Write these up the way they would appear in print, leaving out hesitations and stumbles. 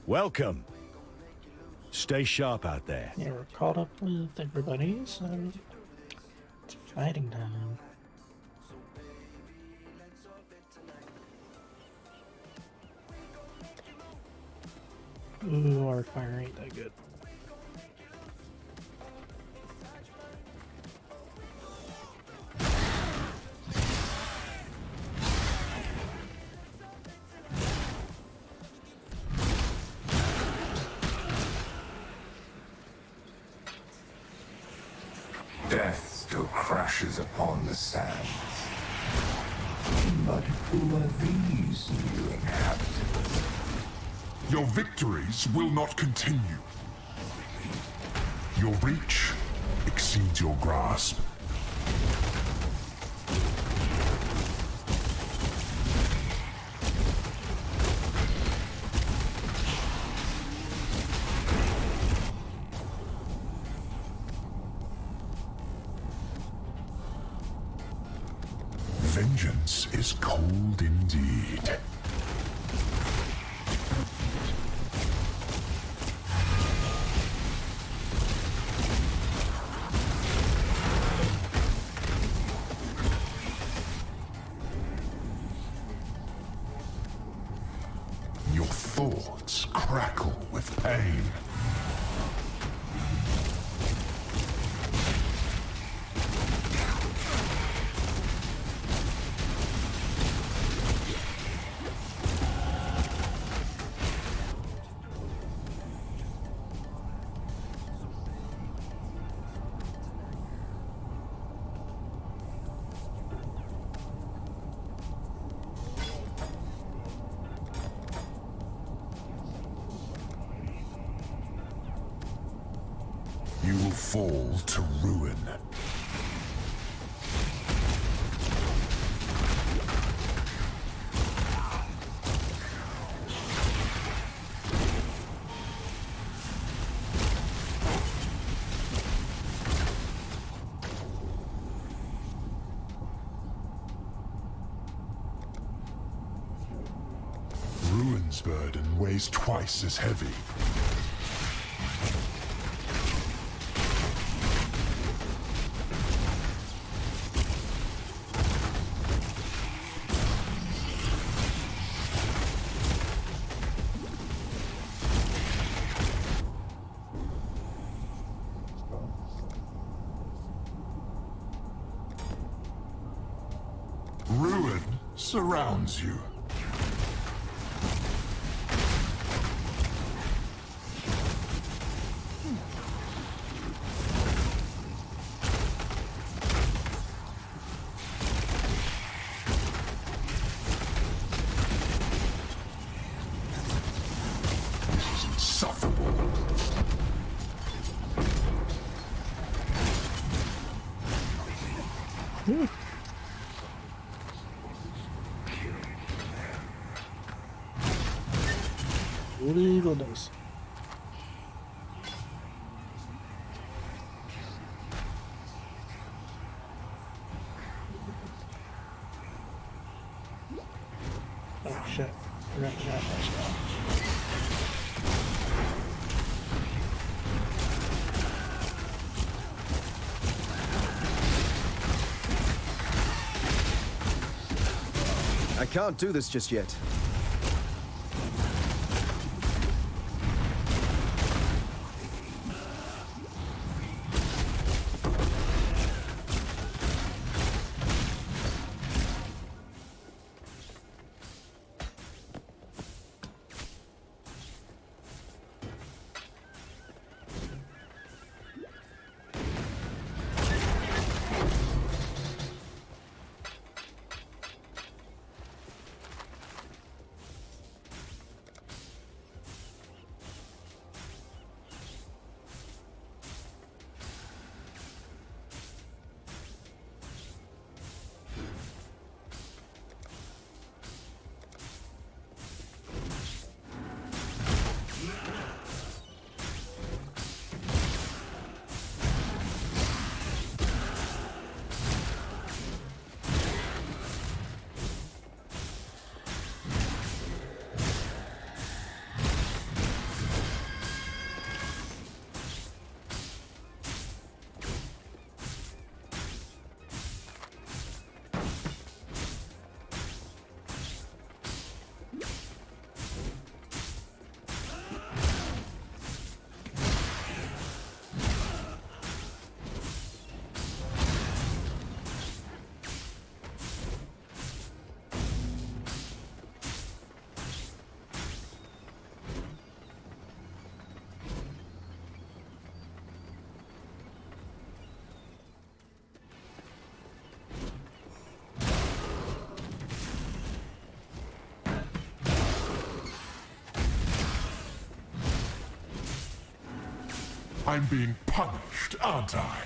Welcome. Stay sharp out there. Yeah, we're caught up with everybody, so it's fighting time. Ooh, our fire ain't that good. Death still crashes upon the sands. But who are these new inhabitants? Your victories will not continue. Your reach exceeds your grasp. Vengeance is cold indeed. Your thoughts crackle with pain. You will fall to ruin. Ruin's burden weighs twice as heavy. Ruin surrounds you. This is insufferable. Legal dice. Oh shit. Forgot to grab that spell. I can't do this just yet. I'm being punished, aren't I?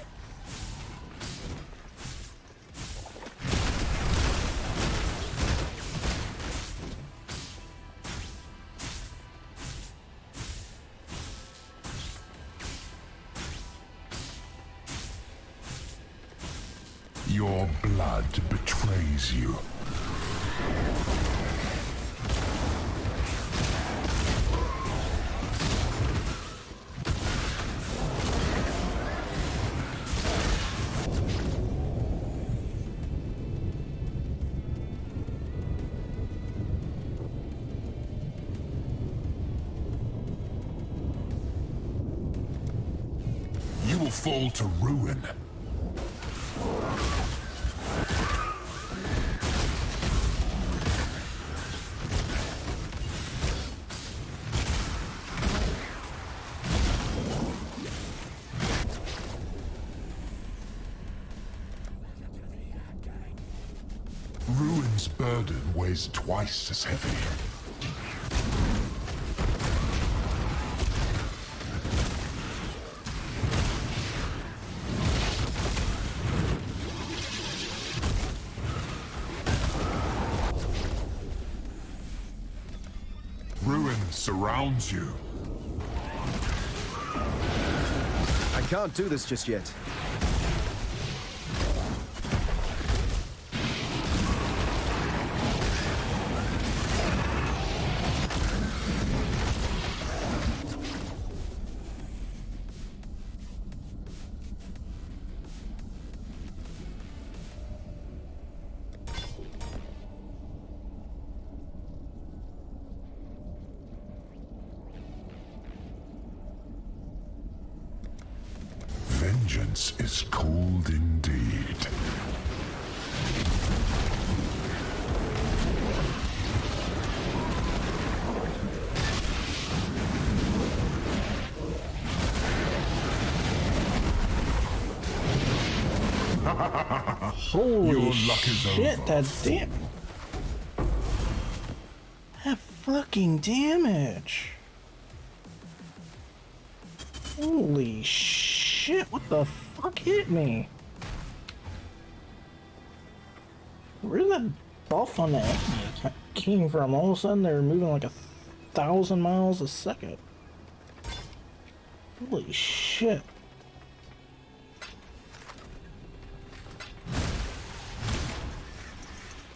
Your blood betrays you. You will fall to ruin. Ruin's burden weighs twice as heavy. Ruin surrounds you. I can't do this just yet. Vengeance is cold indeed. Holy Your luck is shit, over. that damn. That fucking damage. Holy shit, what the fuck hit me? Where's that buff on that came from? All of a sudden they're moving like 1,000 miles a second. Holy shit.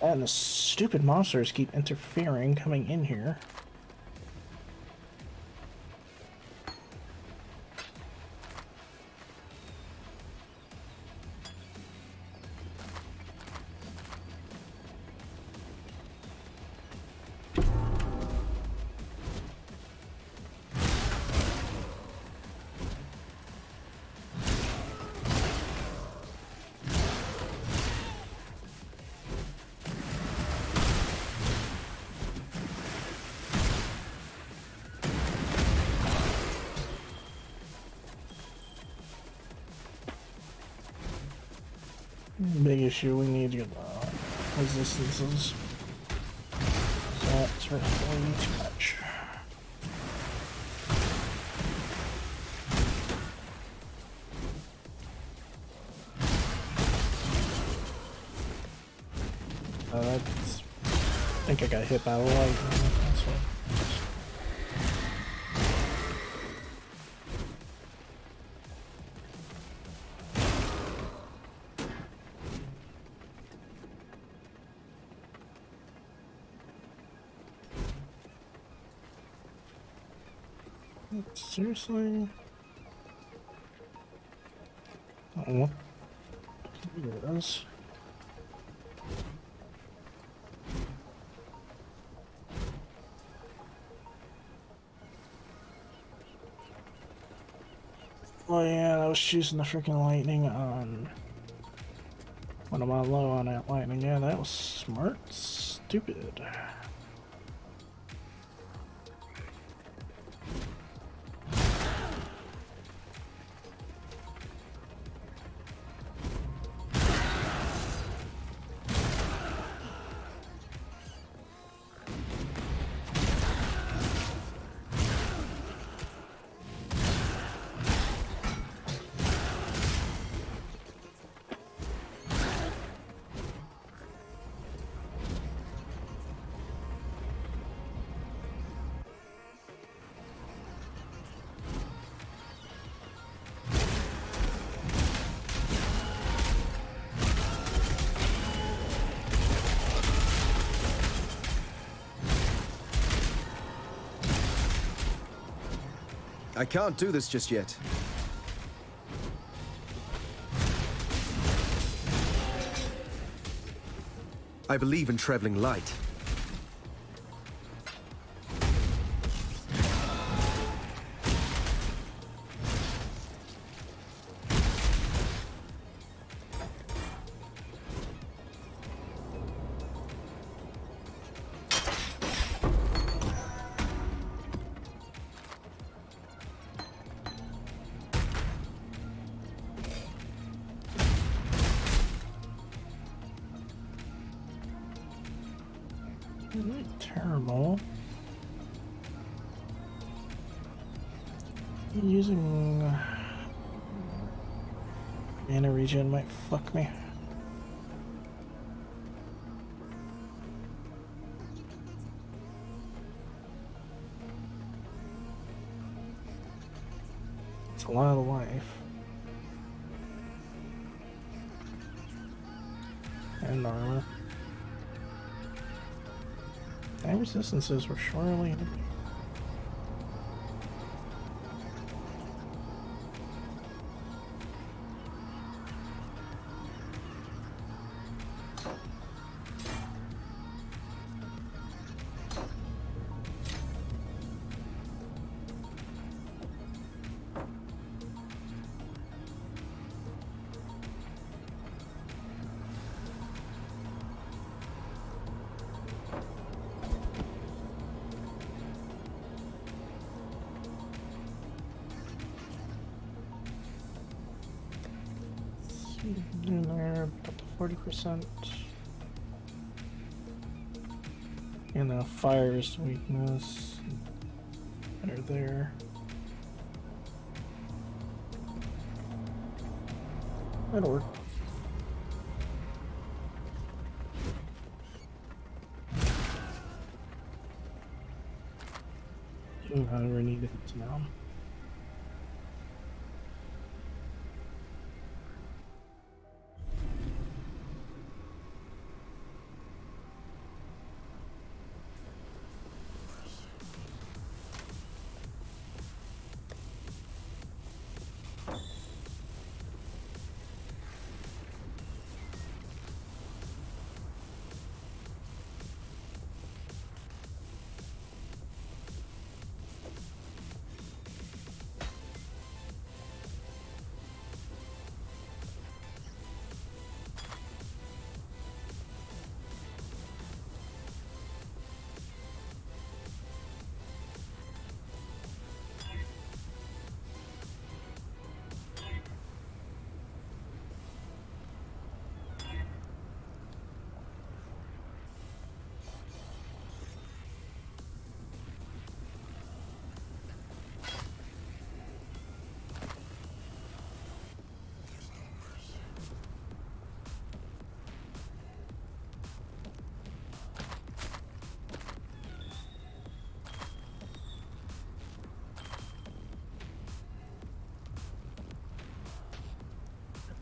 And the stupid monsters keep interfering coming in here. Big issue, we need to get resistances. That's really too much. That's, I think I got hit by a lightning. That's what. Seriously? Oh, yes. Oh yeah, I was choosing the freaking lightning on when I'm on low on that lightning. Yeah, that was smart. Stupid. I can't do this just yet. I believe in traveling light. Not terrible. Using mana regen might fuck me. It's a lot of life. And armor. And resistances were surely. In there, up to 40%. And then fire's weakness. They're there. That'll work. Ooh, I never need it now.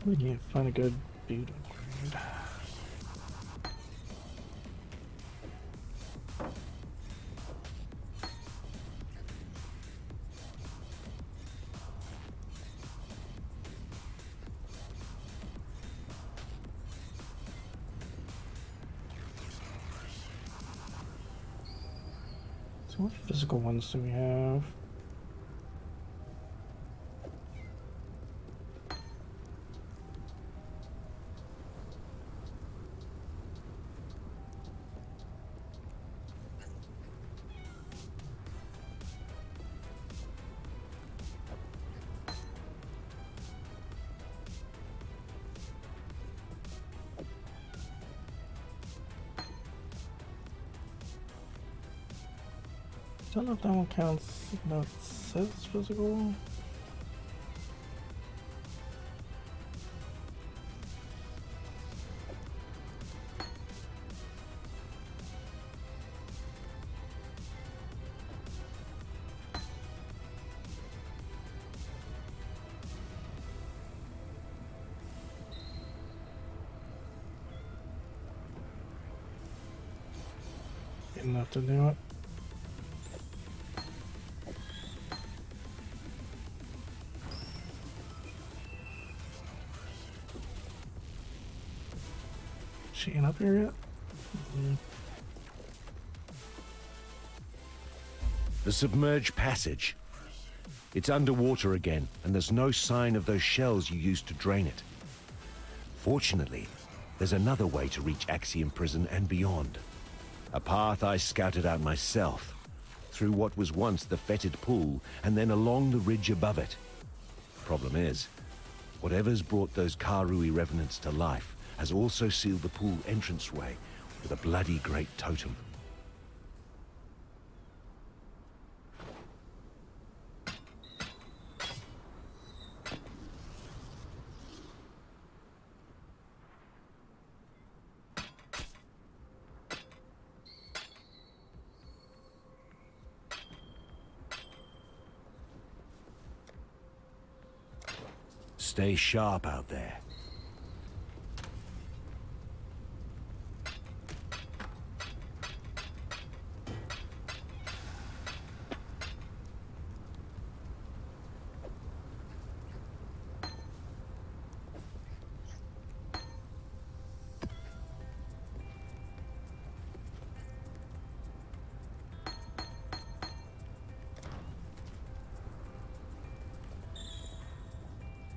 We need to find a good beat upgrade. So what physical ones do we have? Don't know if that one counts. No, it says physical. Enough to do it. She ain't up here yet? The submerged passage. It's underwater again, and there's no sign of those shells you used to drain it. Fortunately, there's another way to reach Axiom Prison and beyond. A path I scouted out myself, through what was once the fetid pool, and then along the ridge above it. Problem is, whatever's brought those Karui revenants to life has also sealed the pool entranceway with a bloody great totem. Stay sharp out there.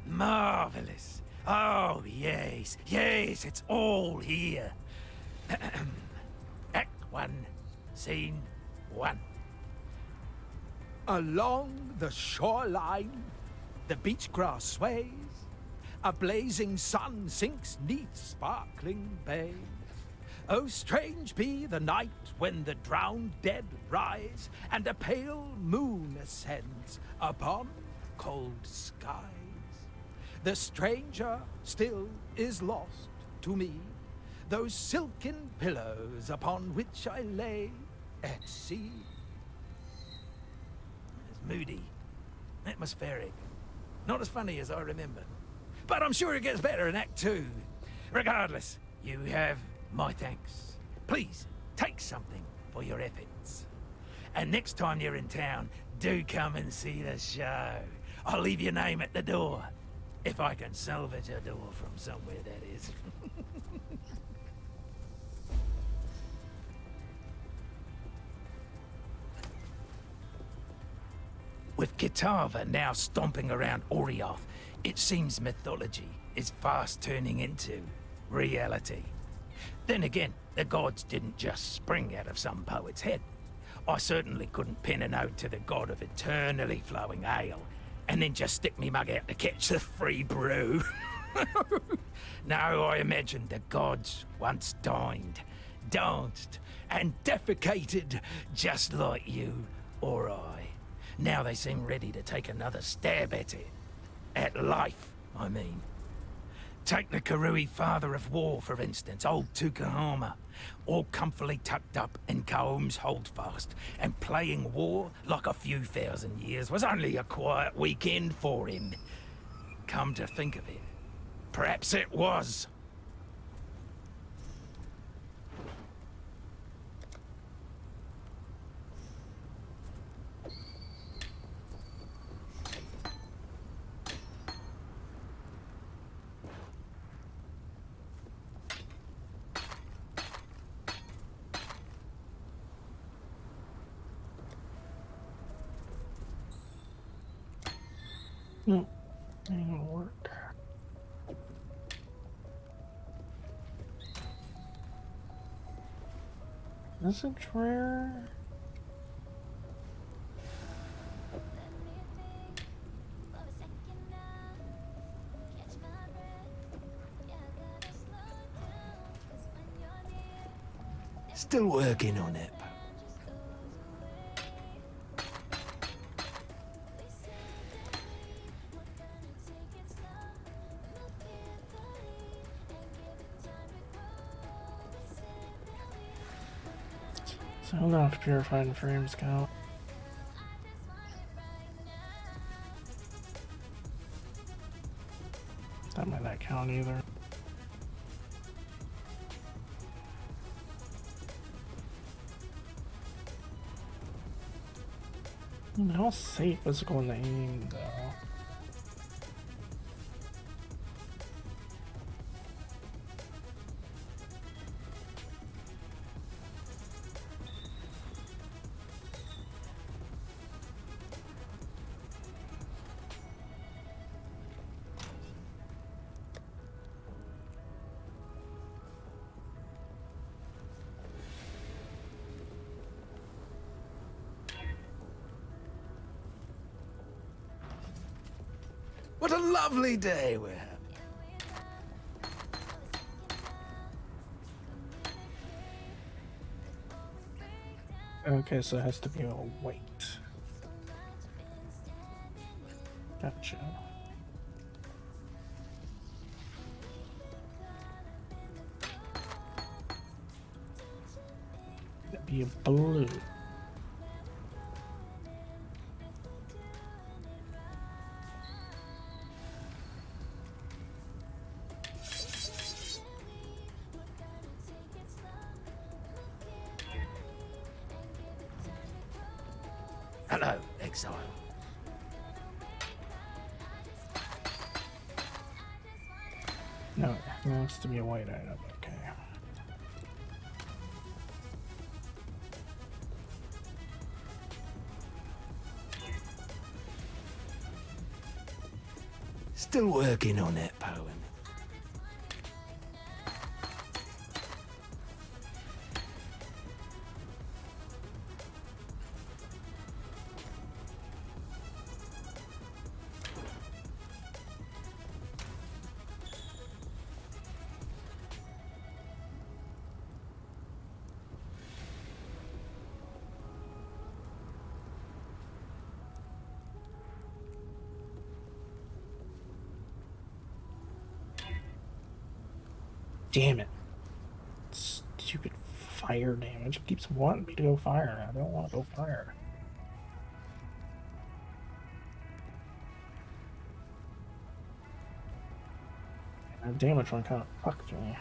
Marvelous. Oh, yes, yes, it's all here. Act 1, Scene 1. Along the shoreline, the beach grass sways, a blazing sun sinks 'neath sparkling bays. Oh, strange be the night when the drowned dead rise, and a pale moon ascends upon cold skies. The stranger still is lost to me, those silken pillows upon which I lay at sea. It's moody, atmospheric, not as funny as I remember. But I'm sure it gets better in Act 2. Regardless, you have my thanks. Please, take something for your efforts. And next time you're in town, do come and see the show. I'll leave your name at the door. If I can salvage a door from somewhere, that is. With Kitava now stomping around Orioth, it seems mythology is fast turning into reality. Then again, the gods didn't just spring out of some poet's head. I certainly couldn't pin an ode to the god of eternally flowing ale and then just stick me mug out to catch the free brew. No, I imagine the gods once dined, danced, and defecated just like you or I. Now they seem ready to take another stab at it. At life, I mean. Take the Karui father of war, for instance, old Tukahama, all comfortably tucked up in Kaum's holdfast, and playing war like a few thousand years was only a quiet weekend for him. Come to think of it, perhaps it was. No, ain't gonna work. Message rare? Still working on it. So I'm gonna have to purify the frames count. That might not count either. How safe is it going to aim though? What a lovely day we're having. Okay, so it has to be a wait. Gotcha. That'd be a blue. Hello, Exile. No, it has to be a white item. Okay. Still working on that poem. Damn it. Stupid fire damage. It keeps wanting me to go fire. I don't want to go fire. That damage one kind of fucked me.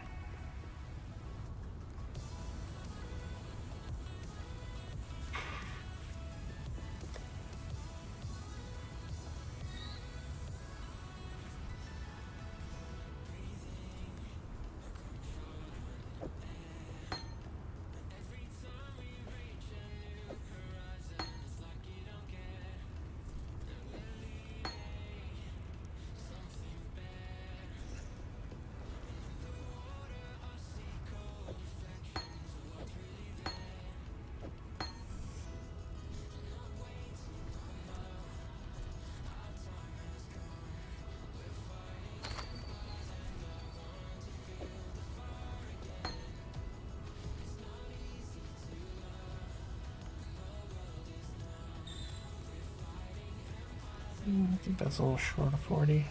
I think that's a little short of 40.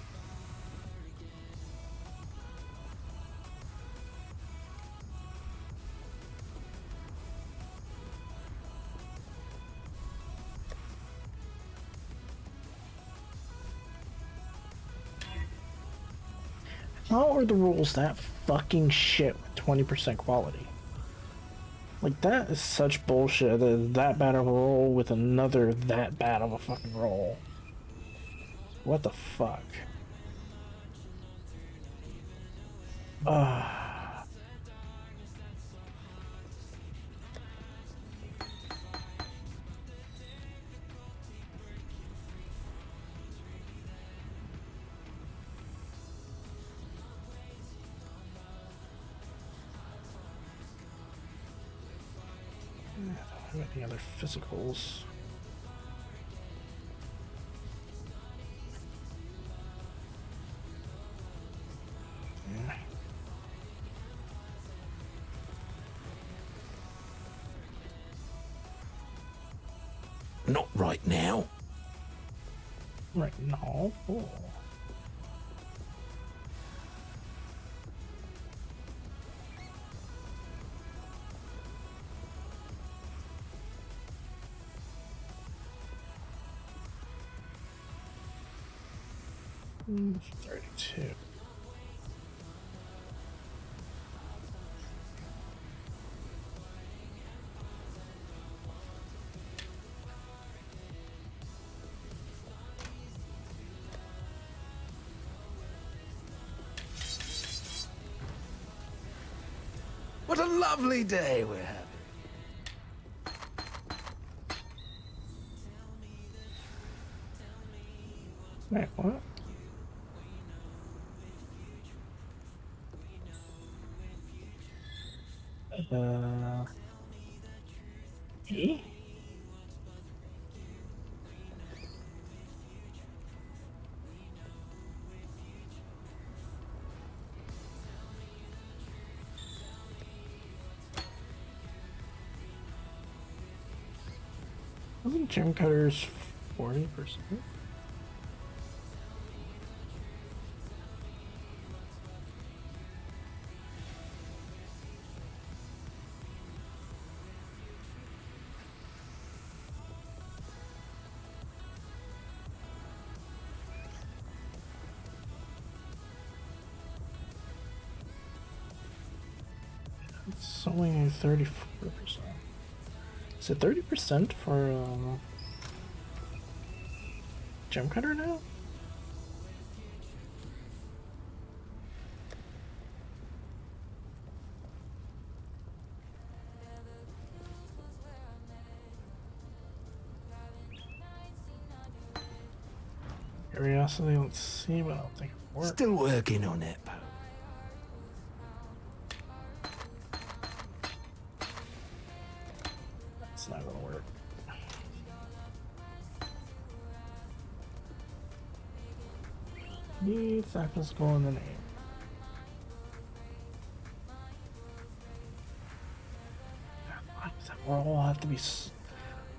How are the rules that fucking shit with 20% quality? Like, that is such bullshit. That is that bad of a roll with another that bad of a fucking roll. What the fuck? I don't have any other physicals. Yeah. Not right now. Right now. Oh. Mm, 32. What a lovely day we're having. Wait, what? E? Wasn't Gem Cutter's 40%? It's only 34%. Is it 30% for Gem Cutter now? Curiosity, let's see, but I don't think it works. Still working on it, Poe. It's not gonna work. Needs that physical in the name. Why does that roll have to be?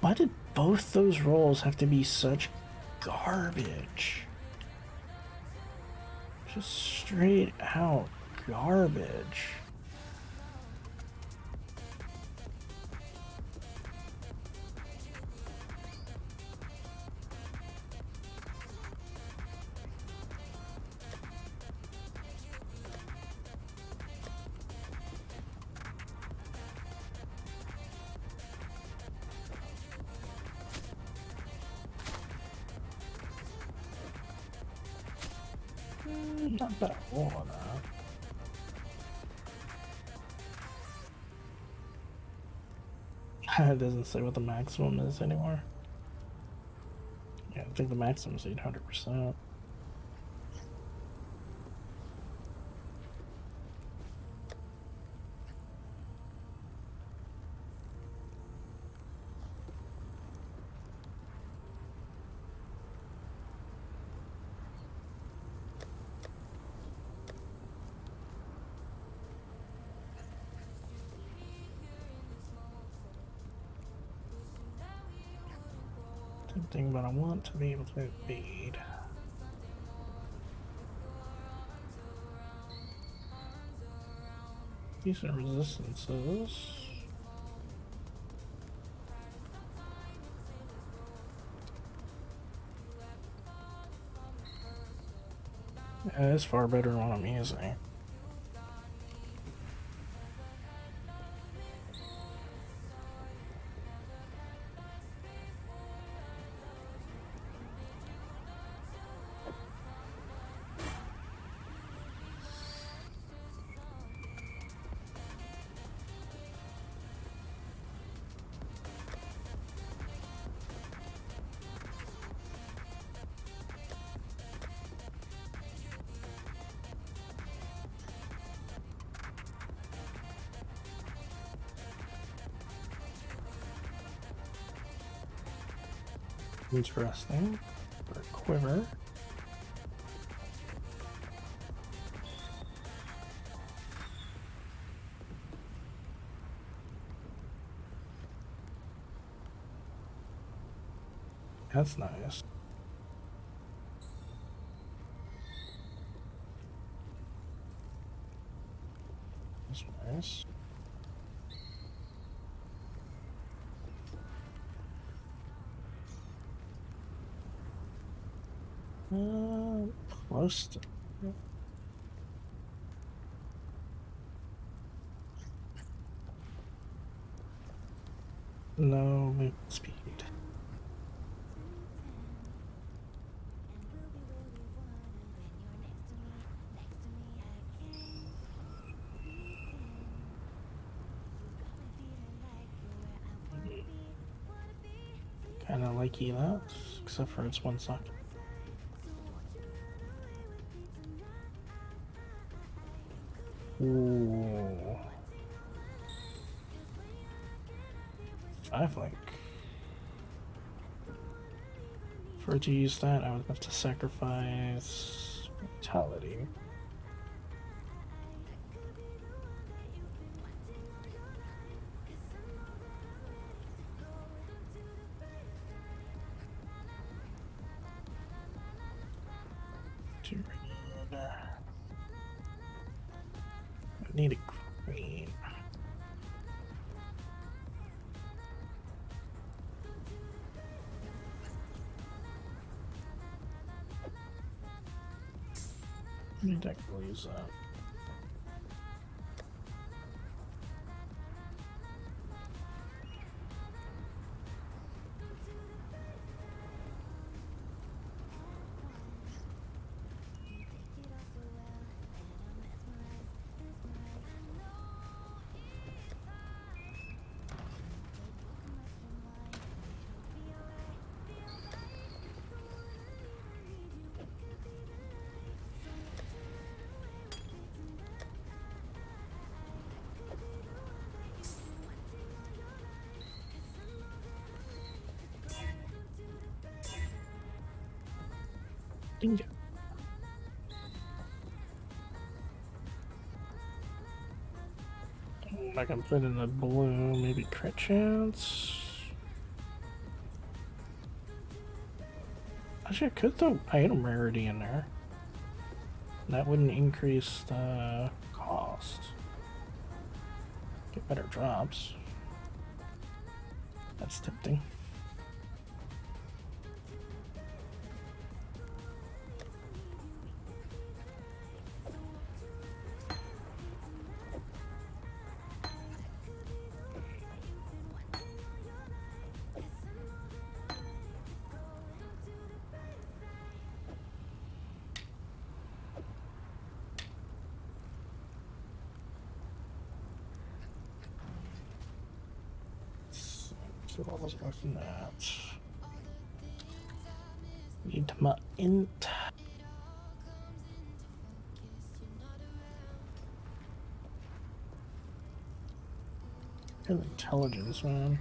Why did both those rolls have to be such garbage? Just straight out garbage. Not bad roll on that. It doesn't say what the maximum is anymore. Yeah, I think the maximum is 800%. Tempting, but I want to be able to evade. Decent resistances. Yeah, it's far better than what I'm using. Interesting. For a quiver. That's nice. That's nice. Close to. No movement speed. Kinda like that, except for it's one socket. Ooh. 5 link. For to use that, I would have to sacrifice vitality. 2 red. I need a green. I need to use that. Bingo. I can put in a blue, maybe crit chance. Actually, I could throw item rarity in there. That wouldn't increase the cost. Get better drops. That's tempting. So what was working that? Need my int. Good intelligence, man.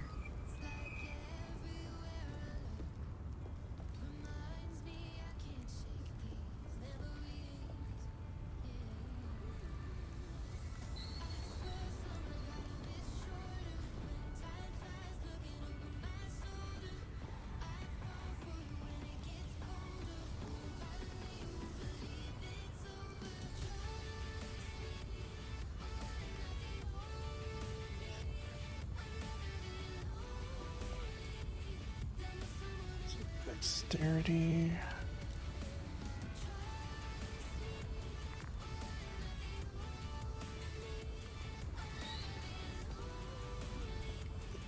Dexterity.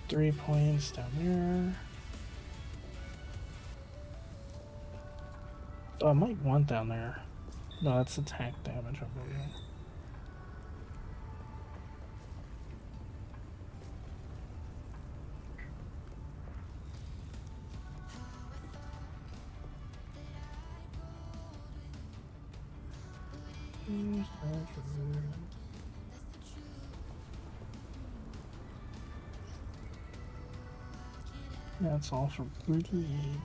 Three points down there. Oh, I might want down there. No, that's attack damage, I believe. That's all for bleeding.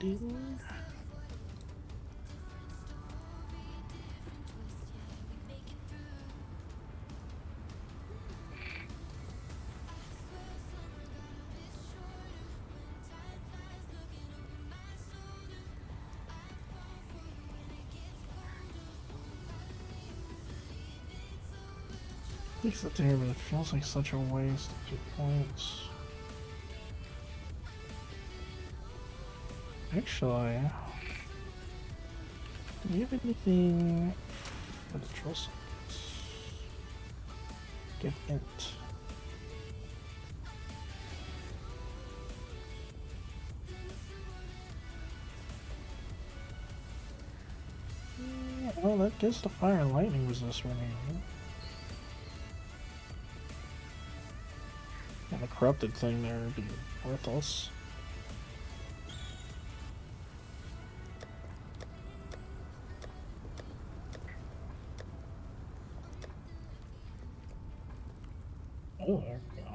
Fix it there, but it feels like such a waste of 2 points. Actually, do you have anything for the troll sites? Give int. Oh, that gives the fire and lightning resist remaining. And the corrupted thing there would be worthless. Oh, there we go.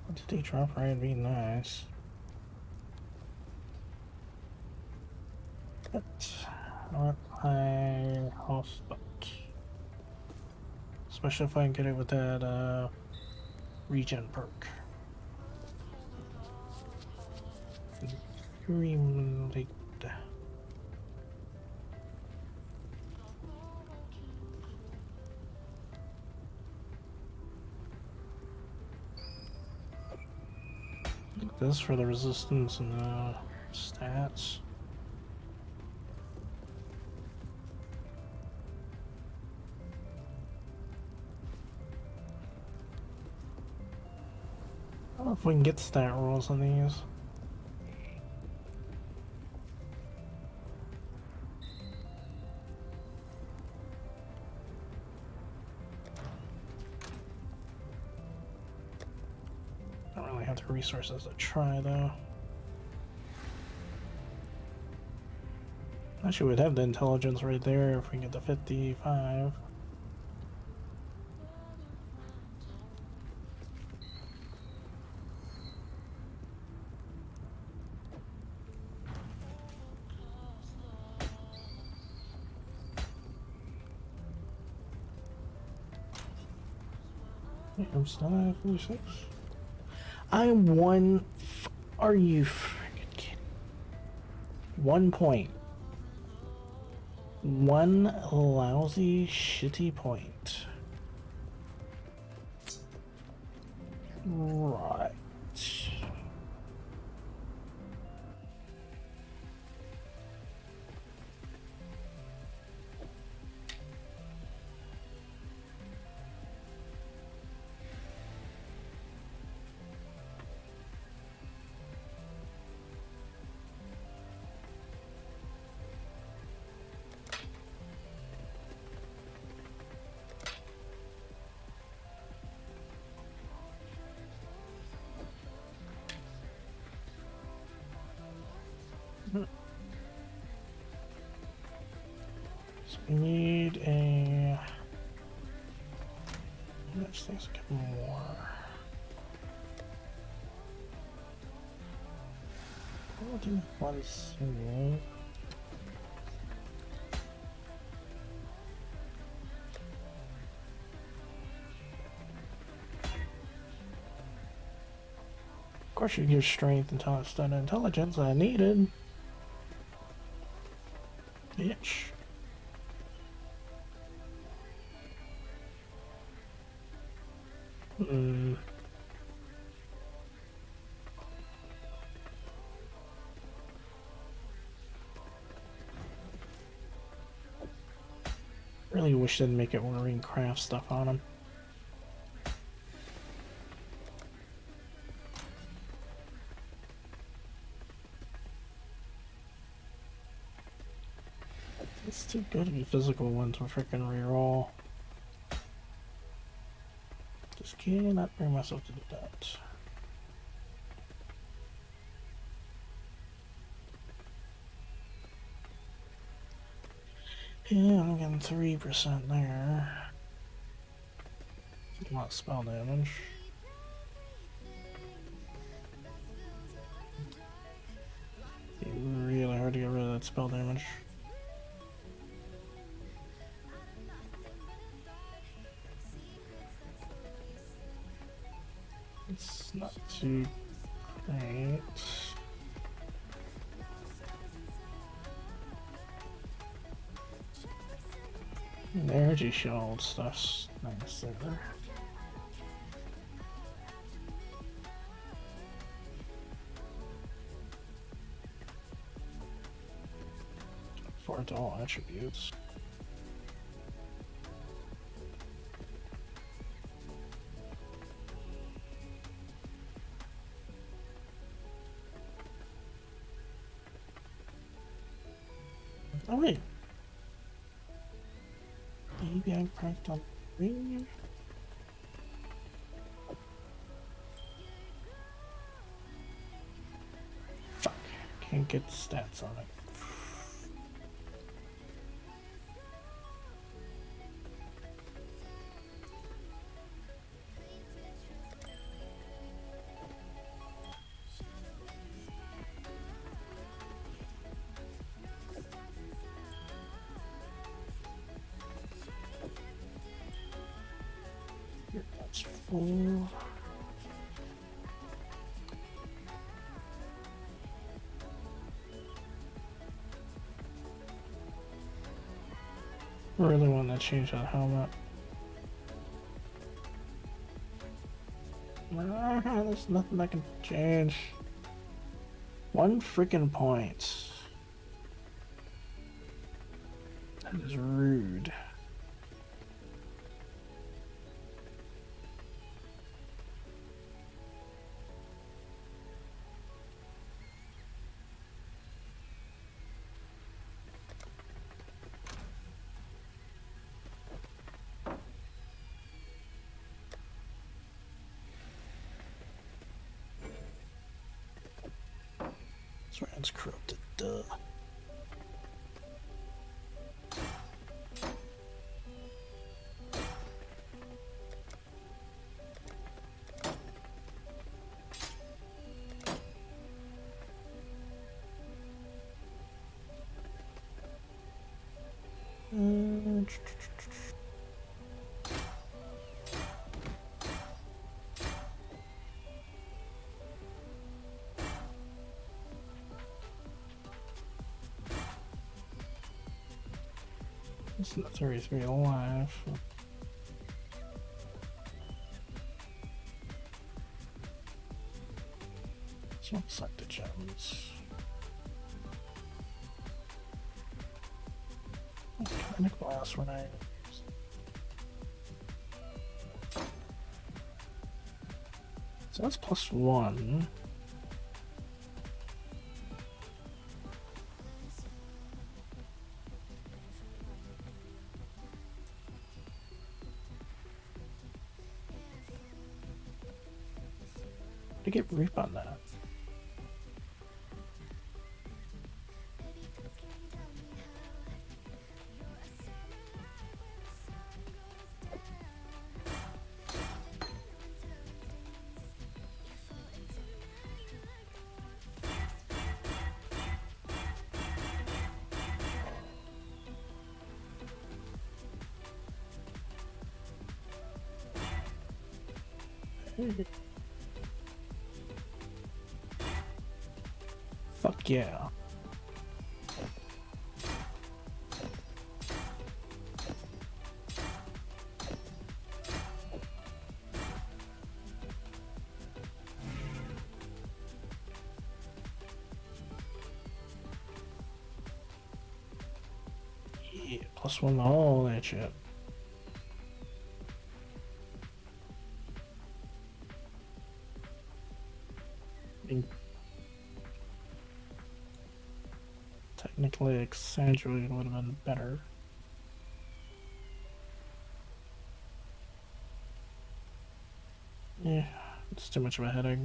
What did he drop right? Be nice. But not my house spot. Especially if I can get it with that regen perk. Greenlight. This for the resistance and the stats. I don't know if we can get stat rolls on these. Don't really have the resources to try though. Actually, we'd have the intelligence right there if we get the 55. I'm still at 46. I am one. Are you freaking kidding? 1 point. One lousy, shitty point. Right. So we need a. These things get more. I'll do one single. Of course, you give strength until it's done intelligence. I needed. Bitch. Really wish they'd make it marine craft stuff on them. It's too good to be physical ones to freaking reroll. Just cannot bring myself to do that. Yeah, I'm getting 3% there. A lot of spell damage. It's really hard to get rid of that spell damage. It's not too great. The energy shield stuff's nice there. Forward to all attributes. Oh wait. Maybe I cracked up 3. Fuck. Can't get stats on it. That's 4. really want to change that helmet. There's nothing I can change. 1 freaking point. That is rude. This round's corrupted, duh. It's not 33 alive. So let's select the gems. Kind of glass when I so that's +1. To get Reap on that. Fuck yeah. Yeah, +1 to all that shit. Technically, exsanguinate would have been better. Yeah, it's too much of a headache.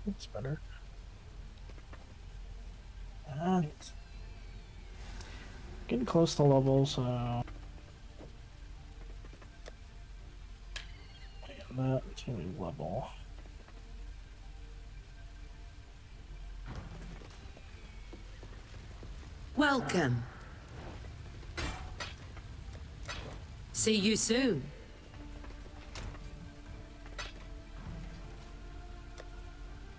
It's better. And getting close to level, so and that to level. Welcome. See you soon.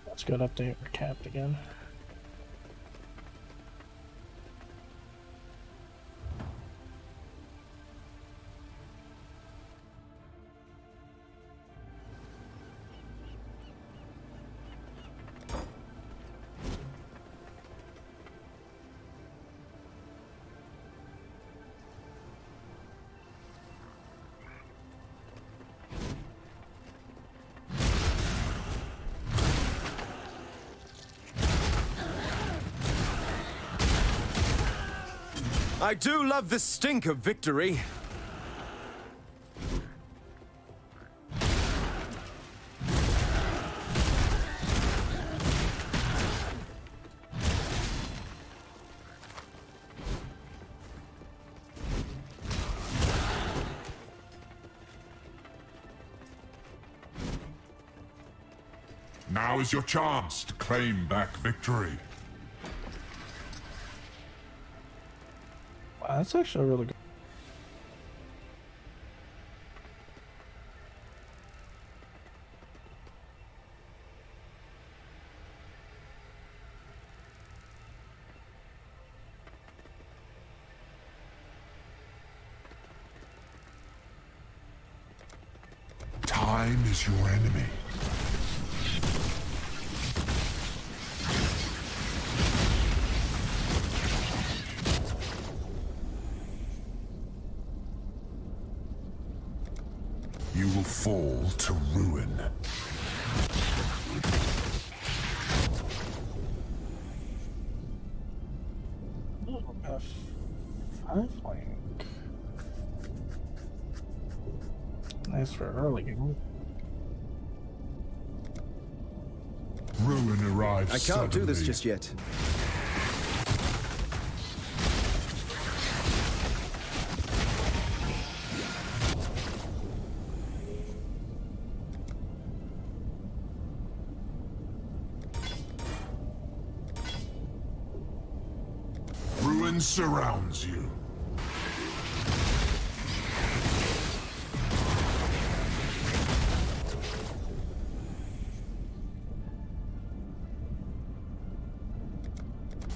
Let's go to update our capped again. I do love the stink of victory. Now is your chance to claim back victory. Wow, that's actually really good. Time is your enemy. You will fall to ruin. A 5-link. Nice for early game. Ruin arrives I can't do this suddenly. just yet. Ruin surrounds you.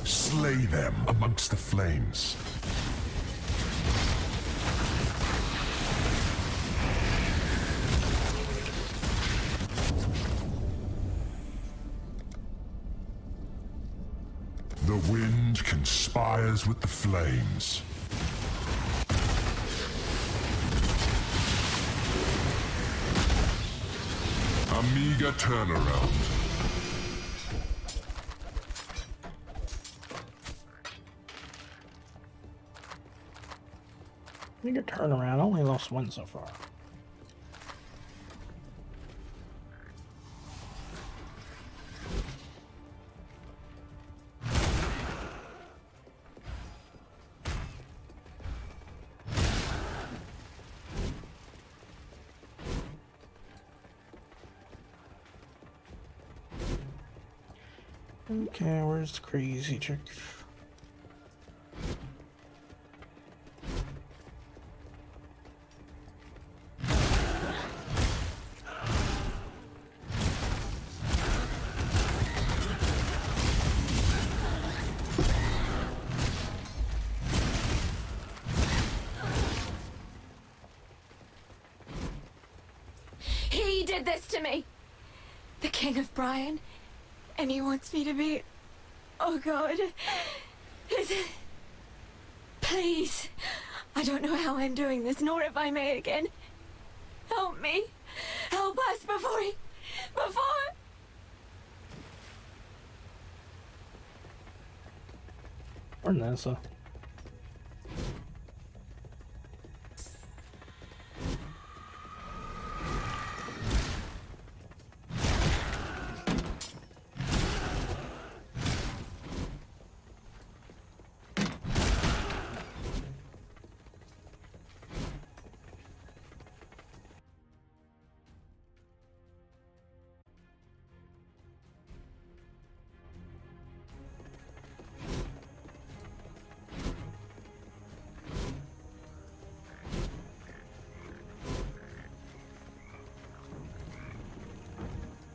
Slay them amongst the flames. The wind conspires with the flames. A meager turnaround. You can turn around. I only lost one so far. Okay, where's the crazy chick? He did this to me! The King of Brian. And he wants me to be... Oh God. Please. I don't know how I'm doing this, nor if I may again. Help me. Help us before he... Before... Or Nessa.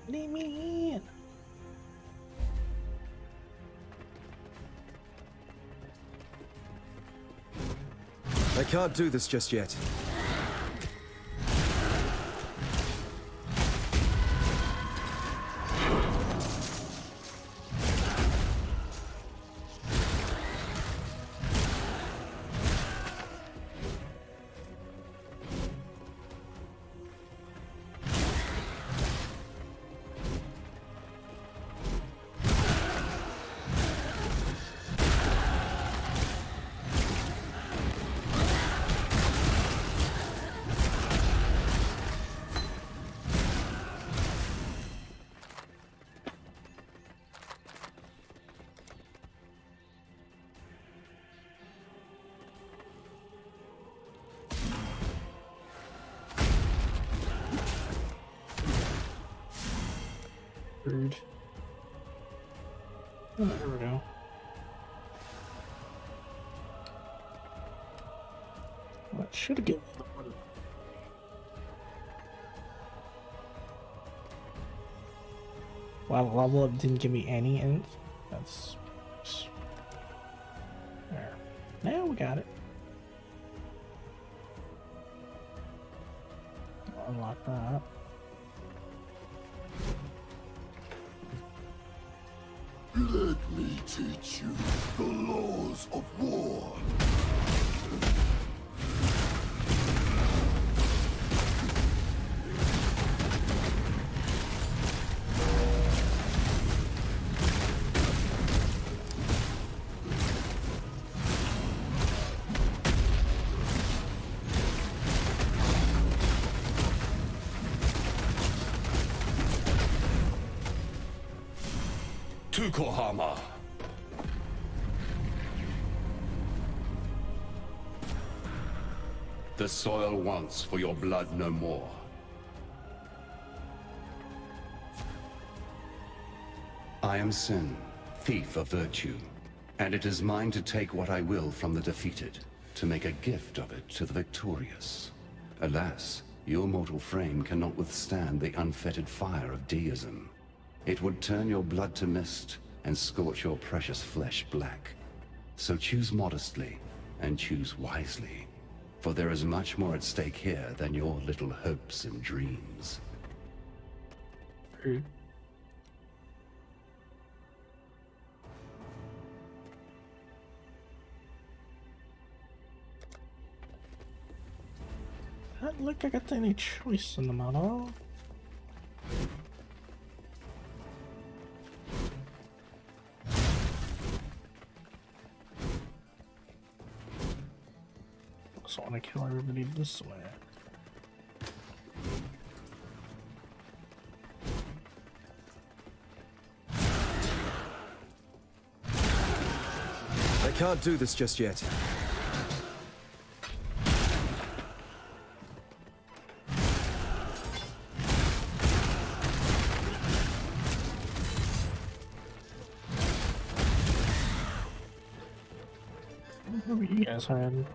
Leave me in. I can't do this just yet. Rude. Oh, there we go. Well, that should have given me the one. Wow, level up didn't give me any int. That's there. Now we got it. I'll unlock that. Let me teach you the laws of war. Tukohama. The soil wants for your blood no more. I am Sin, thief of virtue, and it is mine to take what I will from the defeated, to make a gift of it to the victorious. Alas, your mortal frame cannot withstand the unfettered fire of deism. It would turn your blood to mist and scorch your precious flesh black. So choose modestly and choose wisely, for there is much more at stake here than your little hopes and dreams. Rude. Doesn't look like I got any choice in the matter. Also want to kill everybody this way. I can't do this just yet. What you guys had?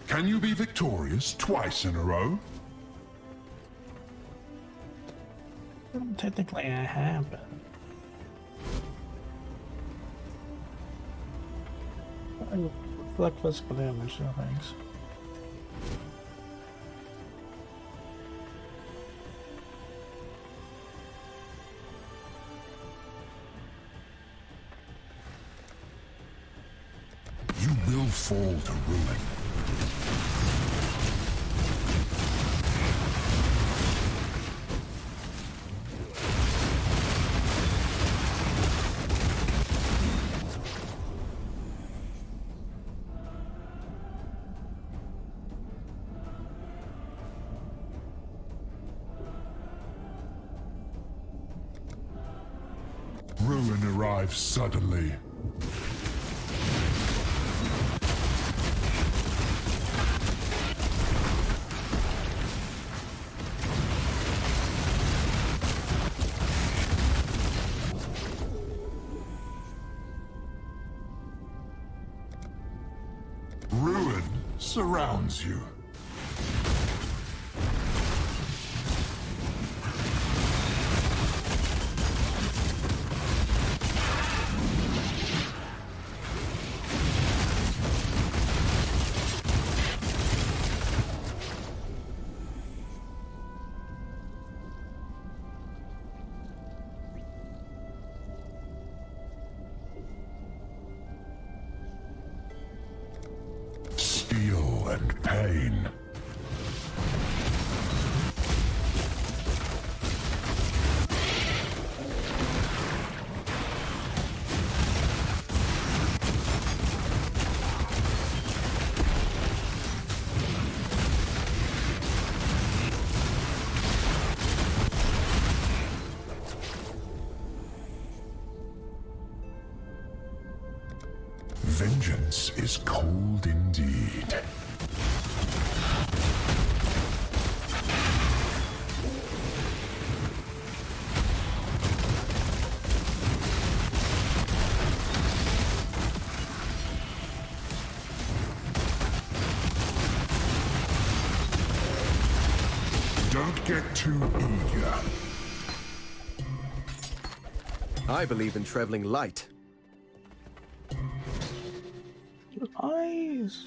Can you be victorious twice in a row? Well, technically, I have been. I reflect physical damage, no thanks. You will fall to ruin. Ruin arrives suddenly. Ruin surrounds you. Vengeance is cold indeed. Don't get too eager. I believe in traveling light. Eyes.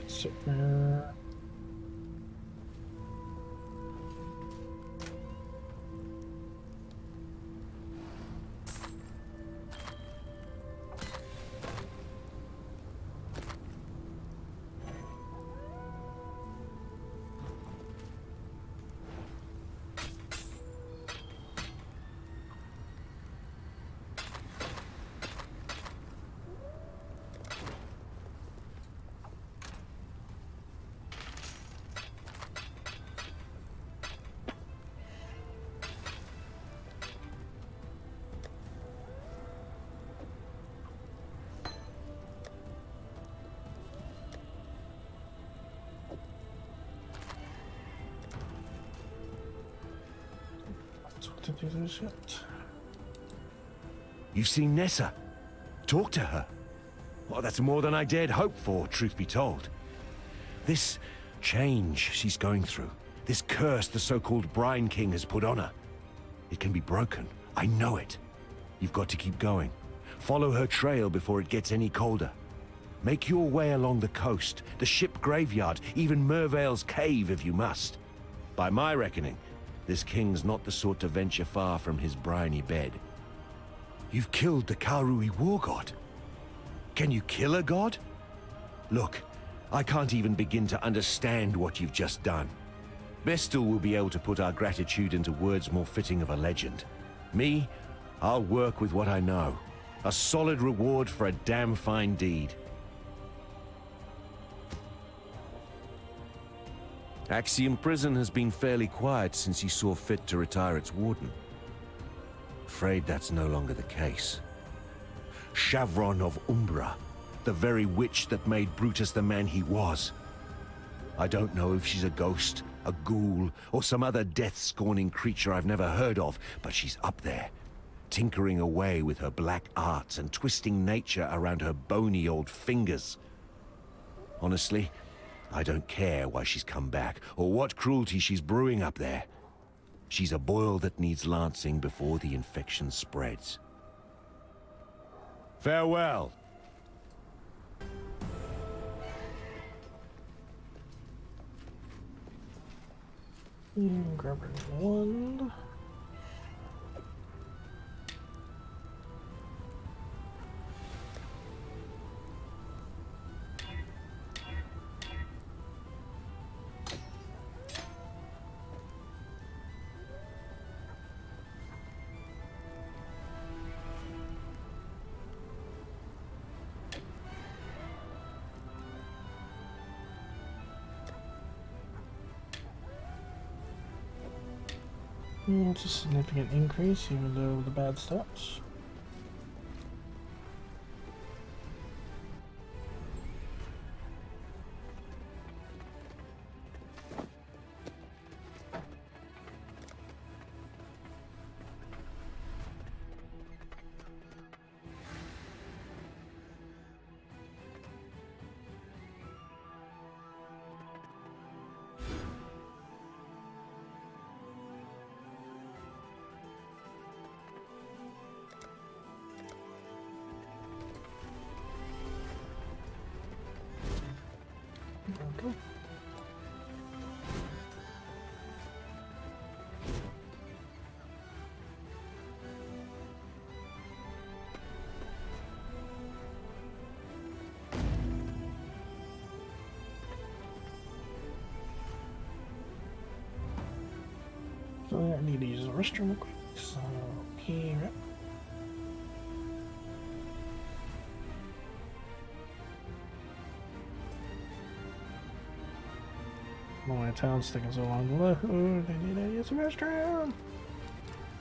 Sit there. To do this yet. You've seen Nessa. Talk to her. Well, that's more than I dared hope for, truth be told. This change she's going through, this curse the so-called Brine King has put on her, it can be broken. I know it. You've got to keep going. Follow her trail before it gets any colder. Make your way along the coast, the ship graveyard, even Mervale's cave if you must. By my reckoning, this king's not the sort to venture far from his briny bed. You've killed the Kalrui war god. Can you kill a god? Look, I can't even begin to understand what you've just done. Vestal will be able to put our gratitude into words more fitting of a legend. Me, I'll work with what I know. A solid reward for a damn fine deed. Axiom Prison has been fairly quiet since you saw fit to retire its warden. Afraid that's no longer the case. Shavron of Umbra, the very witch that made Brutus the man he was. I don't know if she's a ghost, a ghoul, or some other death-scorning creature I've never heard of, but she's up there, tinkering away with her black arts and twisting nature around her bony old fingers. Honestly, I don't care why she's come back, or what cruelty she's brewing up there. She's a boil that needs lancing before the infection spreads. Farewell. Grab one. It's a significant increase, even though the bad stats. I need to use the restroom real quick. So, here. My town's taking so long to load. I need to use the restroom.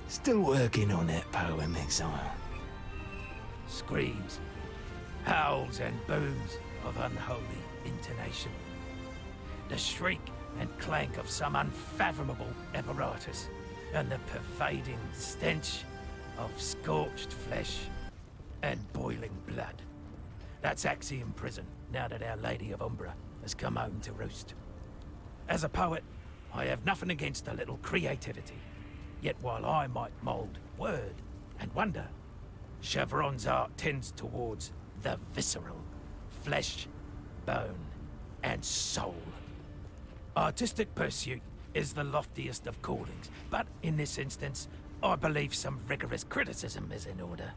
Still working on that poem, Exile. Screams, howls and booms of unholy intonation. The shriek and clank of some unfathomable apparatus, and the pervading stench of scorched flesh and boiling blood. That's Axiom Prison, now that Our Lady of Umbra has come home to roost. As a poet, I have nothing against a little creativity. Yet while I might mould word and wonder, Chevron's art tends towards the visceral, flesh, bone, and soul. Artistic pursuit is the loftiest of callings, but in this instance, I believe some rigorous criticism is in order.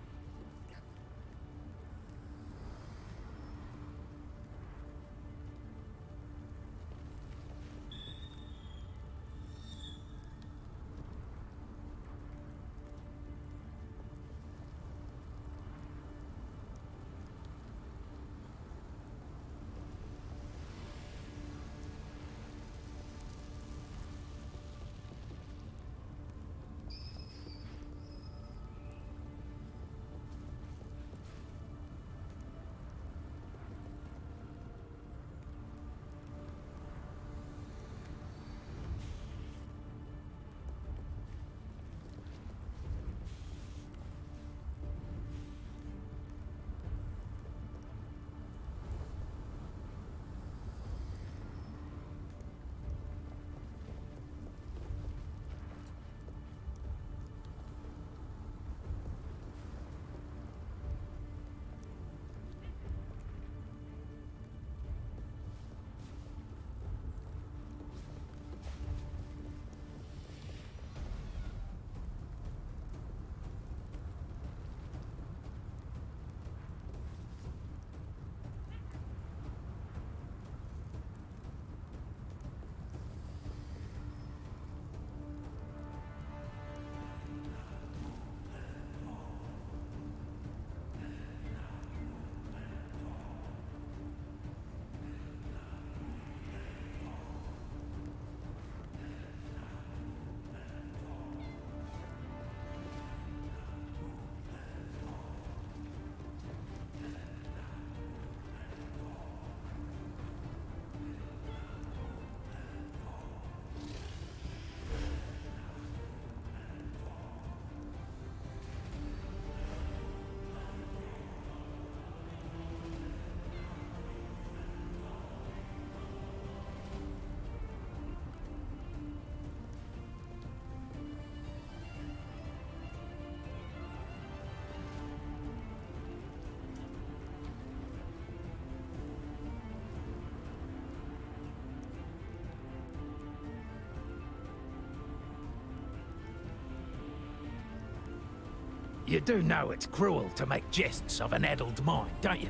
You do know it's cruel to make jests of an addled mind, don't you?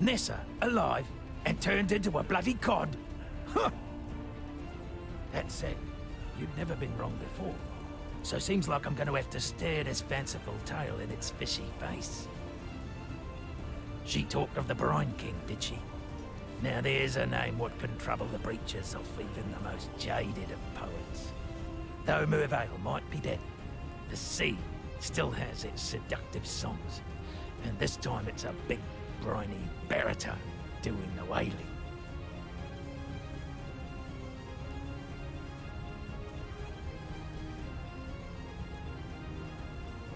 Nessa, alive, and turned into a bloody cod? Huh! That said, you've never been wrong before. So seems like I'm going to have to stare this fanciful tale in its fishy face. She talked of the Brine King, did she? Now there's a name what can trouble the breeches of even the most jaded of poets. Though Mervale might be dead, the sea still has its seductive songs, and this time it's a big, briny baritone doing the wailing.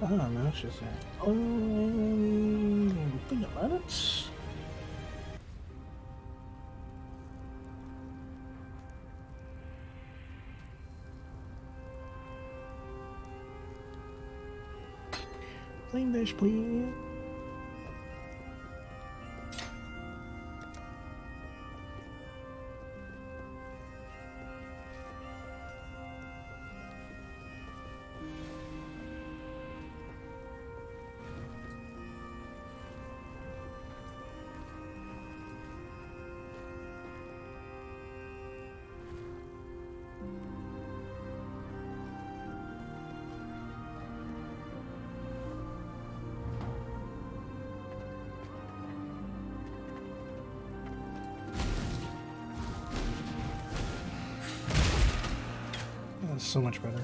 I don't know, it's just that. Think about it. Plain dish, please. is so much better.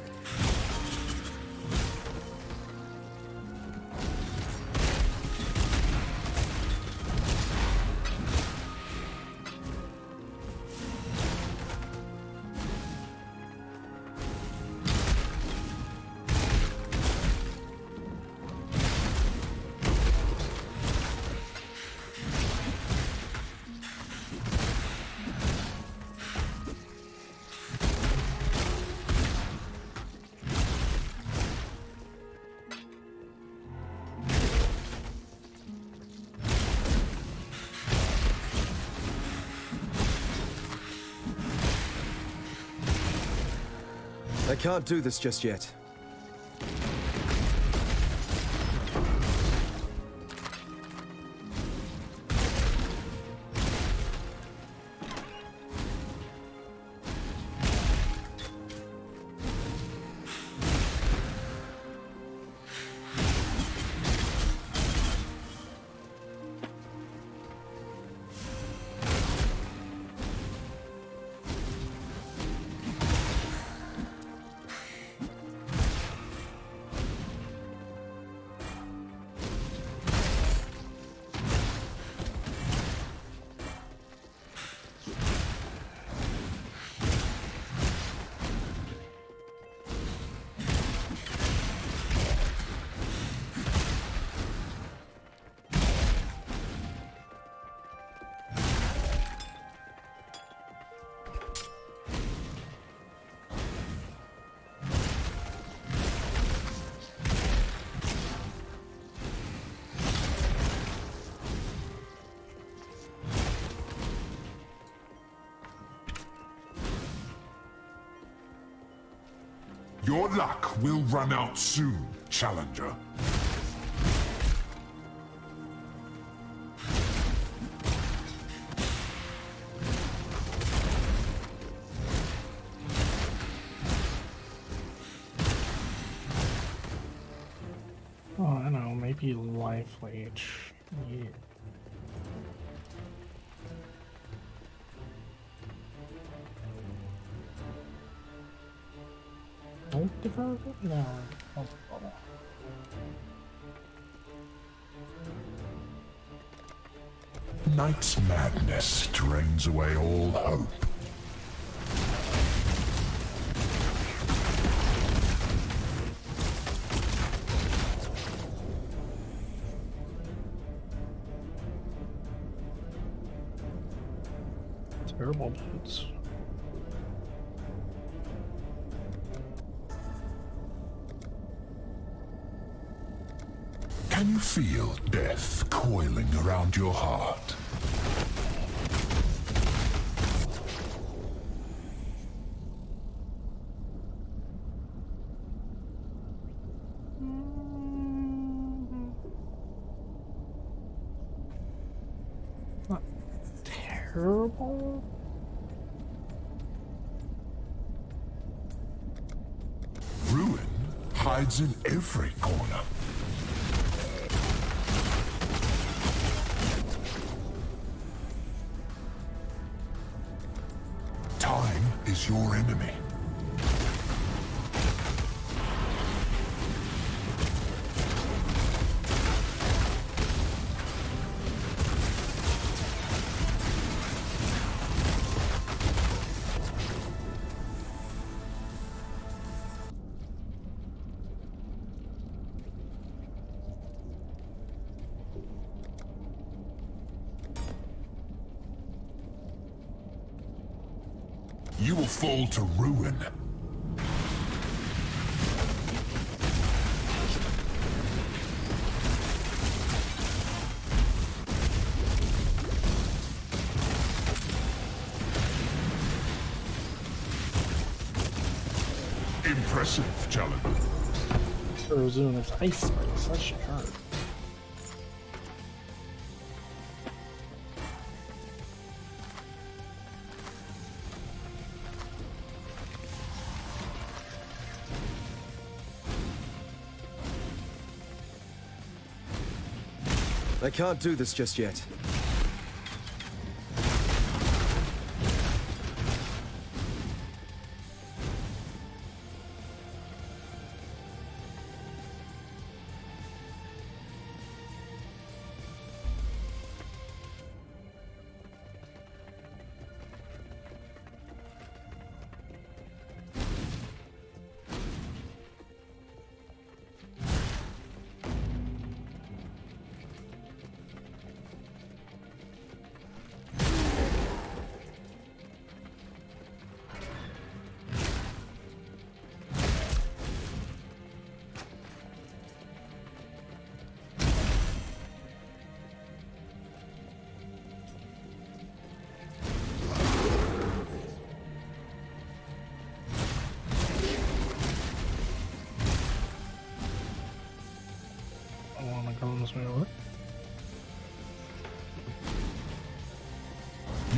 I can't do this just yet. Your luck will run out soon, Challenger. Oh, I don't know, maybe life leech. Yeah. Don't devote it? No. Oh, oh. Night's madness drains away all hope. Terrible dudes. Can you feel death coiling around your heart? Not terrible. Ruin hides in every corner. Time is your enemy. You will fall to ruin. Impressive, Challenger. Arizona ice spikes, that should hurt. I can't do this just yet.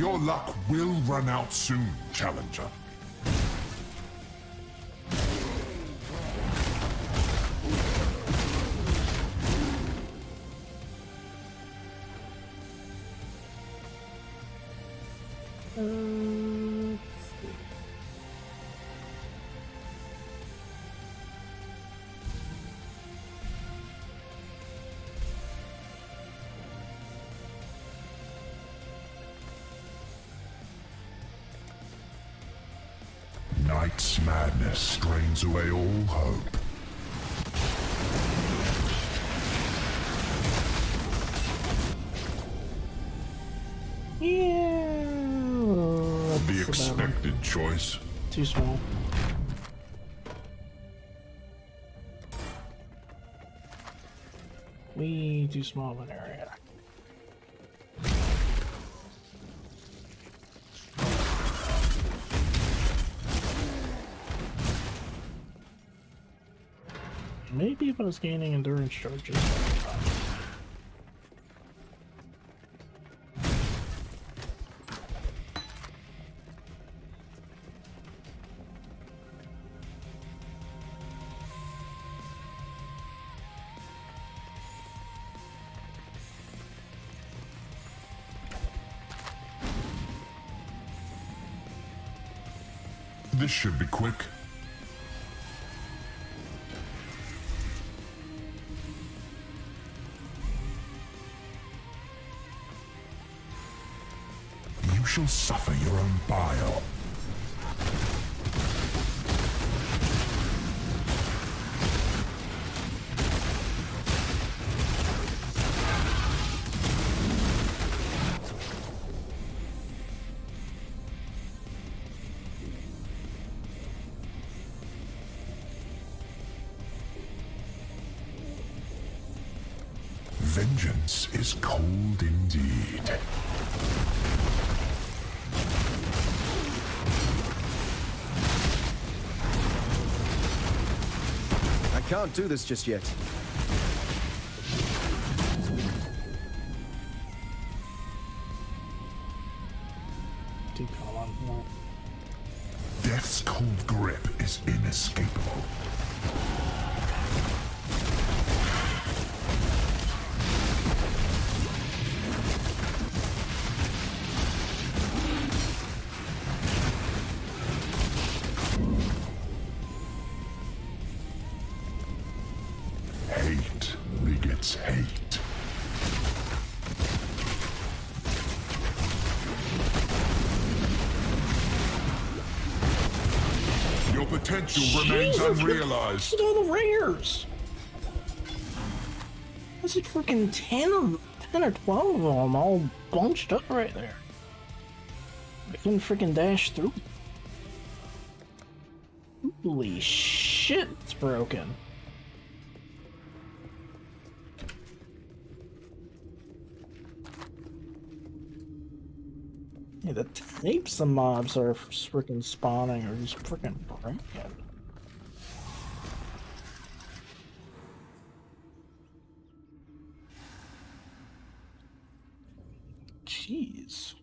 Your luck will run out soon, Challenger. Night's madness strains away all hope. Yeah. The expected choice. Too small. Way too small of an area. Maybe if I was gaining endurance charges. This should be quick. You shall suffer your own bile. Vengeance is cold indeed. I can't do this just yet. Too calm. Death's cold grip is inescapable. Hate begets hate. Your potential remains unrealized. Look at all the rares. There's like freaking 10 or 12 of them all bunched up right there. I couldn't freaking dash through. Holy shit, it's broken. Yeah, the types of mobs are freaking spawning are just freaking broken. Jeez.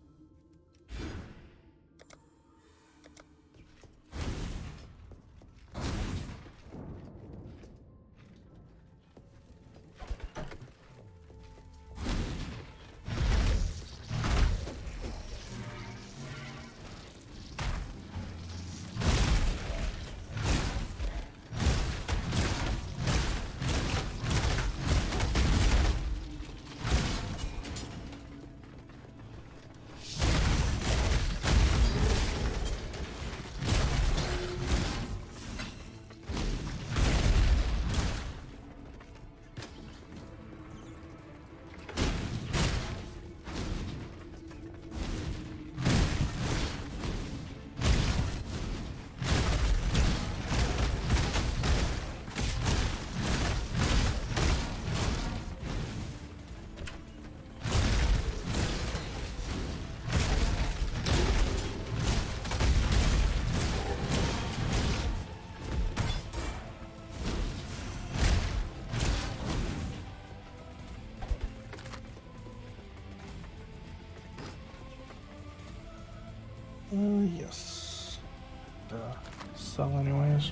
Yes. Sell anyways.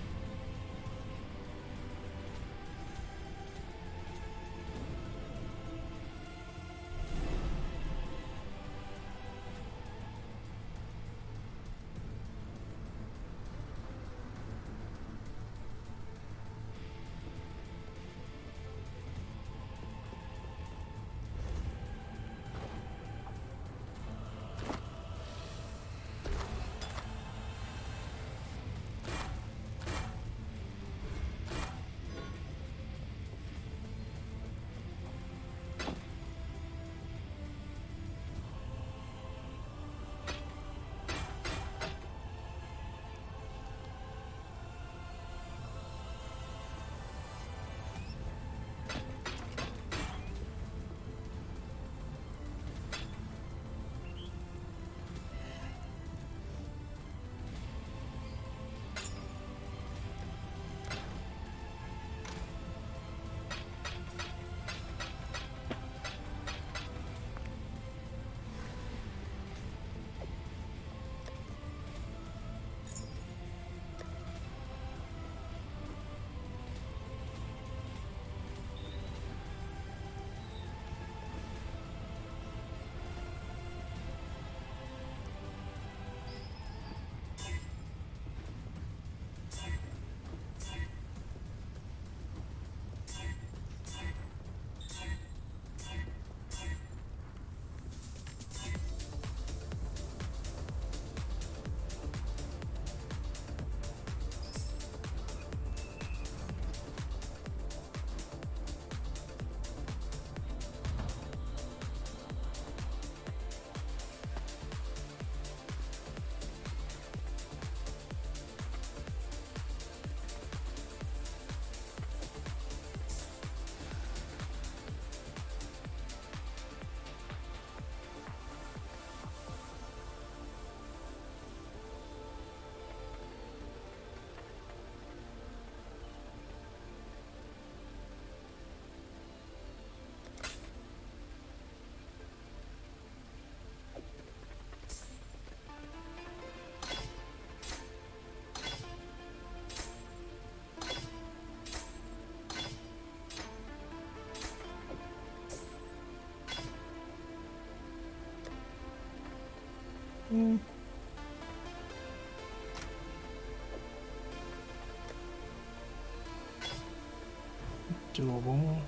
Doable.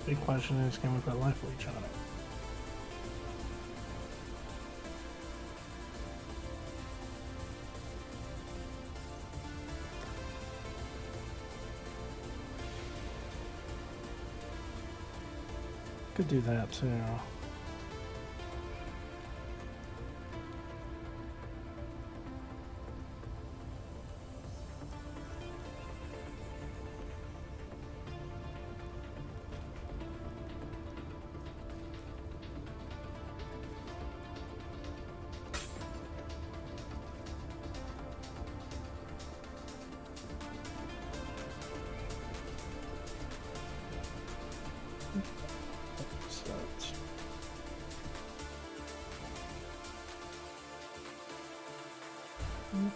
Big question is, can we put life leech on it? Could do that too.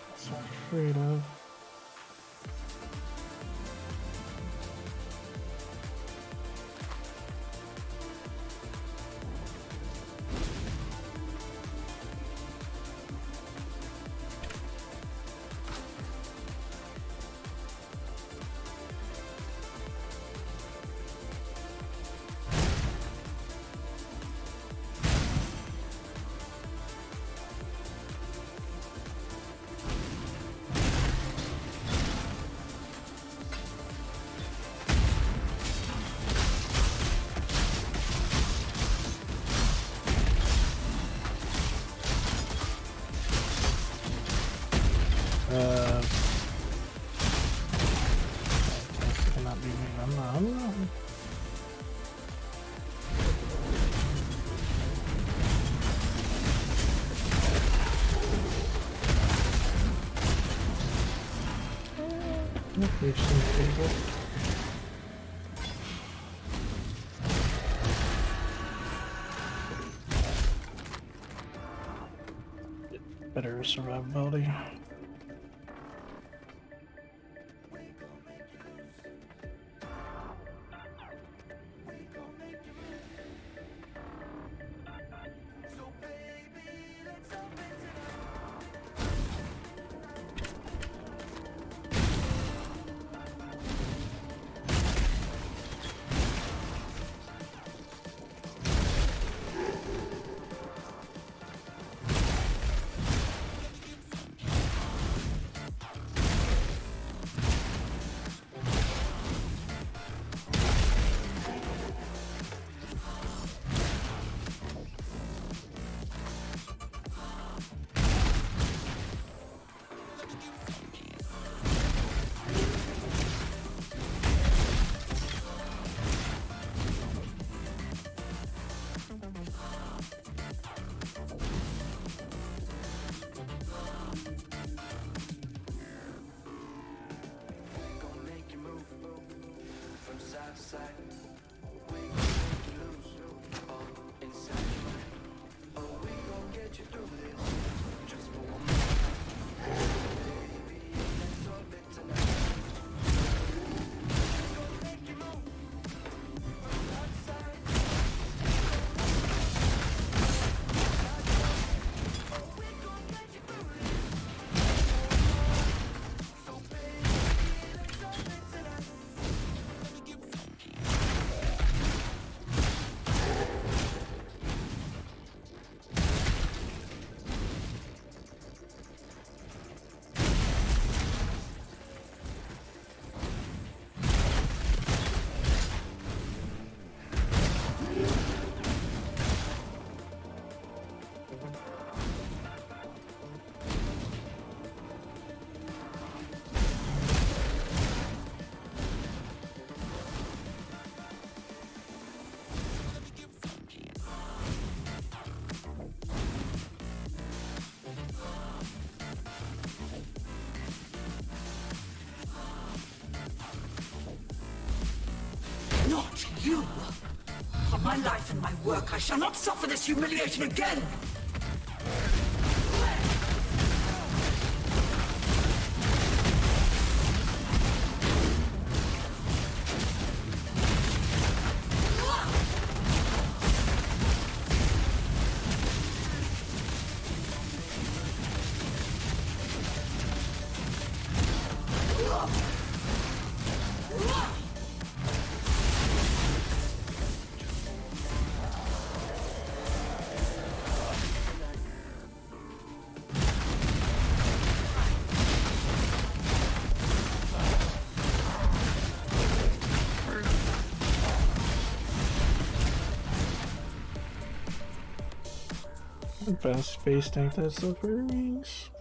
That's what I'm afraid of. Cannot be me. I'm not. We've seen the table. Better survivability. Not you! On my life and my work, I shall not suffer this humiliation again! Fast face tank that stuff rings.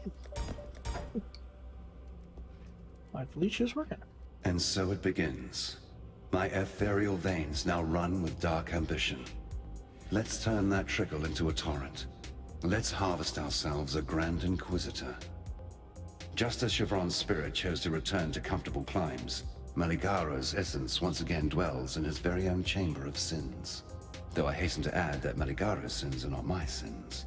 My leech is working. And so it begins. My ethereal veins now run with dark ambition. Let's turn that trickle into a torrent. Let's harvest ourselves a Grand Inquisitor. Just as Chevron's spirit chose to return to comfortable climes, Maligaro's essence once again dwells in his very own chamber of sins. Though I hasten to add that Maligaro's sins are not my sins.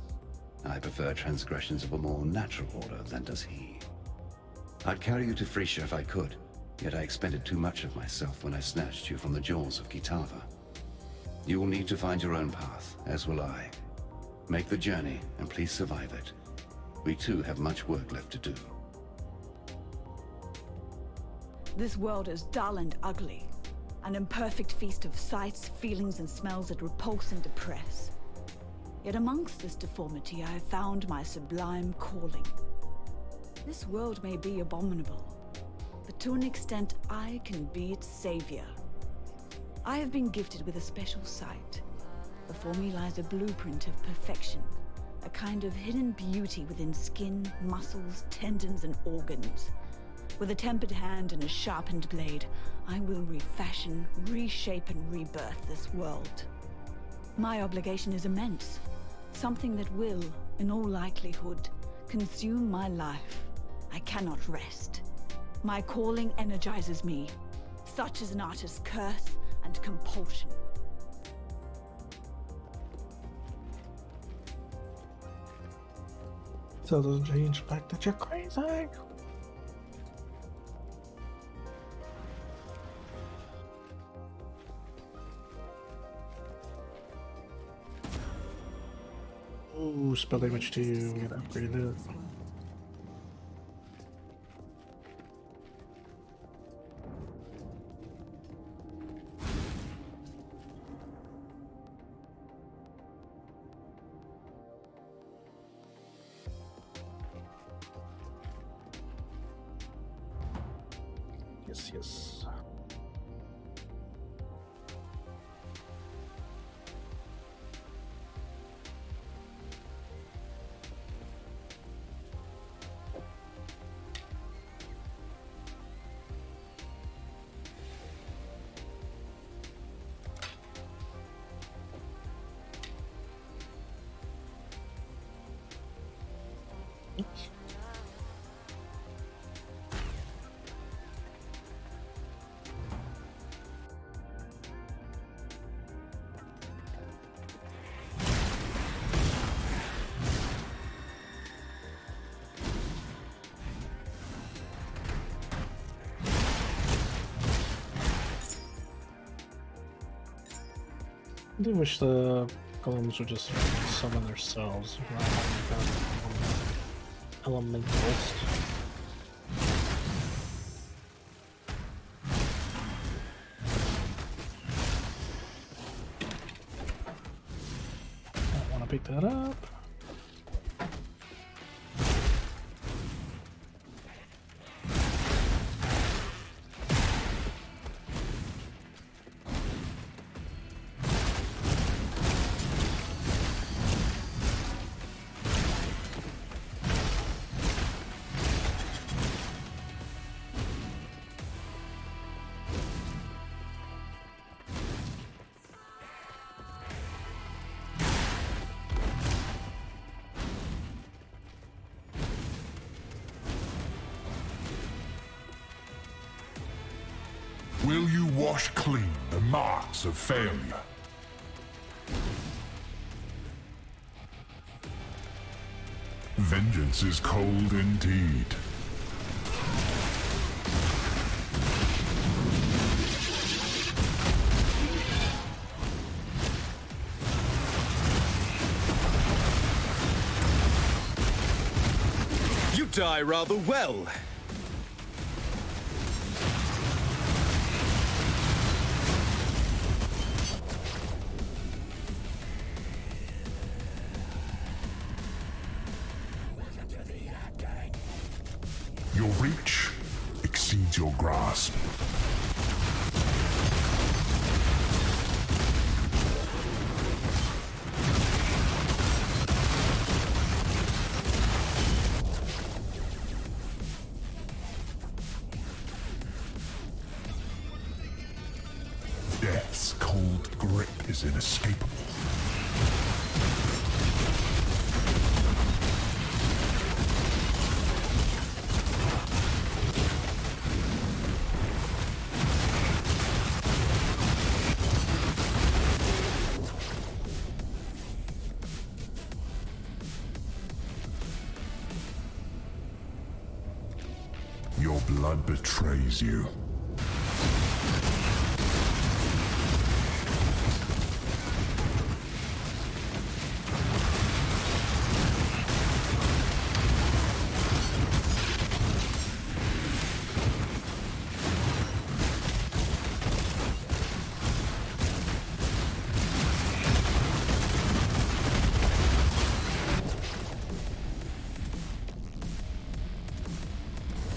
I prefer transgressions of a more natural order than does he. I'd carry you to Frisia if I could, yet I expended too much of myself when I snatched you from the jaws of Kitava. You will need to find your own path, as will I. Make the journey, and please survive it. We too have much work left to do. This world is dull and ugly. An imperfect feast of sights, feelings, and smells that repulse and depress. Yet amongst this deformity, I have found my sublime calling. This world may be abominable, but to an extent, I can be its savior. I have been gifted with a special sight. Before me lies a blueprint of perfection, a kind of hidden beauty within skin, muscles, tendons, and organs. With a tempered hand and a sharpened blade, I will refashion, reshape, and rebirth this world. My obligation is immense, something that will, in all likelihood, consume my life. I cannot rest. My calling energizes me. Such is an artist's curse and compulsion. So it doesn't change the fact that you're crazy. Ooh, spell damage 2, we gotta upgrade it. Yes. I do wish the golems would just summon themselves. Elementalist. Don't want to pick that up. Will you wash clean the marks of failure? Vengeance is cold indeed. You die rather well. Your reach exceeds your grasp. Death's cold grip is inescapable. Your blood betrays you.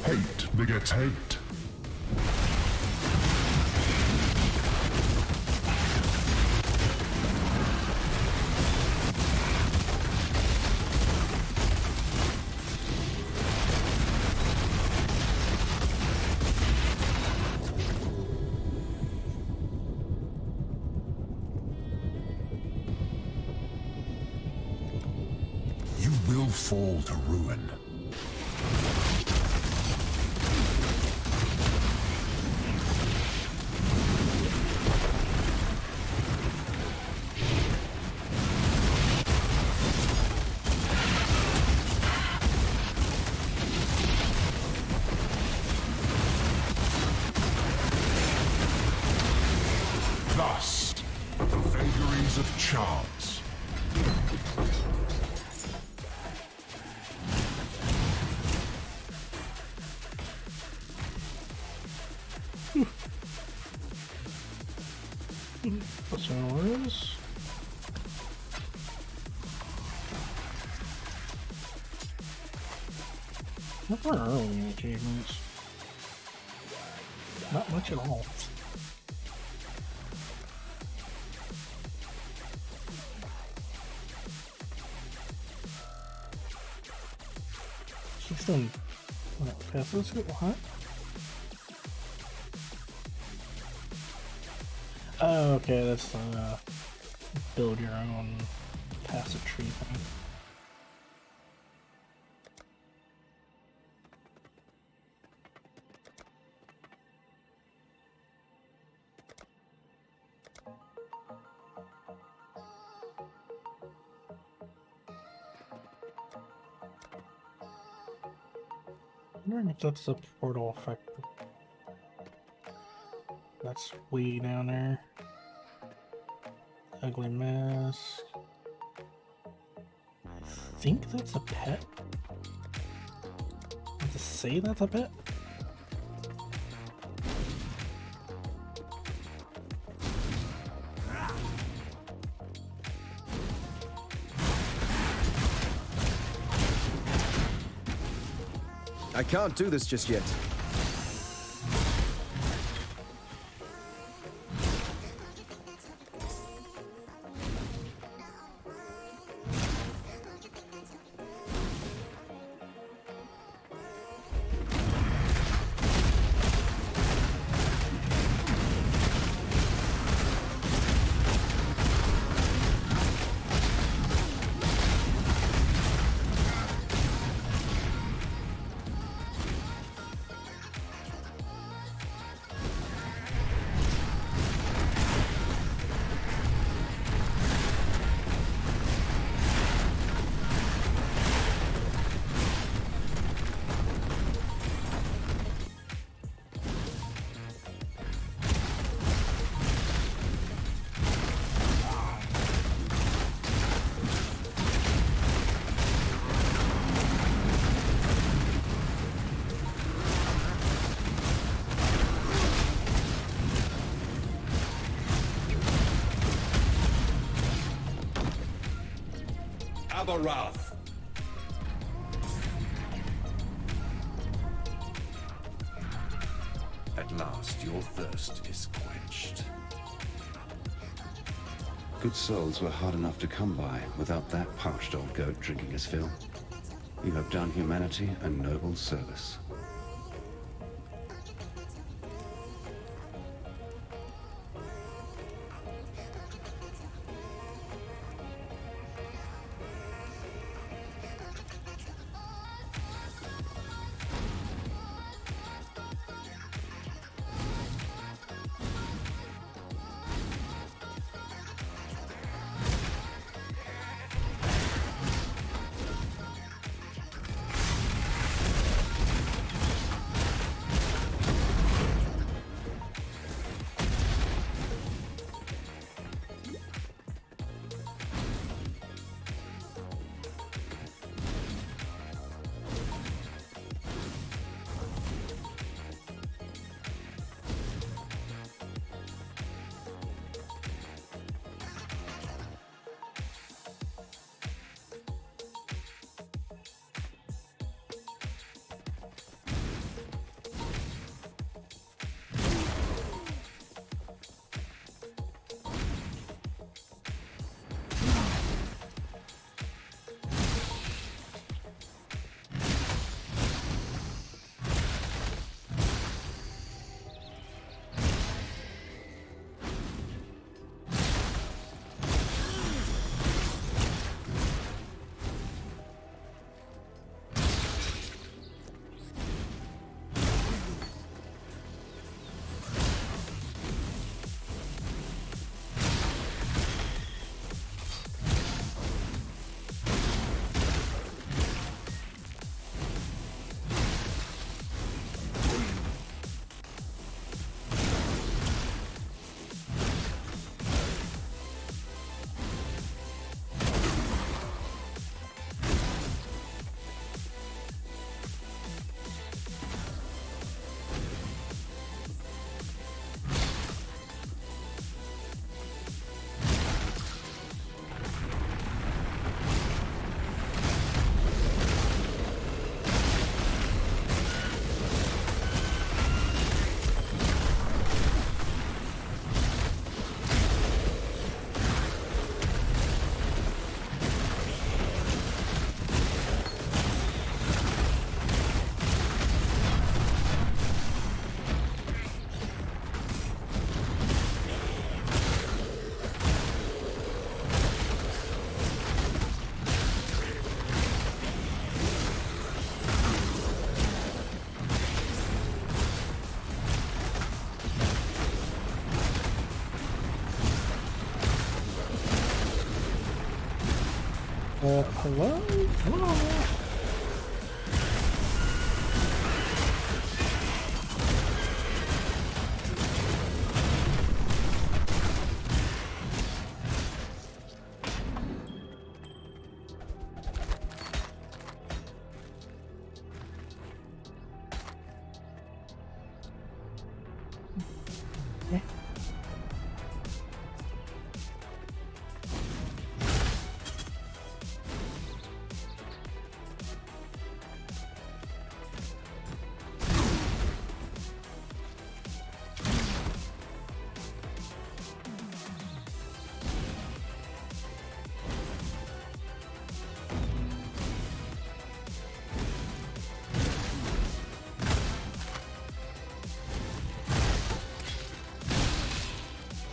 Hate begets hate. You will fall to ruin. Yours. Not far early achievements. Not much at all. She's done what, past this? What? Oh, okay, that's the build your own passive tree thing. I'm wondering if that's a portal effect. That's way down there. Ugly mess. I think that's a pet. Want to say that's a pet? I can't do this just yet. Wrath. At last, your thirst is quenched. Good souls were hard enough to come by without that parched old goat drinking his fill. You have done humanity a noble service. Hello? Hello?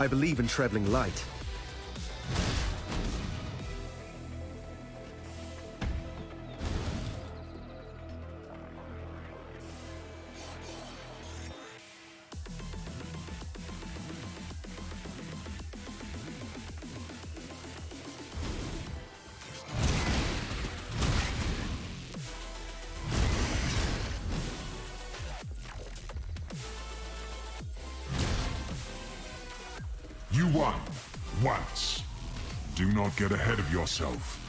I believe in traveling light. You won. Once. Do not get ahead of yourself.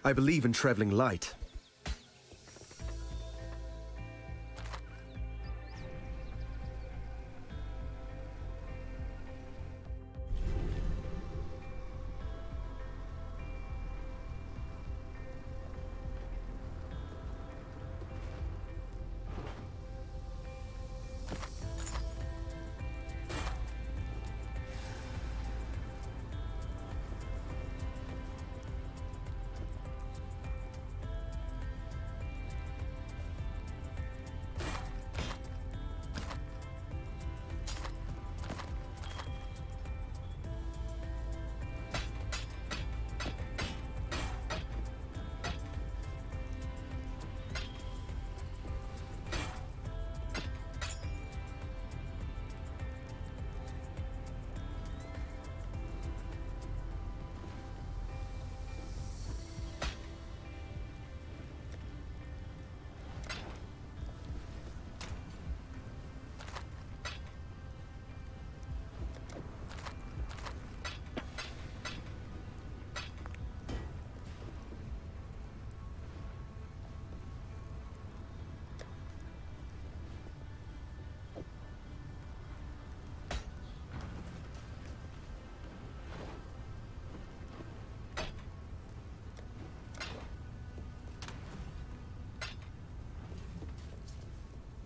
I believe in traveling light.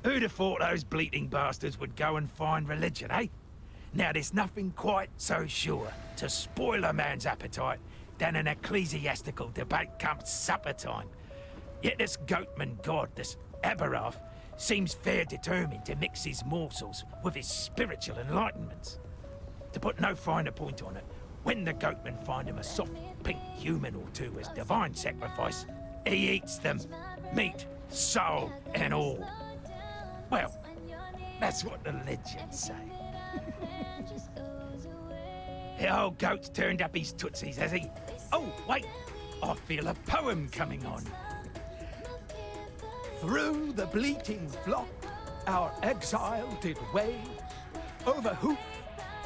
Who'd have thought those bleating bastards would go and find religion, eh? Now, there's nothing quite so sure to spoil a man's appetite than an ecclesiastical debate come supper time. Yet this goatman god, this Aberoth, seems fair determined to mix his morsels with his spiritual enlightenments. To put no finer point on it, when the goatmen find him a soft pink human or two as divine sacrifice, he eats them, meat, soul, and all. Well, that's what the legends say. The old goat's turned up his tootsies, has he? Oh, wait! I feel a poem coming on. Through the bleating flock, our exile did wave, over hoof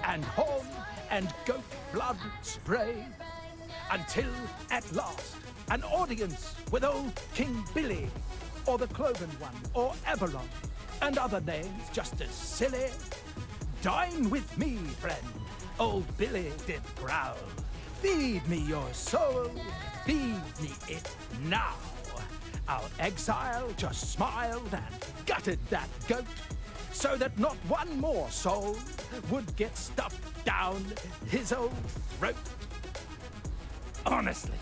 and horn and goat blood spray, until at last an audience with old King Billy, or the Cloven One, or Aberon, and other names just as silly. Dine with me, friend, old Billy did growl. Feed me your soul, feed me it now. Our exile just smiled and gutted that goat, so that not one more soul would get stuffed down his old throat. Honestly,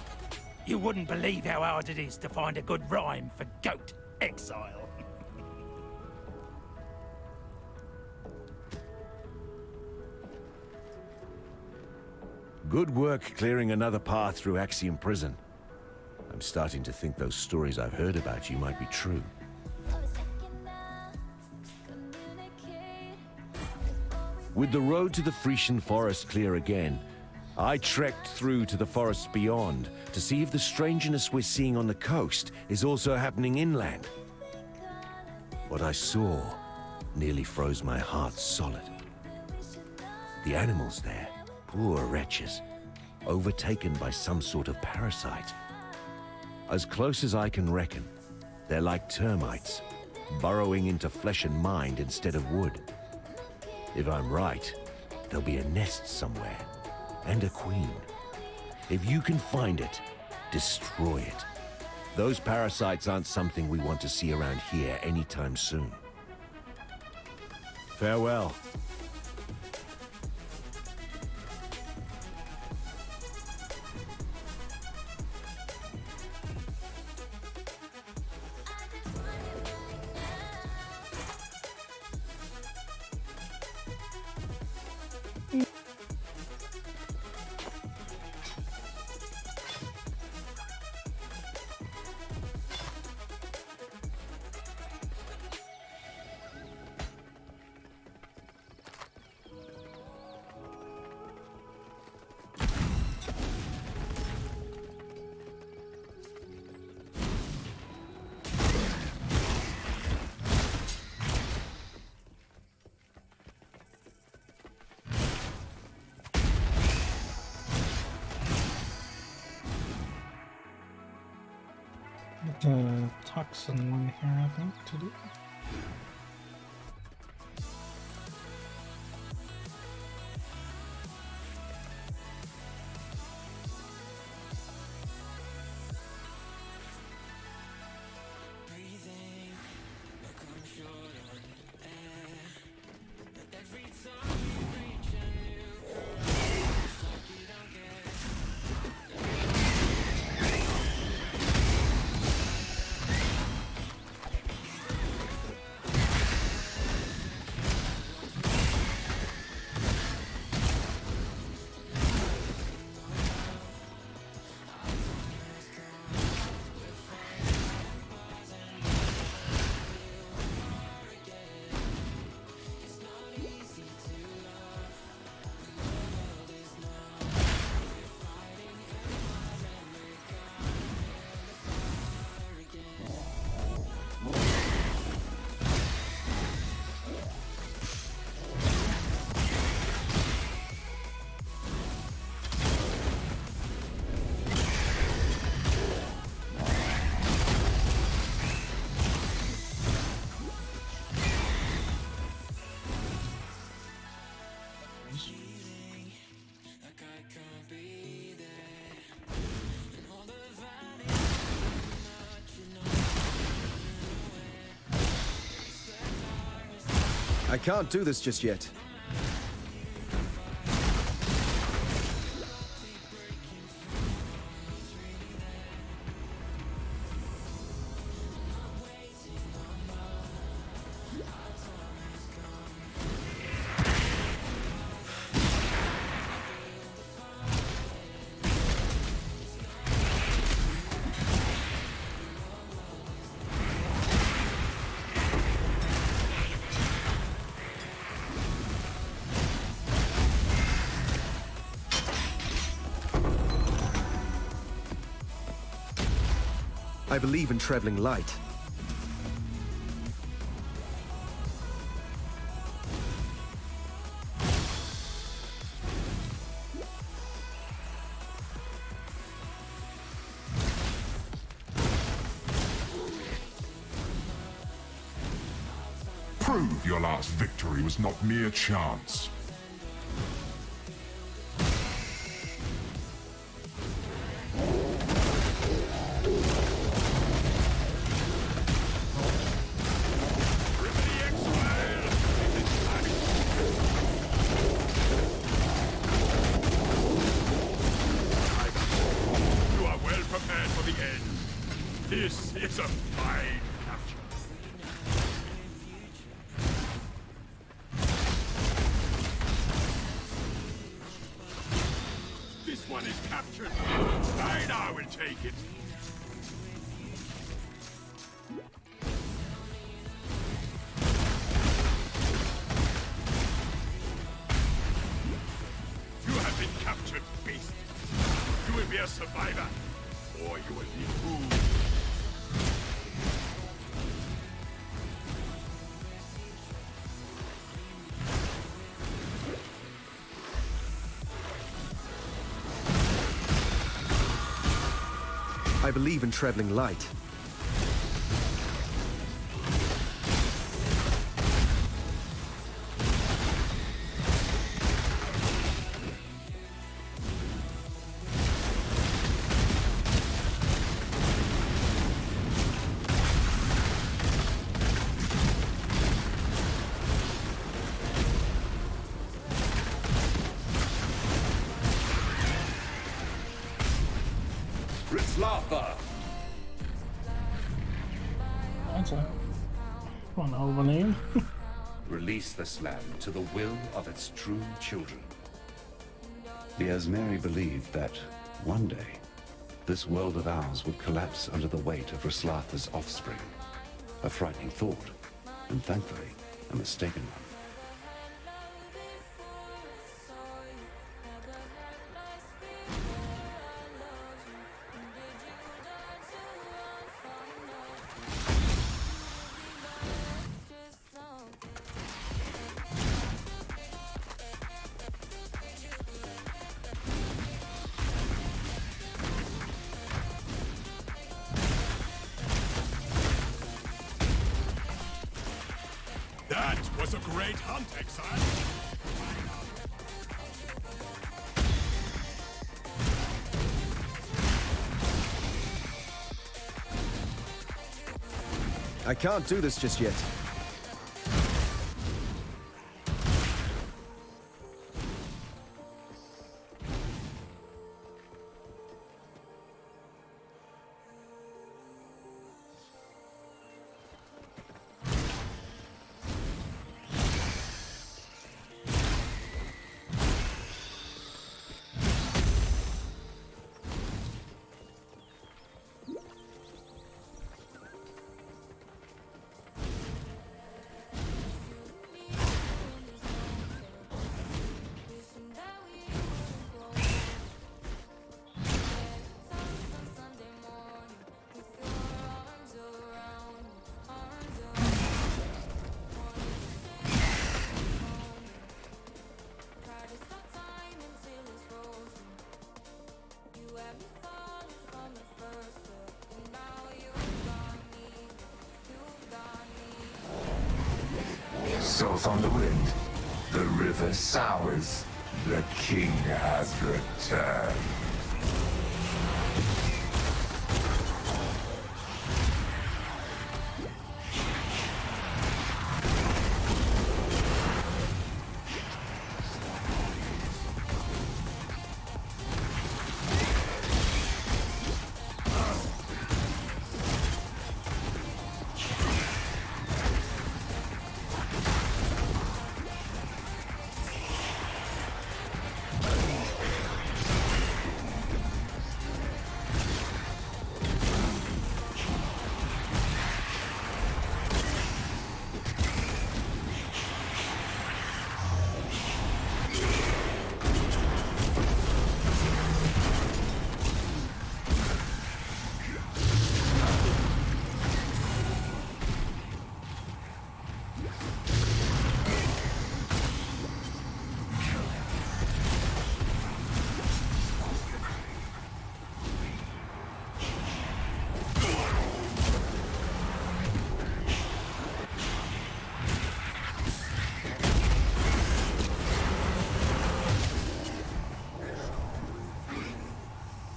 you wouldn't believe how hard it is to find a good rhyme for goat exile. Good work clearing another path through Axiom Prison. I'm starting to think those stories I've heard about you might be true. With the road to the Frisian forest clear again, I trekked through to the forests beyond to see if the strangeness we're seeing on the coast is also happening inland. What I saw nearly froze my heart solid. The animals there, poor wretches, overtaken by some sort of parasite. As close as I can reckon, they're like termites, burrowing into flesh and mind instead of wood. If I'm right, there'll be a nest somewhere, and a queen. If you can find it, destroy it. Those parasites aren't something we want to see around here anytime soon. Farewell. The toxin one here, I think, to do. I can't do this just yet. I believe in traveling light. Prove your last victory was not mere chance. This is a fine capture. This one is captured. Fine, I will take it. You have been captured, beast. You will be a survivor, or you will be fooled. I believe in traveling light. That's a one over name. Release this land to the will of its true children. The Asmeri believed that one day this world of ours would collapse under the weight of Rislatha's offspring. A frightening thought, and thankfully, a mistaken one. That was a great hunt, Exile. I can't do this just yet. South on the wind, the river sours, the king has returned.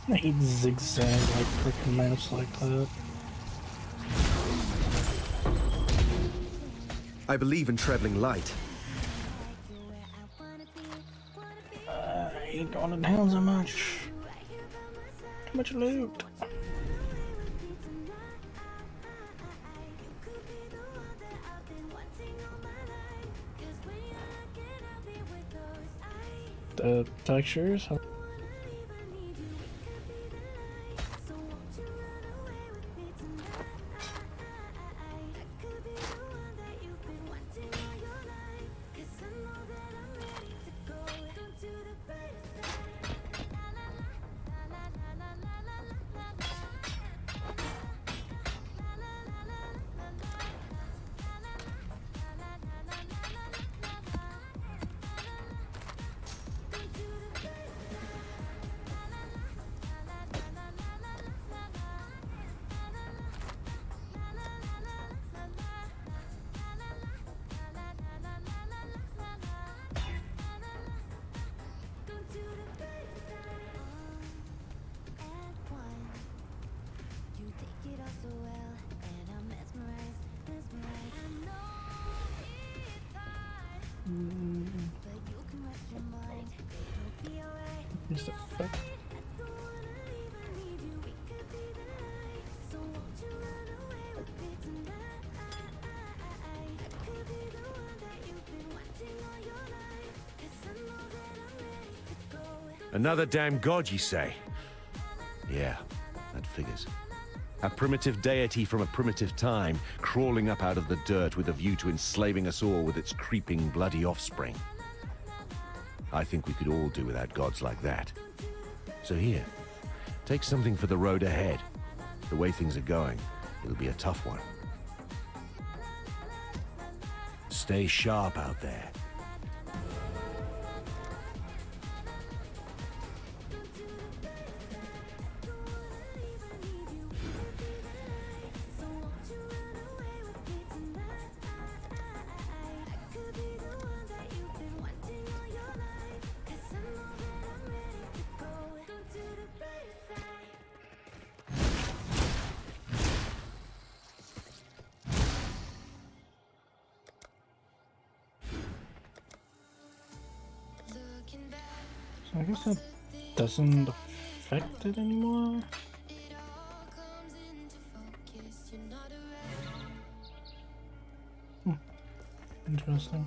I hate zigzag like freaking maps like that. I believe in traveling light. I ain't going to town so much. Too much loot. The textures. What's the fuck? Another damn god, you say? Yeah, that figures. A primitive deity from a primitive time, crawling up out of the dirt with a view to enslaving us all with its creeping, bloody offspring. I think we could all do without gods like that. So here, take something for the road ahead. The way things are going, it'll be a tough one. Stay sharp out there. So I guess that doesn't affect it anymore. Interesting.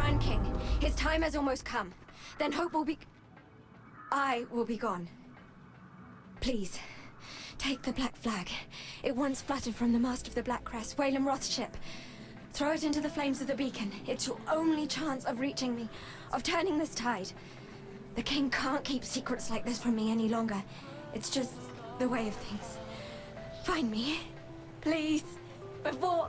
Grand King. His time has almost come. Then hope will be... I will be gone. Please, take the Black Flag. It once fluttered from the mast of the Black Crest, Whalem Roth's ship. Throw it into the flames of the beacon. It's your only chance of reaching me, of turning this tide. The King can't keep secrets like this from me any longer. It's just the way of things. Find me, please, before...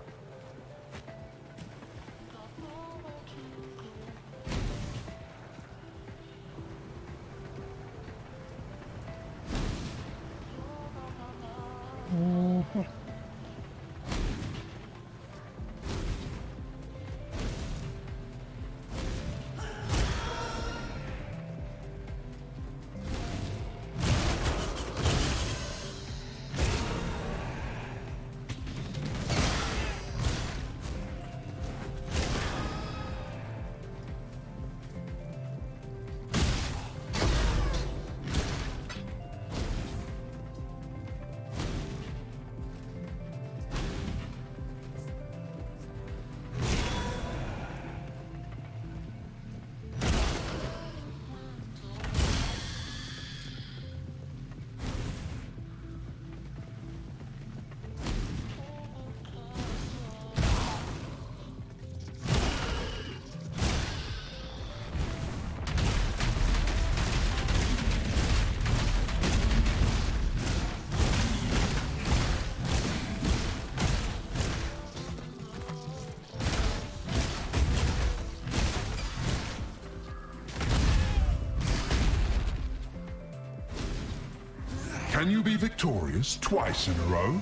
Can you be victorious twice in a row?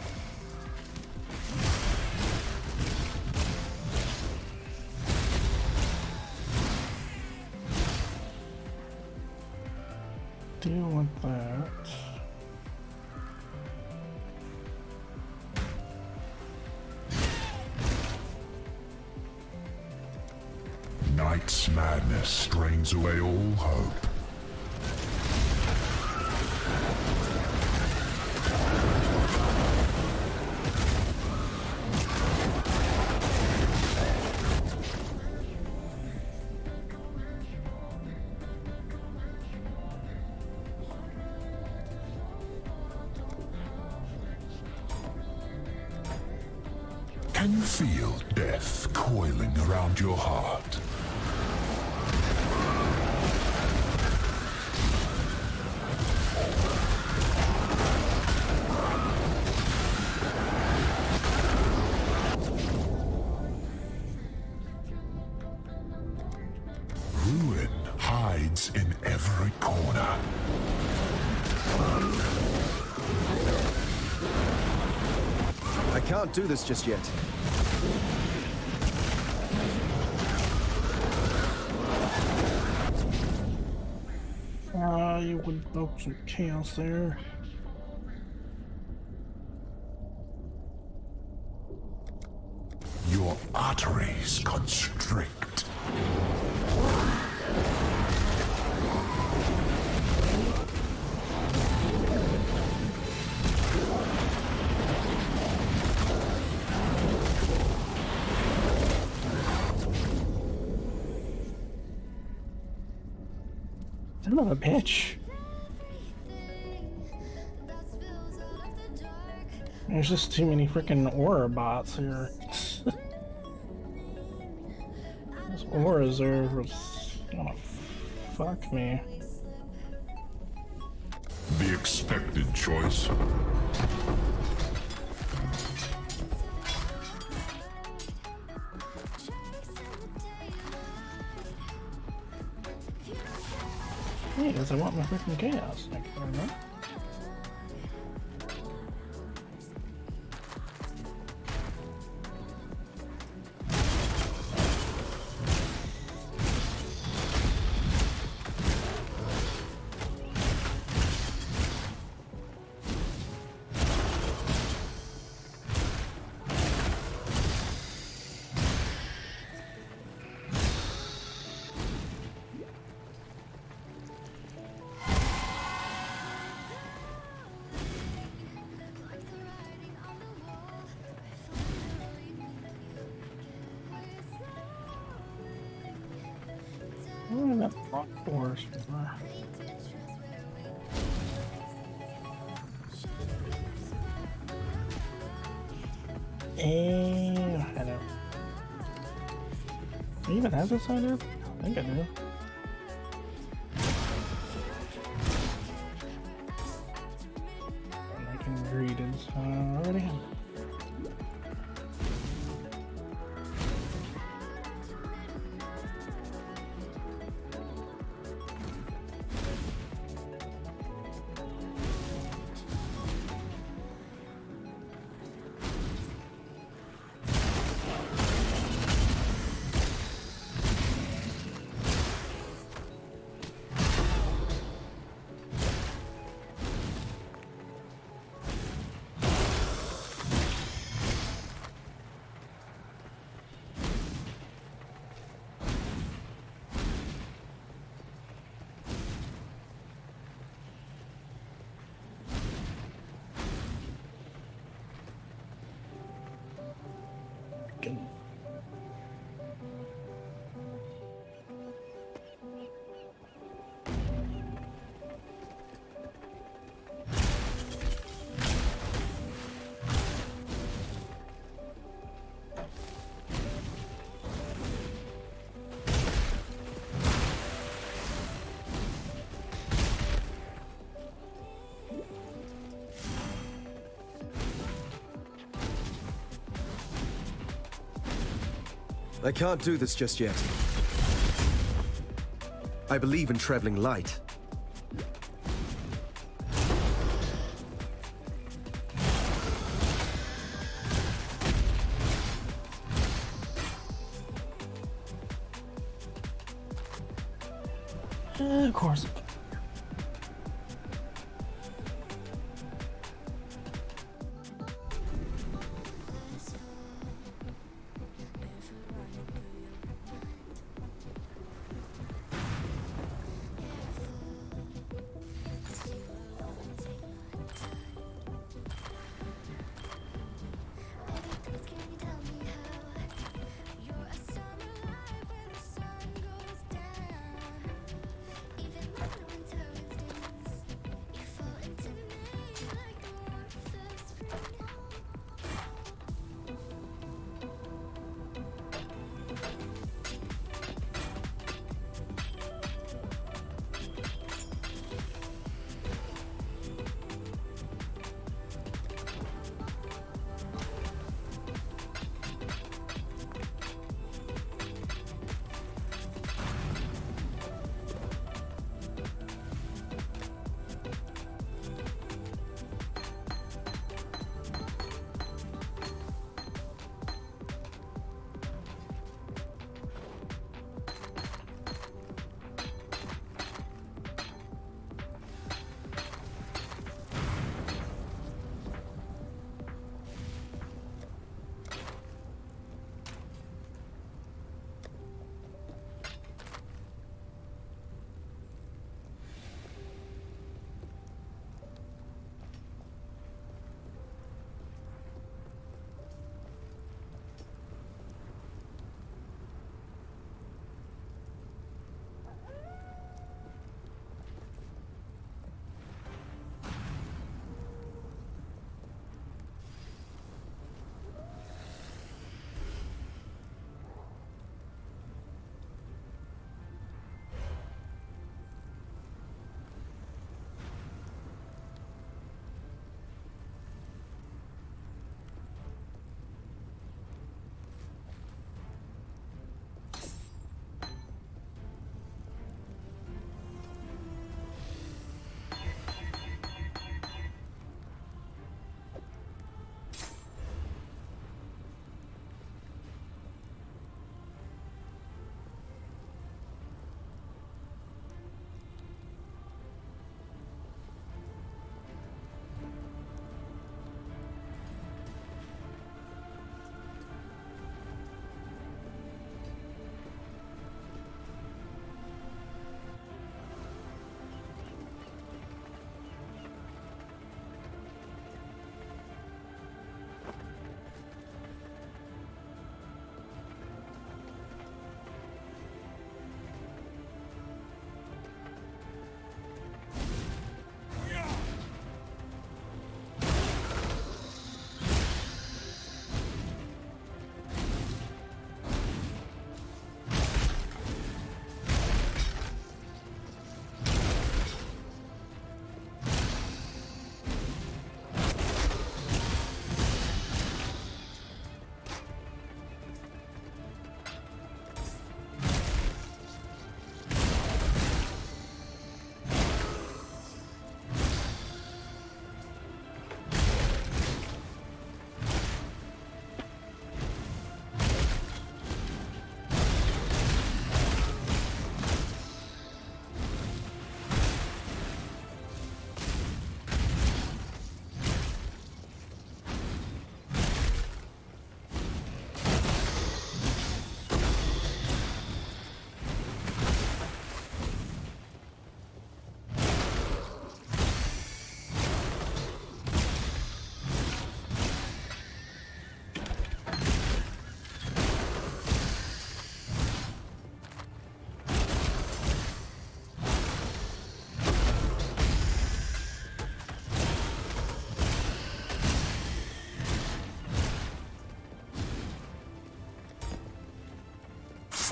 Deal with that. Night's madness strains away all hope. Can you feel death coiling around your heart? Ruin hides in every corner. I can't do this just yet. You would invoke some chaos there. Your arteries constrict. Son of a bitch. There's just too many freaking aura bots here. Those auras are gonna fuck me. The expected choice. Hey, because I want my freaking chaos. I can't remember. meant locked doors. I know. Do you even have this sign up? I think I do. I can greeted, so I already have. I can't do this just yet. I believe in traveling light. Of course.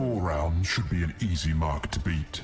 4 rounds should be an easy mark to beat.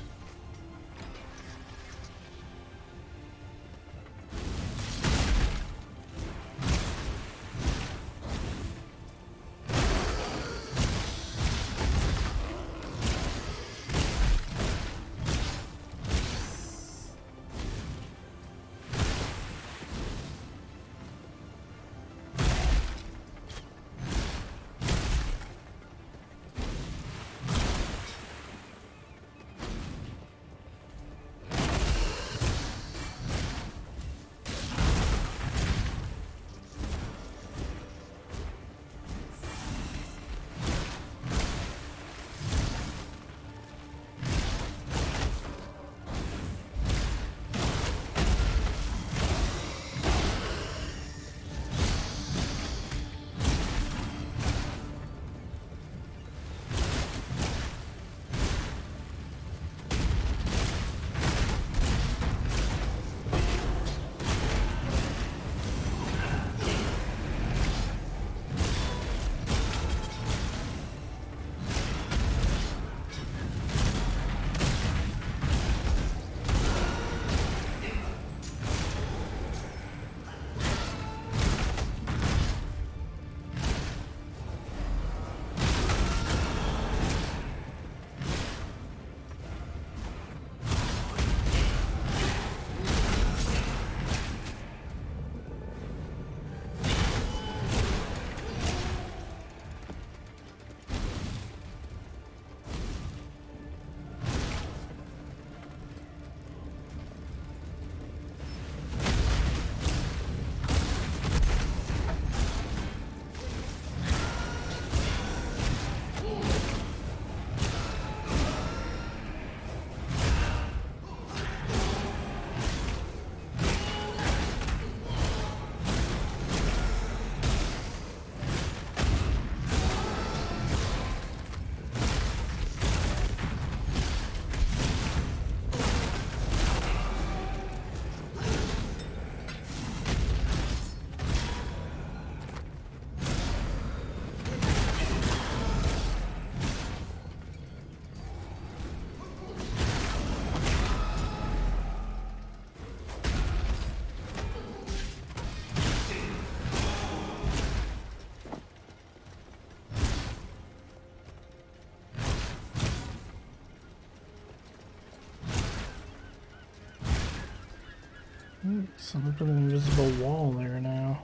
So look at an invisible wall there now.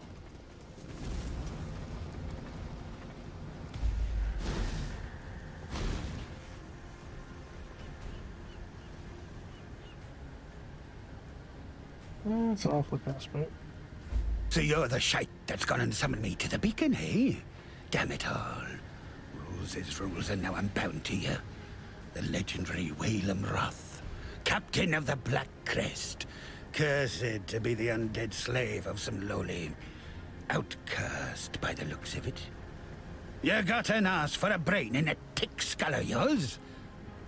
That's awfully fast, but... So you're the shite that's gone and summoned me to the beacon, eh? Damn it all. Rules is rules, and now I'm bound to you. The legendary Whalem Roth, captain of the Black Crest. Cursed to be the undead slave of some lowly outcast by the looks of it. You got an ass for a brain in a thick skull of yours?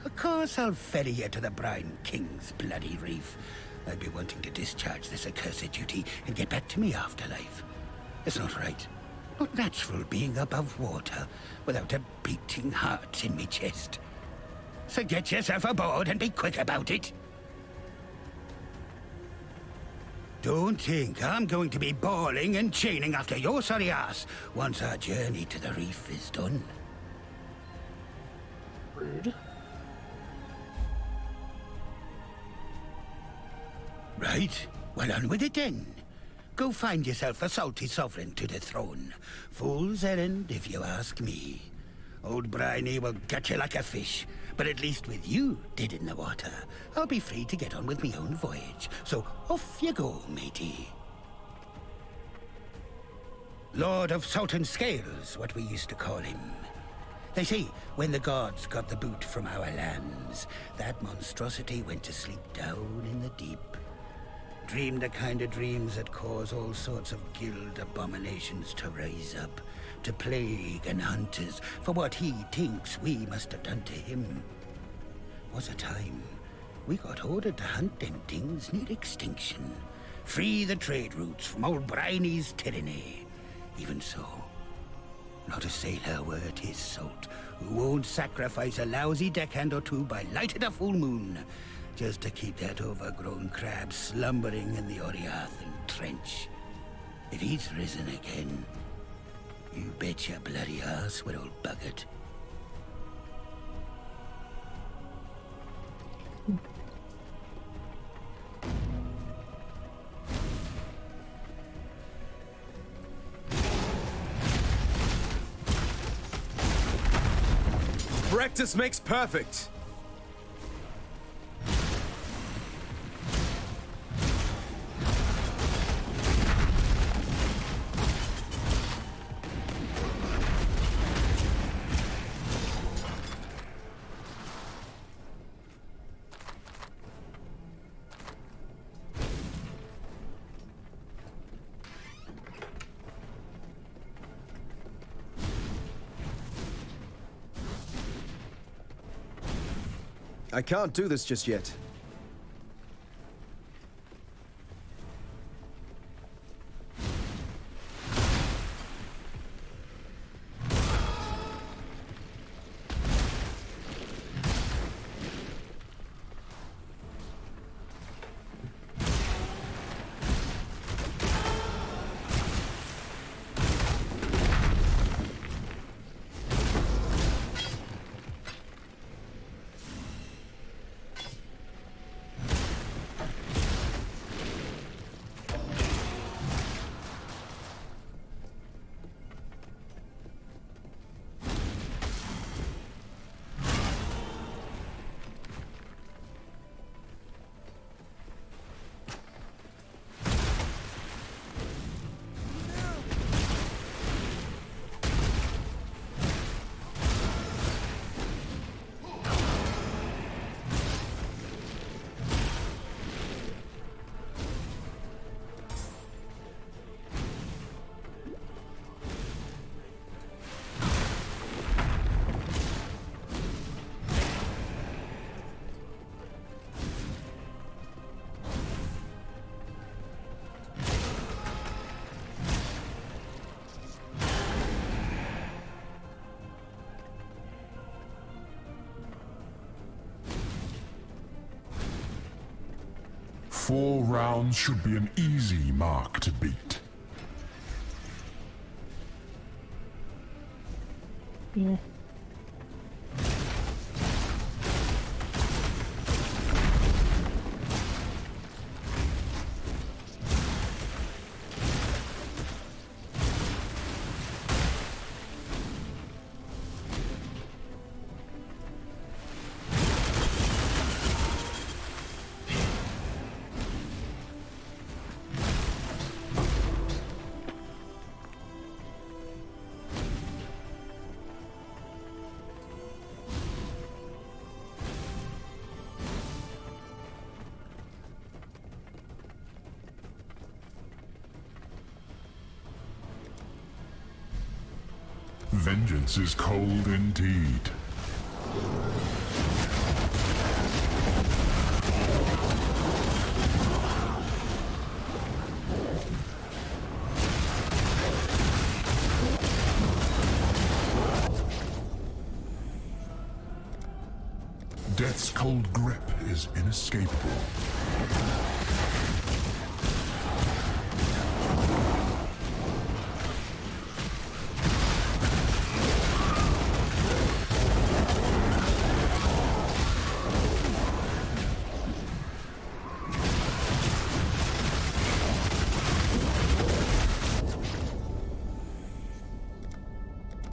Of course I'll ferry you to the Brine King's bloody reef. I'd be wanting to discharge this accursed duty and get back to me afterlife. It's not right. Not natural being above water without a beating heart in me chest. So get yourself aboard and be quick about it. Don't think I'm going to be bawling and chaining after your sorry ass once our journey to the reef is done. Rude. Right, well on with it then. Go find yourself a salty sovereign to the throne. Fool's errand, if you ask me. Old Bryony will gut you like a fish, but at least with you dead in the water, I'll be free to get on with my own voyage. So off you go, matey. Lord of Salt and Scales, what we used to call him. They say when the gods got the boot from our lands, that monstrosity went to sleep down in the deep. Dreamed the kind of dreams that cause all sorts of guild abominations to rise up, to plague and hunt us for what he thinks we must have done to him. Was a time we got ordered to hunt them things near extinction, free the trade routes from old Bryony's tyranny. Even so, Not a sailor worth his salt who won't sacrifice a lousy deckhand or two by light of the full moon just to keep that overgrown crab slumbering in the Oriathan trench. If he's risen again, you bet your bloody ass we're all buggered. Practice makes perfect. I can't do this just yet. Four rounds should be an easy mark to beat. Yeah. Vengeance is cold indeed. Death's cold grip is inescapable.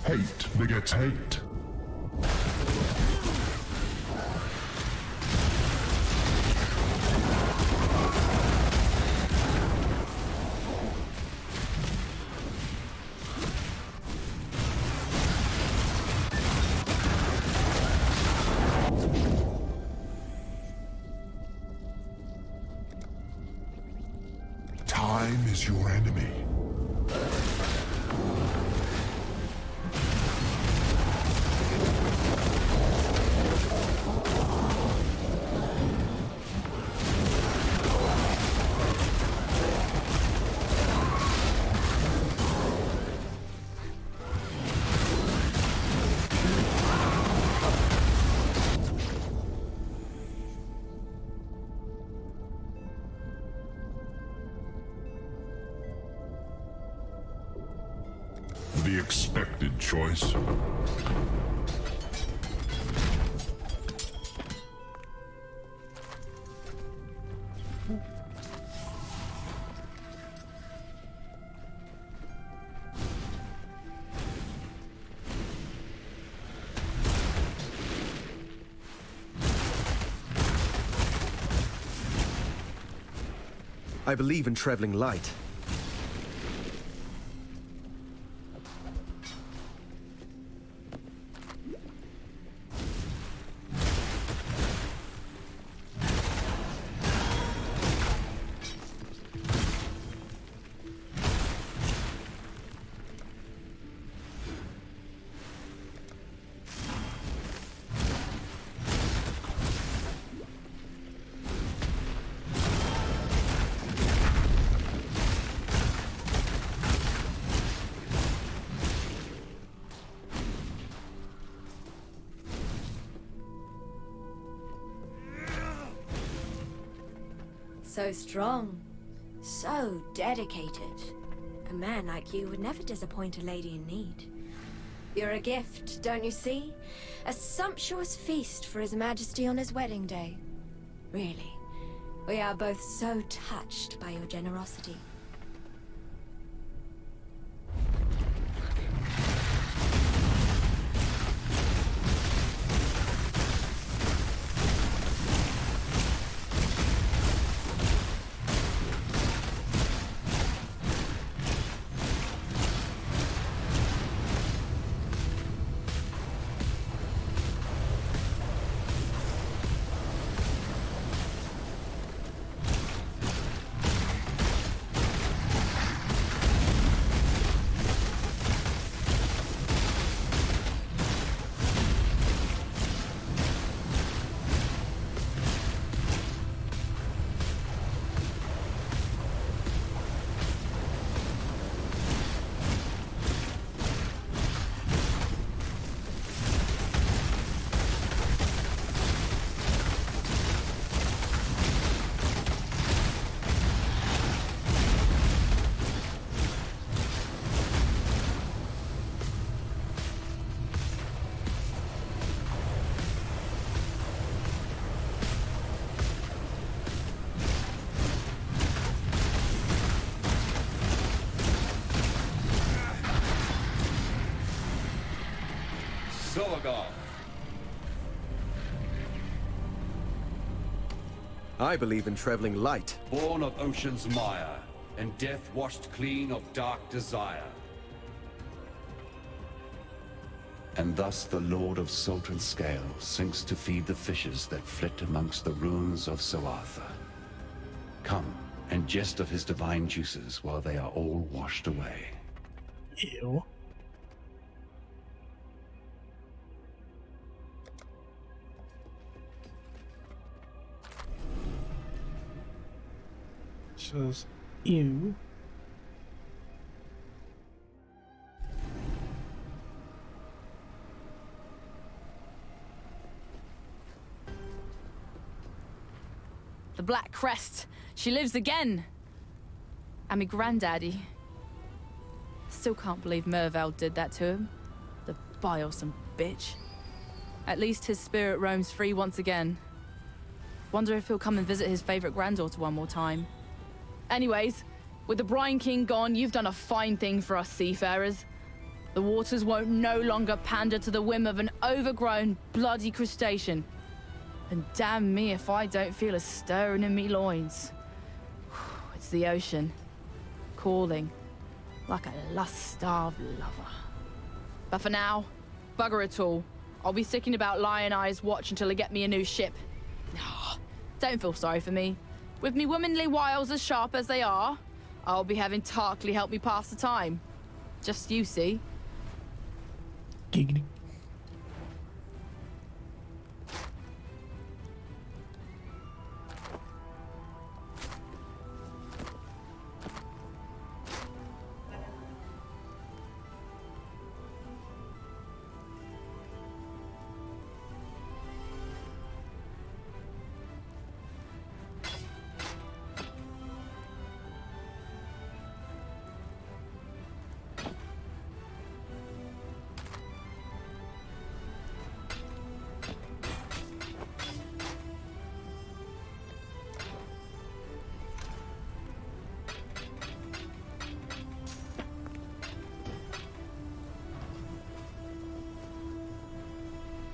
Hate begets hate. Time is your enemy. accepted choice. I believe in traveling light. So strong. So dedicated. A man like you would never disappoint a lady in need. You're a gift, don't you see? A sumptuous feast for His Majesty on his wedding day. Really, we are both so touched by your generosity. I believe in traveling light. Born of ocean's mire, and death washed clean of dark desire. And thus the Lord of Salt and Scale sinks to feed the fishes that flit amongst the ruins of Soartha. Come and jest of his divine juices while they are all washed away. Ew. Says ew. The Black Crest. She lives again. And me granddaddy. Still can't believe Mervale did that to him. The bilesome bitch. At least his spirit roams free once again. Wonder if he'll come and visit his favorite granddaughter one more time. Anyways, with the Brine King gone, you've done a fine thing for us seafarers. The waters won't no longer pander to the whim of an overgrown, bloody crustacean. And damn me if I don't feel a stirring in me loins. It's the ocean, calling, like a lust-starved lover. But for now, bugger it all. I'll be sticking about Lion Eye's watch until I get me a new ship. Don't feel sorry for me. With me womanly wiles as sharp as they are, I'll be having Tarkley help me pass the time. Just you see. Giggity.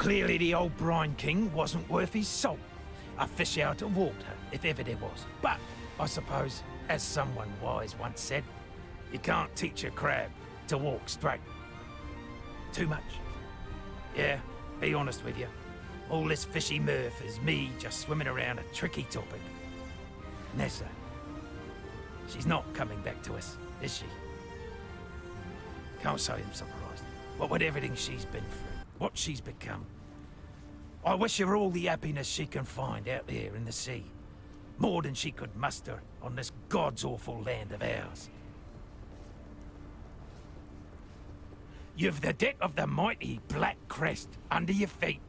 Clearly the old Brine King wasn't worth his salt. A fish out of water, if ever there was. But, I suppose, as someone wise once said, you can't teach a crab to walk straight. Too much. Yeah, be honest with you. All this fishy mirth is me just swimming around a tricky topic. Nessa. She's not coming back to us, is she? Can't say I'm surprised. What with everything she's been through, what she's become. I wish her all the happiness she can find out there in the sea. More than she could muster on this God's awful land of ours. You've the deck of the mighty Black Crest under your feet,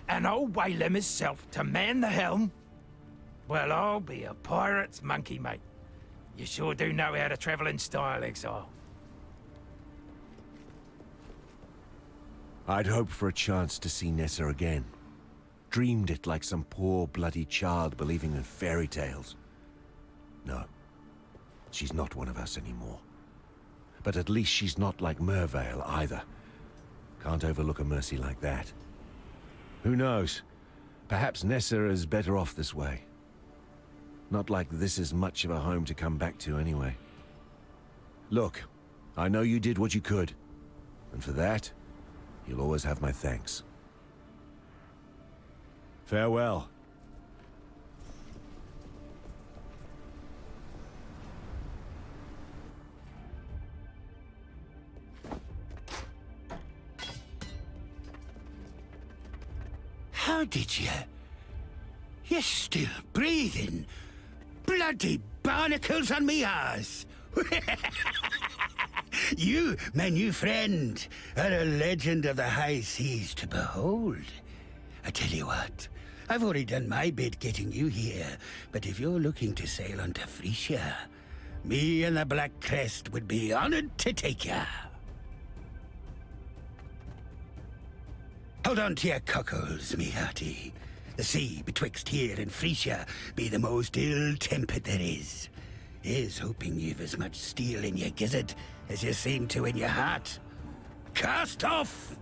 and old Whalem himself to man the helm. Well, I'll be a pirate's monkey, mate. You sure do know how to travel in style, Exile. I'd hoped for a chance to see Nessa again. Dreamed it like some poor bloody child believing in fairy tales. No, she's not one of us anymore. But at least she's not like Mervale either. Can't overlook a mercy like that. Who knows? Perhaps Nessa is better off this way. Not like this is much of a home to come back to anyway. Look, I know you did what you could. And for that, you'll always have my thanks. Farewell. How did you? You're still breathing. Bloody barnacles on me arse. You, my new friend, are a legend of the high seas to behold. I tell you what, I've already done my bit getting you here, but if you're looking to sail on to Frisia, me and the Black Crest would be honored to take ya. Hold on to your cockles, me hearty. The sea betwixt here and Frisia be the most ill-tempered there is. Here's hoping you've as much steel in your gizzard as you seem to in your heart. Cast off!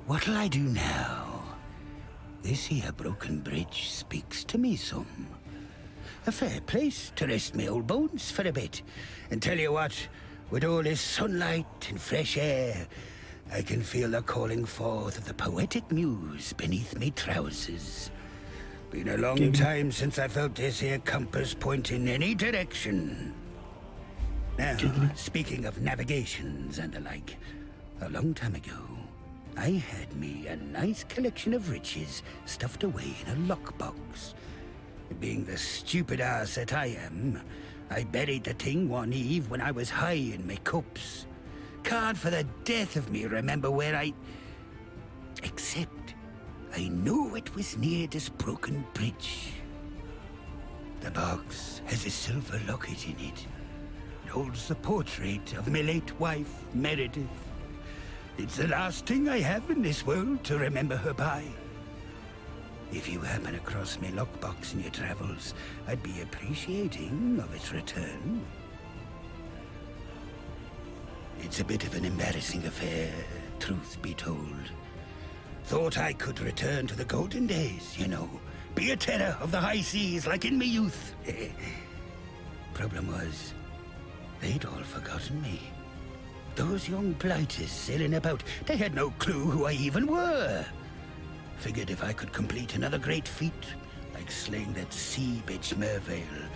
What'll I do now? This here broken bridge speaks to me some. A fair place to rest me old bones for a bit. And tell you what, with all this sunlight and fresh air, I can feel the calling forth of the poetic muse beneath me trousers. Been a long time since I felt this here compass point in any direction. Now, speaking of navigations and the like, a long time ago, I had me a nice collection of riches stuffed away in a lockbox. Being the stupid ass that I am, I buried the thing one eve when I was high in my cups. Can't for the death of me remember where except I knew it was near this broken bridge. The box has a silver locket in it. It holds the portrait of my late wife, Meredith. It's the last thing I have in this world to remember her by. If you happen across my lockbox in your travels, I'd be appreciating of its return. It's a bit of an embarrassing affair, truth be told. Thought I could return to the golden days, you know. Be a terror of the high seas like in my youth. Problem was, they'd all forgotten me. Those young blighters sailing about, they had no clue who I even were. Figured if I could complete another great feat, like slaying that sea bitch Mervale,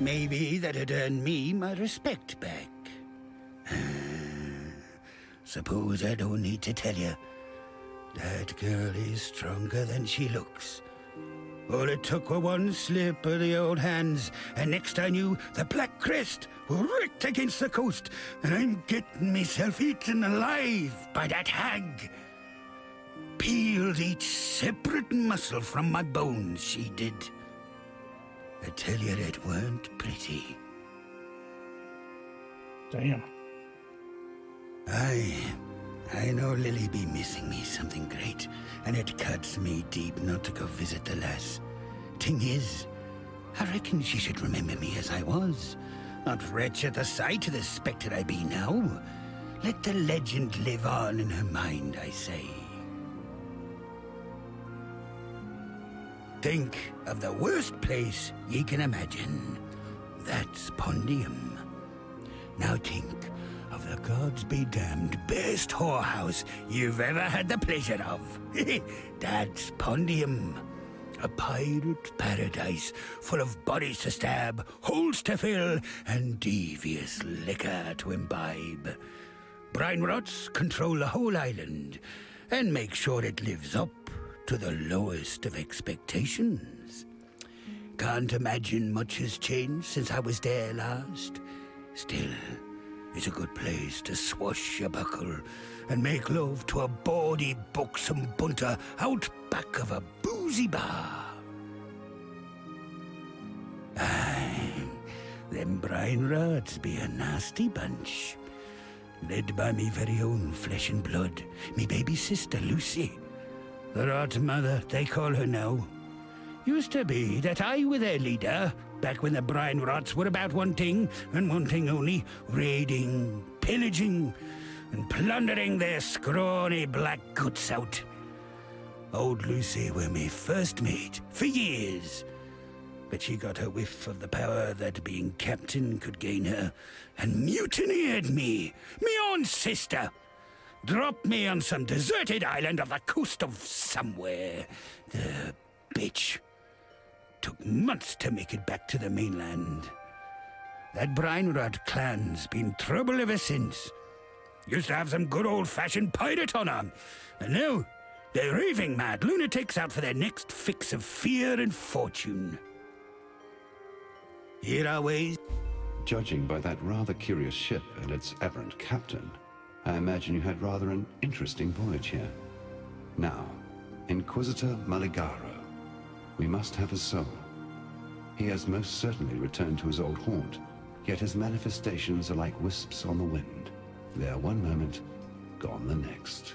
maybe that'd earn me my respect back. Suppose I don't need to tell you, that girl is stronger than she looks. All it took were one slip of the old hands, and next I knew, the Black Crest wrecked against the coast, and I'm getting myself eaten alive by that hag. Peeled each separate muscle from my bones, she did. I tell you, it weren't pretty. Damn. I know Lily be missing me something great, and it cuts me deep not to go visit the lass. Thing is, I reckon she should remember me as I was, not retch at the sight of the spectre I be now. Let the legend live on in her mind, I say. Think of the worst place ye can imagine. That's Pondium. Now think of the gods be damned best whorehouse you've ever had the pleasure of. That's Pondium. A pirate paradise full of bodies to stab, holes to fill, and devious liquor to imbibe. Brine rots control the whole island and make sure it lives up to the lowest of expectations. Can't imagine much has changed since I was there last. Still, it's a good place to swashbuckle and make love to a bawdy, buxom bunter out back of a boozy bar. Aye, them brine rods be a nasty bunch. Led by me very own flesh and blood, me baby sister Lucy. The rot mother, they call her now. Used to be that I were their leader, back when the brine rots were about one thing, and one thing only, raiding, pillaging, and plundering their scrawny black guts out. Old Lucy were me first mate, for years. But she got her whiff of the power that being captain could gain her, and mutineered me own sister. Dropped me on some deserted island off the coast of somewhere. The bitch. Took months to make it back to the mainland. That brine rot clan's been trouble ever since. Used to have some good old-fashioned pirate on 'em, and now they're raving mad lunatics out for their next fix of fear and fortune. Here our ways. Judging by that rather curious ship and its aberrant captain, I imagine you had rather an interesting voyage here. Now, Inquisitor Maligaro. We must have his soul. He has most certainly returned to his old haunt, yet his manifestations are like wisps on the wind. There one moment, gone the next.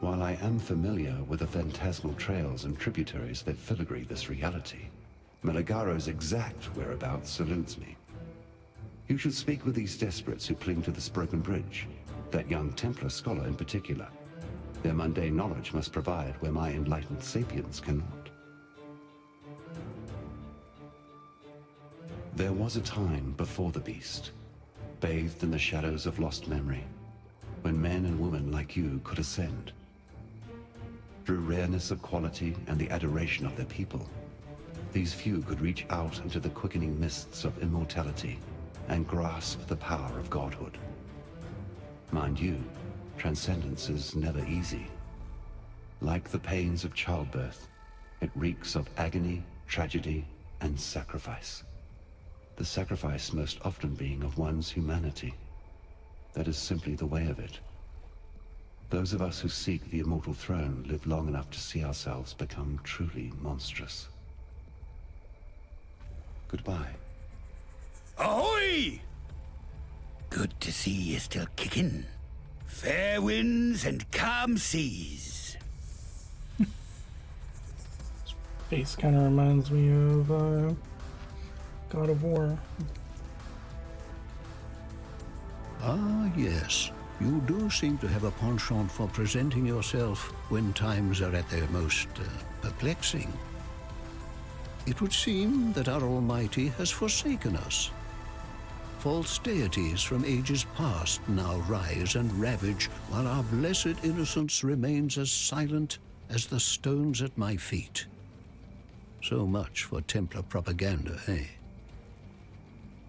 While I am familiar with the phantasmal trails and tributaries that filigree this reality, Maligaro's exact whereabouts eludes me. You should speak with these desperates who cling to this broken bridge, that young Templar scholar in particular. Their mundane knowledge must provide where my enlightened sapiens cannot. There was a time before the beast, bathed in the shadows of lost memory, when men and women like you could ascend. Through rareness of quality and the adoration of their people, these few could reach out into the quickening mists of immortality and grasp the power of godhood. Mind you, transcendence is never easy. Like the pains of childbirth, it reeks of agony, tragedy, and sacrifice. The sacrifice most often being of one's humanity. That is simply the way of it. Those of us who seek the immortal throne live long enough to see ourselves become truly monstrous. Goodbye. Ahoy! Good to see you still kicking. Fair winds and calm seas. Face kind of reminds me of God of War. Ah, yes. You do seem to have a penchant for presenting yourself when times are at their most perplexing. It would seem that our Almighty has forsaken us. False deities from ages past now rise and ravage, while our blessed innocence remains as silent as the stones at my feet. So much for Templar propaganda, eh?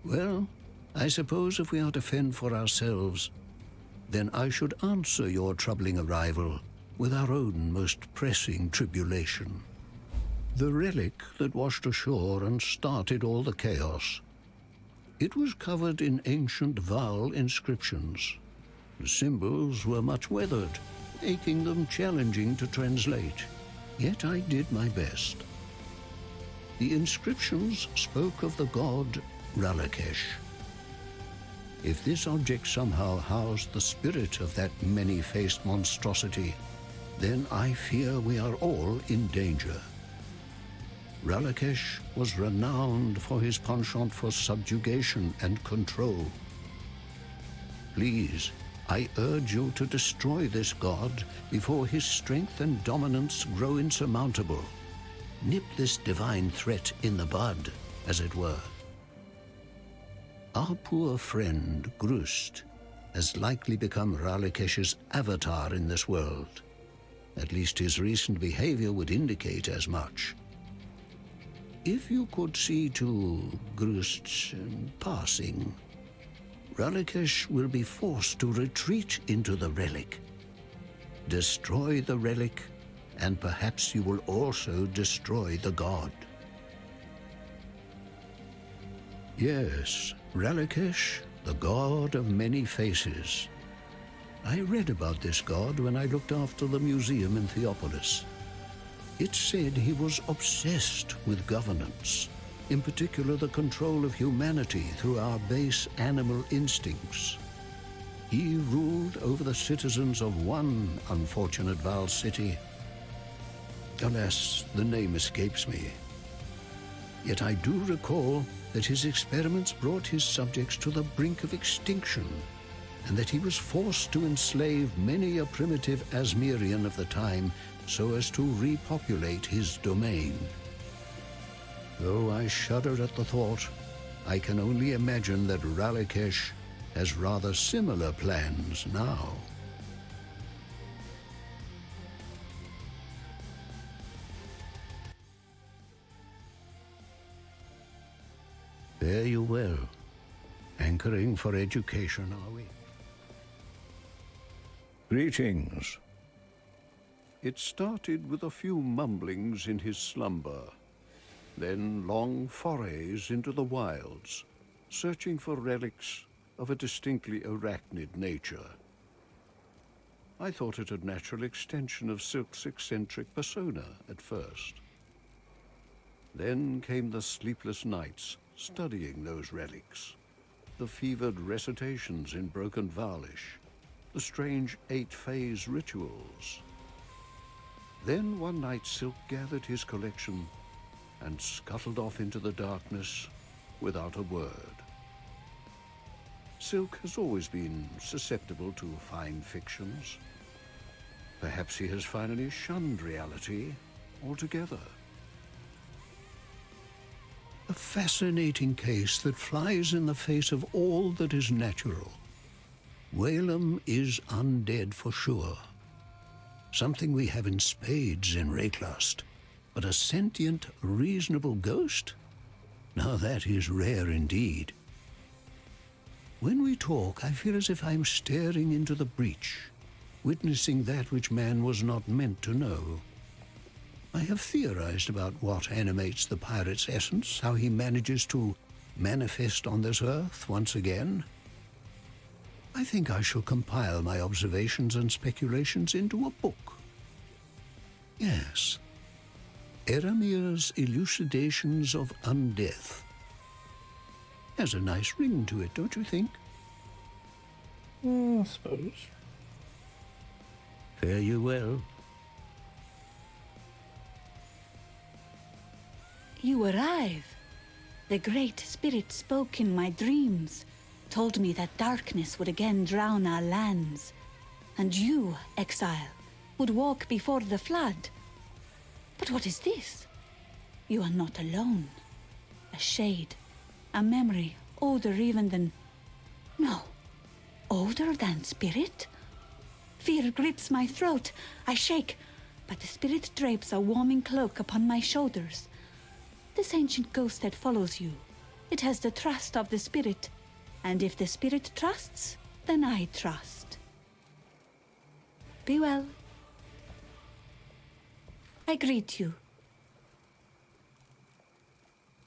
Well, I suppose if we are to fend for ourselves, then I should answer your troubling arrival with our own most pressing tribulation. The relic that washed ashore and started all the chaos. It was covered in ancient Val inscriptions. The symbols were much weathered, making them challenging to translate. Yet I did my best. The inscriptions spoke of the god Ralakesh. If this object somehow housed the spirit of that many-faced monstrosity, then I fear we are all in danger. Ralakesh was renowned for his penchant for subjugation and control. Please, I urge you to destroy this god before his strength and dominance grow insurmountable. Nip this divine threat in the bud, as it were. Our poor friend, Grust, has likely become Ralakesh's avatar in this world. At least his recent behavior would indicate as much. If you could see to Grust's passing, Ralakesh will be forced to retreat into the relic. Destroy the relic, and perhaps you will also destroy the god. Yes, Ralakesh, the god of many faces. I read about this god when I looked after the museum in Theopolis. It said he was obsessed with governance, in particular the control of humanity through our base animal instincts. He ruled over the citizens of one unfortunate Val city. Alas, the name escapes me. Yet I do recall that his experiments brought his subjects to the brink of extinction, and that he was forced to enslave many a primitive Asmerian of the time so as to repopulate his domain. Though I shudder at the thought, I can only imagine that Ralakesh has rather similar plans now. Fare you well. Anchoring for education, are we? Greetings. It started with a few mumblings in his slumber, then long forays into the wilds, searching for relics of a distinctly arachnid nature. I thought it a natural extension of Silk's eccentric persona at first. Then came the sleepless nights studying those relics, the fevered recitations in broken Valish, the strange 8-phase rituals. Then one night Silk gathered his collection and scuttled off into the darkness without a word. Silk has always been susceptible to fine fictions. Perhaps he has finally shunned reality altogether. A fascinating case that flies in the face of all that is natural. Whalem is undead for sure. Something we have in spades in Rayclust. But a sentient, reasonable ghost? Now that is rare indeed. When we talk, I feel as if I'm staring into the breach, witnessing that which man was not meant to know. I have theorized about what animates the pirate's essence, how he manages to manifest on this earth once again. I think I shall compile my observations and speculations into a book. Yes. Eramir's Elucidations of Undeath. Has a nice ring to it, don't you think? I suppose. Fare you well. You arrive. The Great Spirit spoke in my dreams, told me that darkness would again drown our lands, and you, Exile, would walk before the flood. But what is this? You are not alone. A shade, a memory, older even than... No, older than spirit? Fear grips my throat. I shake, but the spirit drapes a warming cloak upon my shoulders. This ancient ghost that follows you, it has the trust of the spirit, and if the spirit trusts, then I trust. Be well. I greet you.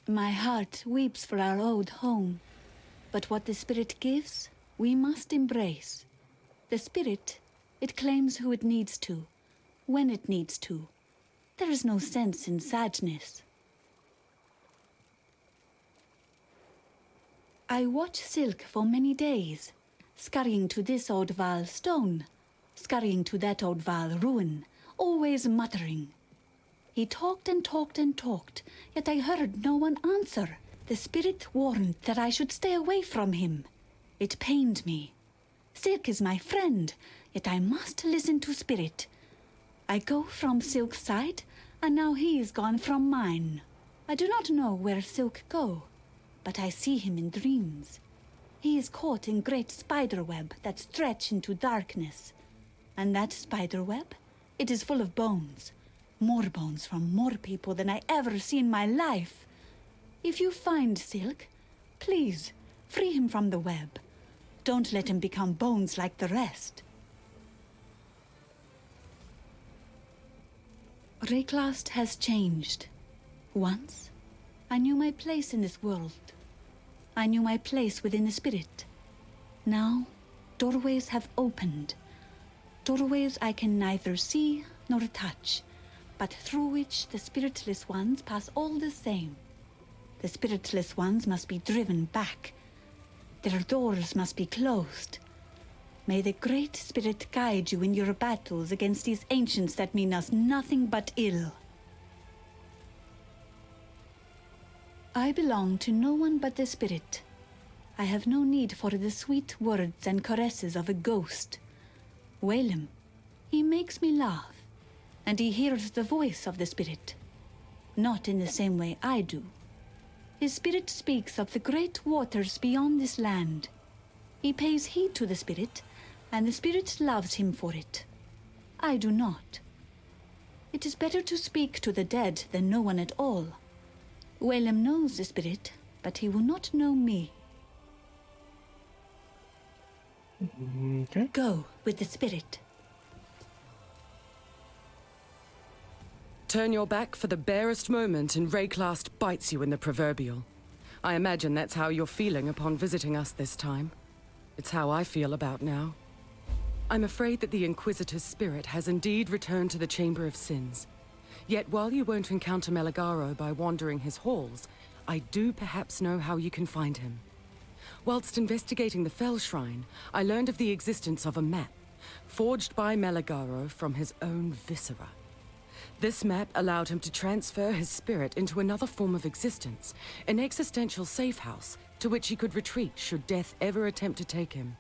My heart weeps for our old home, but what the spirit gives, we must embrace. The spirit, it claims who it needs to, when it needs to. There is no sense in sadness. I watch Silk for many days, scurrying to this old Val stone, scurrying to that old Val ruin, always muttering. He talked and talked and talked, yet I heard no one answer. The spirit warned that I should stay away from him. It pained me. Silk is my friend, yet I must listen to spirit. I go from Silk's side, and now he is gone from mine. I do not know where Silk go, but I see him in dreams. He is caught in great spider web that stretch into darkness. And that spider web, it is full of bones. More bones from more people than I ever see in my life. If you find Silk, please, free him from the web. Don't let him become bones like the rest. Rayclast has changed. Once, I knew my place in this world. I knew my place within the spirit. Now, doorways have opened. Doorways I can neither see nor touch, but through which the spiritless ones pass all the same. The spiritless ones must be driven back. Their doors must be closed. May the Great Spirit guide you in your battles against these ancients that mean us nothing but ill. I belong to no one but the Spirit. I have no need for the sweet words and caresses of a ghost. Whalem, he makes me laugh, and he hears the voice of the Spirit. Not in the same way I do. His spirit speaks of the great waters beyond this land. He pays heed to the spirit, and the spirit loves him for it. I do not. It is better to speak to the dead than no one at all. Whalem knows the spirit, but he will not know me. Okay. Go with the spirit. Turn your back for the barest moment and Rayclast bites you in the proverbial. I imagine that's how you're feeling upon visiting us this time. It's how I feel about now. I'm afraid that the Inquisitor's spirit has indeed returned to the Chamber of Sins. Yet while you won't encounter Meligaro by wandering his halls, I do perhaps know how you can find him. Whilst investigating the Fell Shrine, I learned of the existence of a map, forged by Meligaro from his own viscera. This map allowed him to transfer his spirit into another form of existence, an existential safe house to which he could retreat should death ever attempt to take him.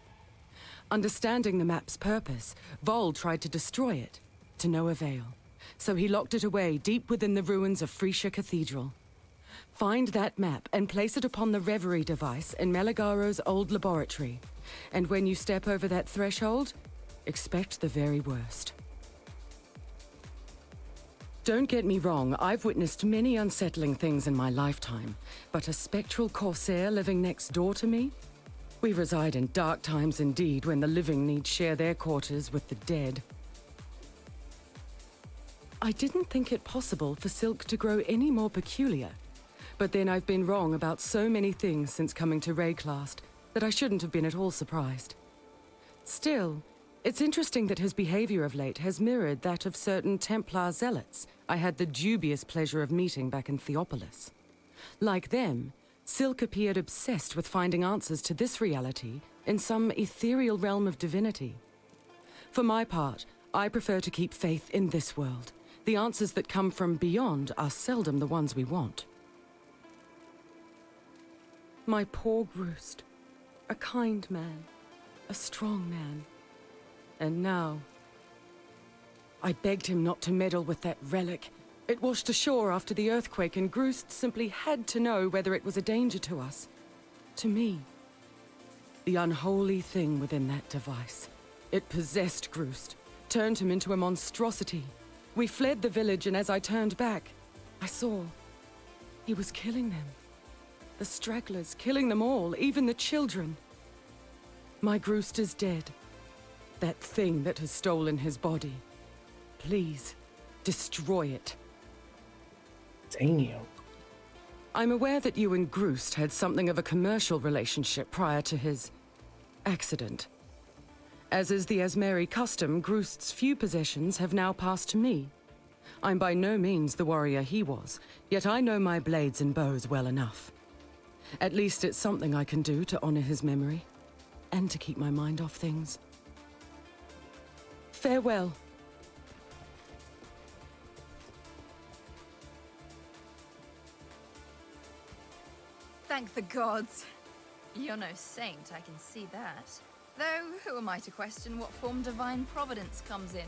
Understanding the map's purpose, Vol tried to destroy it, to no avail. So he locked it away deep within the ruins of Freesia Cathedral. Find that map and place it upon the Reverie device in Meligaro's old laboratory. And when you step over that threshold, expect the very worst. Don't get me wrong, I've witnessed many unsettling things in my lifetime, but a spectral corsair living next door to me? We reside in dark times indeed when the living need share their quarters with the dead. I didn't think it possible for Silk to grow any more peculiar, but then I've been wrong about so many things since coming to Rayclast that I shouldn't have been at all surprised. Still, it's interesting that his behavior of late has mirrored that of certain Templar zealots I had the dubious pleasure of meeting back in Theopolis. Like them, Silk appeared obsessed with finding answers to this reality in some ethereal realm of divinity. For my part, I prefer to keep faith in this world. The answers that come from beyond are seldom the ones we want. My poor Groost, a kind man, a strong man. And now, I begged him not to meddle with that relic. It washed ashore after the earthquake, and Groost simply had to know whether it was a danger to us. To me. The unholy thing within that device. It possessed Groost, turned him into a monstrosity. We fled the village, and as I turned back, I saw he was killing them. The stragglers, killing them all, even the children. My Groost is dead. That thing that has stolen his body. Please, destroy it. Damn. I'm aware that you and Groost had something of a commercial relationship prior to his accident. As is the Asmeri custom, Groost's few possessions have now passed to me. I'm by no means the warrior he was, yet I know my blades and bows well enough. At least it's something I can do to honor his memory, and to keep my mind off things. Farewell. Thank the gods. You're no saint, I can see that. Though, who am I to question what form divine providence comes in?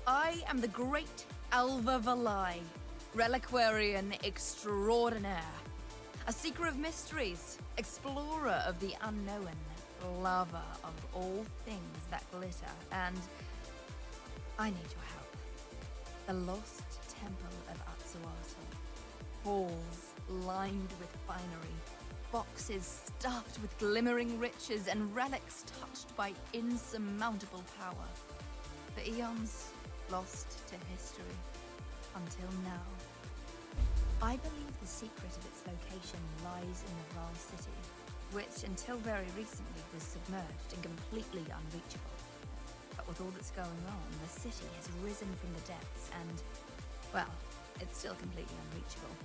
I am the great Alva Valai, reliquarian extraordinaire. A seeker of mysteries, explorer of the unknown, lover of all things that glitter, and I need your help. The lost temple of Atsuato. Halls lined with finery, boxes stuffed with glimmering riches, and relics touched by insurmountable power. For eons, lost to history, until now. I believe the secret of its location lies in the Ral City, which until very recently was submerged and completely unreachable. But with all that's going on, the city has risen from the depths and, well, it's still completely unreachable.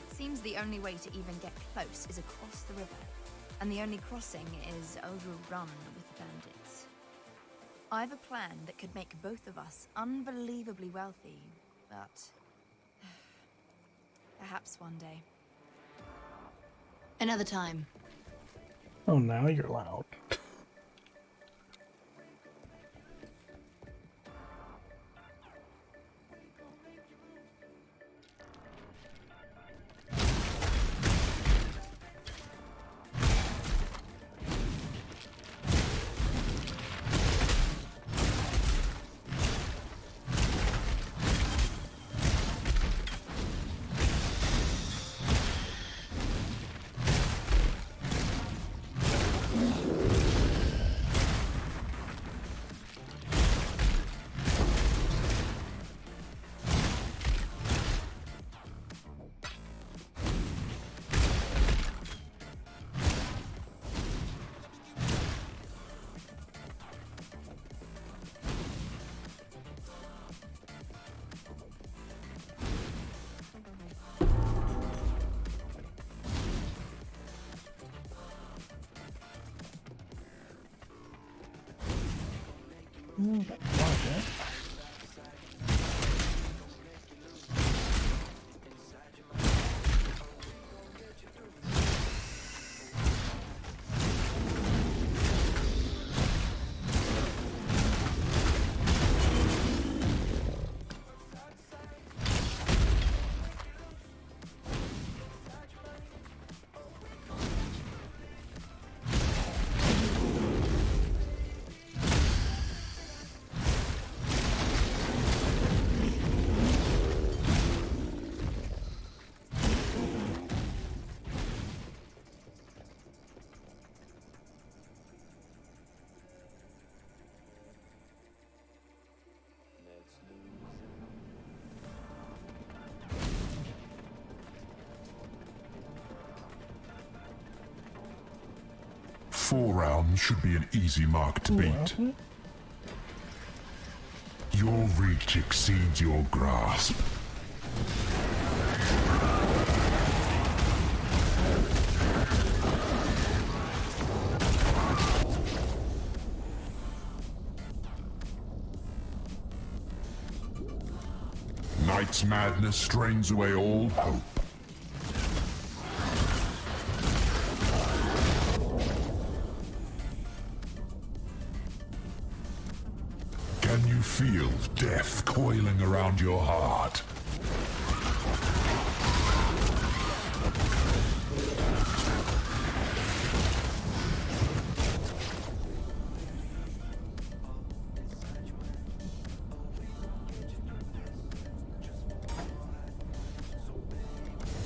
It seems the only way to even get close is across the river, and the only crossing is overrun with bandits. I've a plan that could make both of us unbelievably wealthy, but perhaps one day. Another time. Oh, now you're loud. Four rounds should be an easy mark to beat. Your reach exceeds your grasp. Night's madness strains away all hope. Can you feel death coiling around your heart?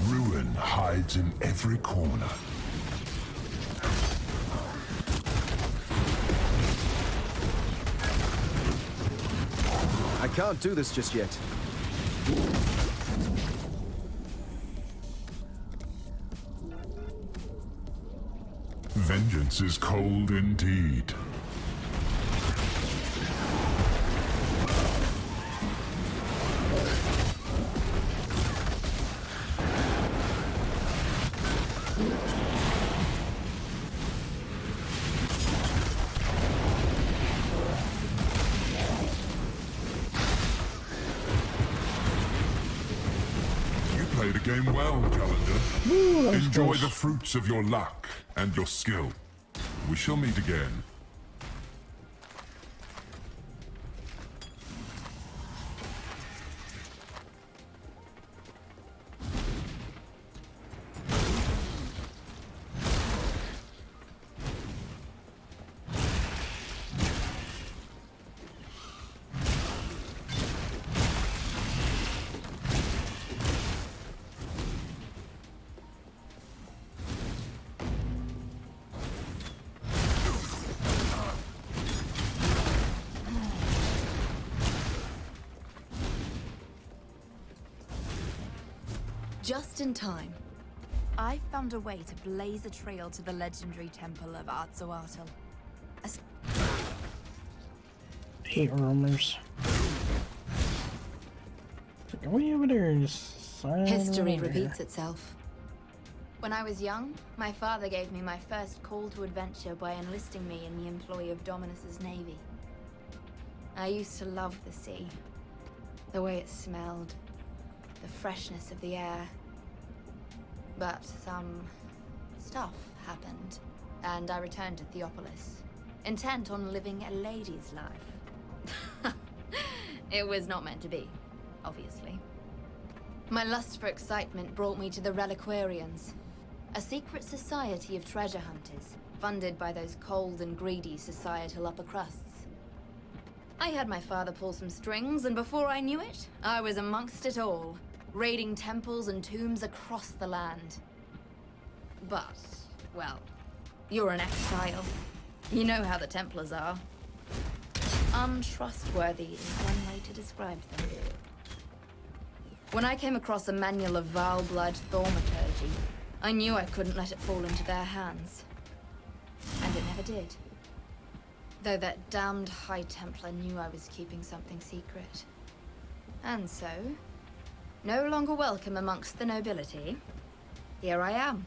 Ruin hides in every corner. I can't do this just yet. Vengeance is cold indeed. played a game well, Calendar. Ooh, Enjoy close. the fruits of your luck and your skill. We shall meet again. Just in time. I found a way to blaze a trail to the legendary temple of Exile. Hate rumors. Are we over there? History repeats itself. When I was young, my father gave me my first call to adventure by enlisting me in the employ of Dominus's navy. I used to love the sea. The way it smelled. The freshness of the air. But some stuff happened, and I returned to Theopolis, intent on living a lady's life. It was not meant to be, obviously. My lust for excitement brought me to the Reliquarians, a secret society of treasure hunters, funded by those cold and greedy societal upper crusts. I had my father pull some strings, and before I knew it, I was amongst it all, raiding temples and tombs across the land. But, well, you're an exile. You know how the Templars are. Untrustworthy is one way to describe them. When I came across a manual of vile blood thaumaturgy, I knew I couldn't let it fall into their hands. And it never did. Though that damned High Templar knew I was keeping something secret. And so, no longer welcome amongst the nobility, here I am.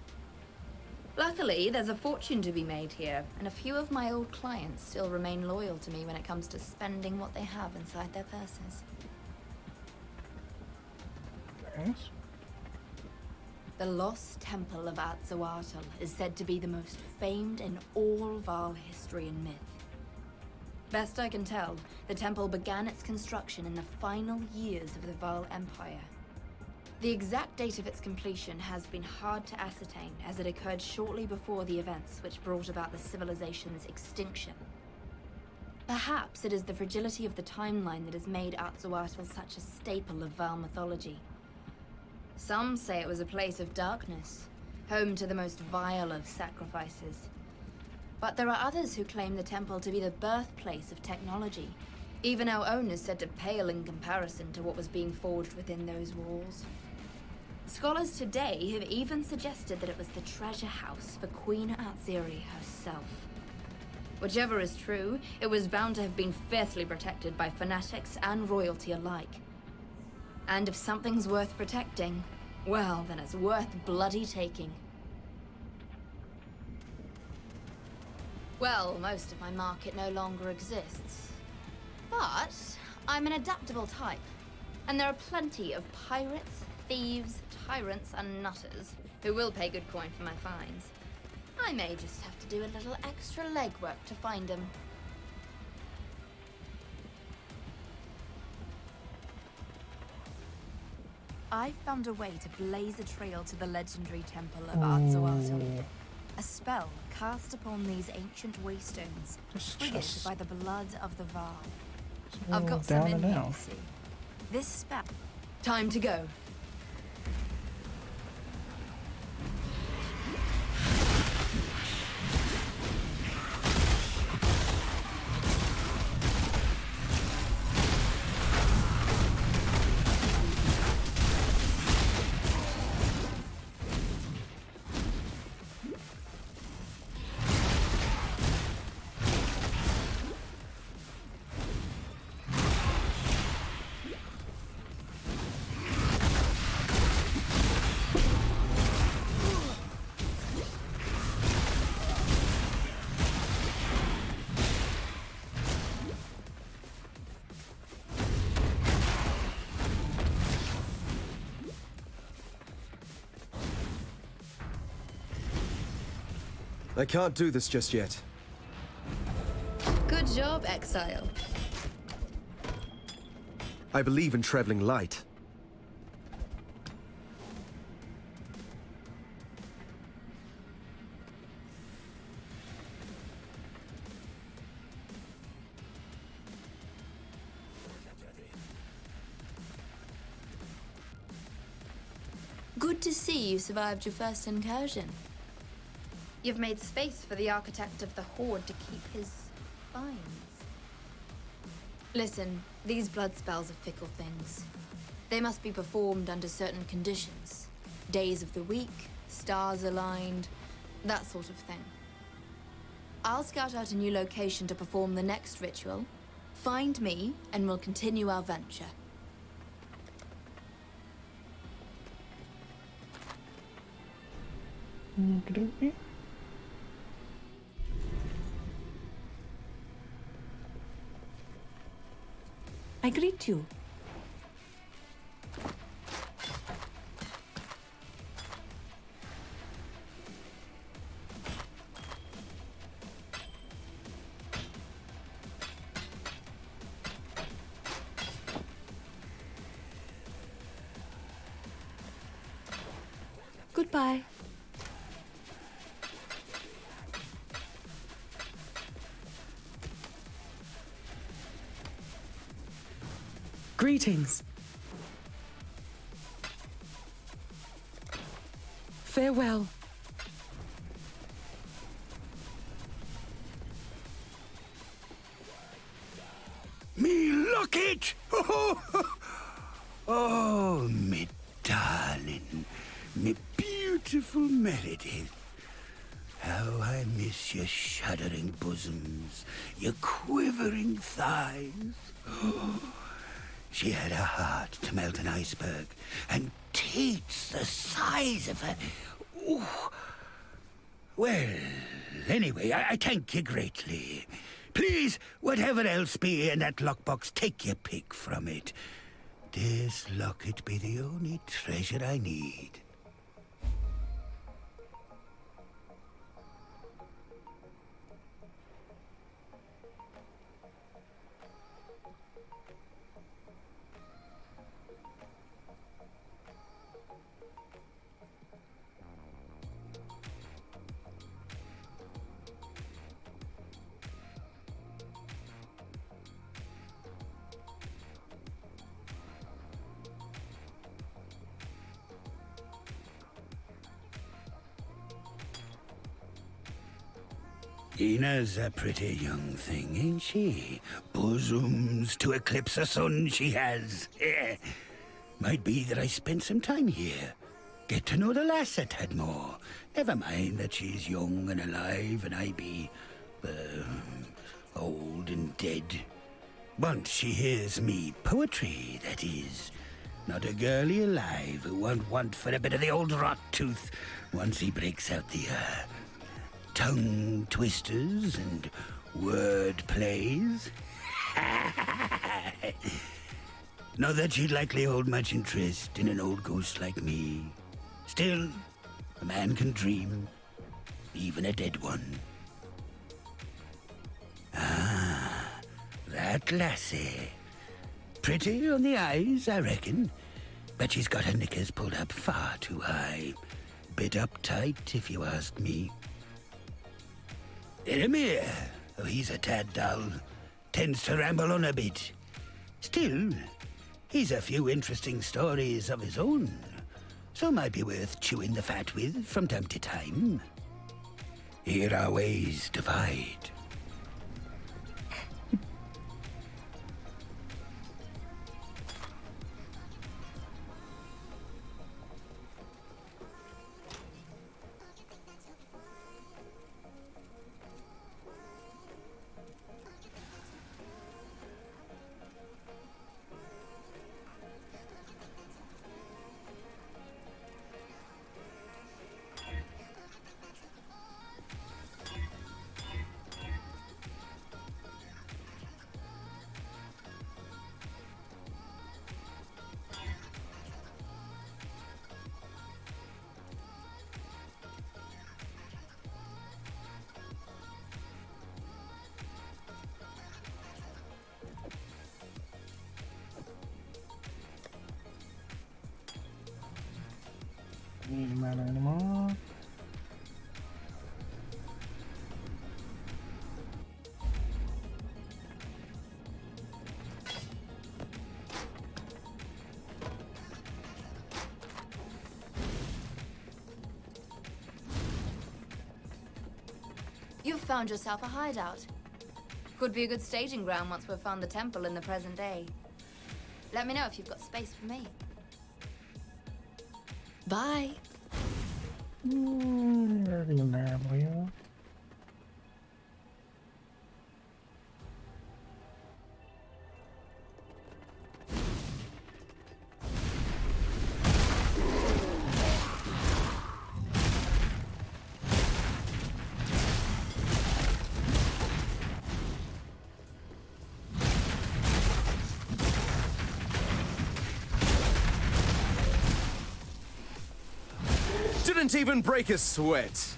Luckily, there's a fortune to be made here, and a few of my old clients still remain loyal to me when it comes to spending what they have inside their purses. Yes. The Lost Temple of Exile is said to be the most famed in all Val history and myth. Best I can tell, the temple began its construction in the final years of the Val Empire. The exact date of its completion has been hard to ascertain, as it occurred shortly before the events which brought about the civilization's extinction. Perhaps it is the fragility of the timeline that has made Exile such a staple of Val mythology. Some say it was a place of darkness, home to the most vile of sacrifices. But there are others who claim the temple to be the birthplace of technology. Even our own is said to pale in comparison to what was being forged within those walls. Scholars today have even suggested that it was the treasure house for Queen Atziri herself. Whichever is true, it was bound to have been fiercely protected by fanatics and royalty alike. And if something's worth protecting, well, then it's worth bloody taking. Well, most of my market no longer exists. But I'm an adaptable type, and there are plenty of pirates, thieves, tyrants, and nutters who will pay good coin for my finds. I may just have to do a little extra legwork to find them. I found a way to blaze a trail to the legendary temple of Exile. A spell cast upon these ancient waystones, triggered by the blood of the Val. I've got some in here, you see. This spell. Time to go. I can't do this just yet. Good job, Exile. I believe in traveling light. Good to see you survived your first incursion. You've made space for the architect of the Horde to keep his finds. Listen, these blood spells are fickle things. They must be performed under certain conditions. Days of the week, stars aligned, that sort of thing. I'll scout out a new location to perform the next ritual. Find me, and we'll continue our venture. Okay. I greet you. Goodbye. Greetings. Farewell. Me locket! Oh, me darling, me beautiful Meredith. How I miss your shuddering bosoms, your quivering thighs. She had a heart to melt an iceberg, and teats the size of her. Ooh. Well, anyway, I thank you greatly. Please, whatever else be in that lockbox, take your pick from it. This locket be the only treasure I need. Ina's a pretty young thing, ain't she? Bosoms to eclipse a sun she has. Might be that I spent some time here. Get to know the lass a tad more. Never mind that she's young and alive and I be, old and dead. Once she hears me poetry, that is. Not a girlie alive who won't want for a bit of the old rot tooth once he breaks out the, tongue twisters and word plays. Not that she'd likely hold much interest in an old ghost like me. Still, a man can dream, even a dead one. Ah, that lassie. Pretty on the eyes, I reckon, but she's got her knickers pulled up far too high. Bit uptight, if you ask me. Eramir, oh, he's a tad dull. Tends to ramble on a bit. Still, he's a few interesting stories of his own. So might be worth chewing the fat with from time to time. Here our ways divide. Doesn't matter anymore. You've found yourself a hideout. Could be a good staging ground once we've found the temple in the present day. Let me know if you've got space for me. Bye. Everything in there, boy. Didn't even break a sweat.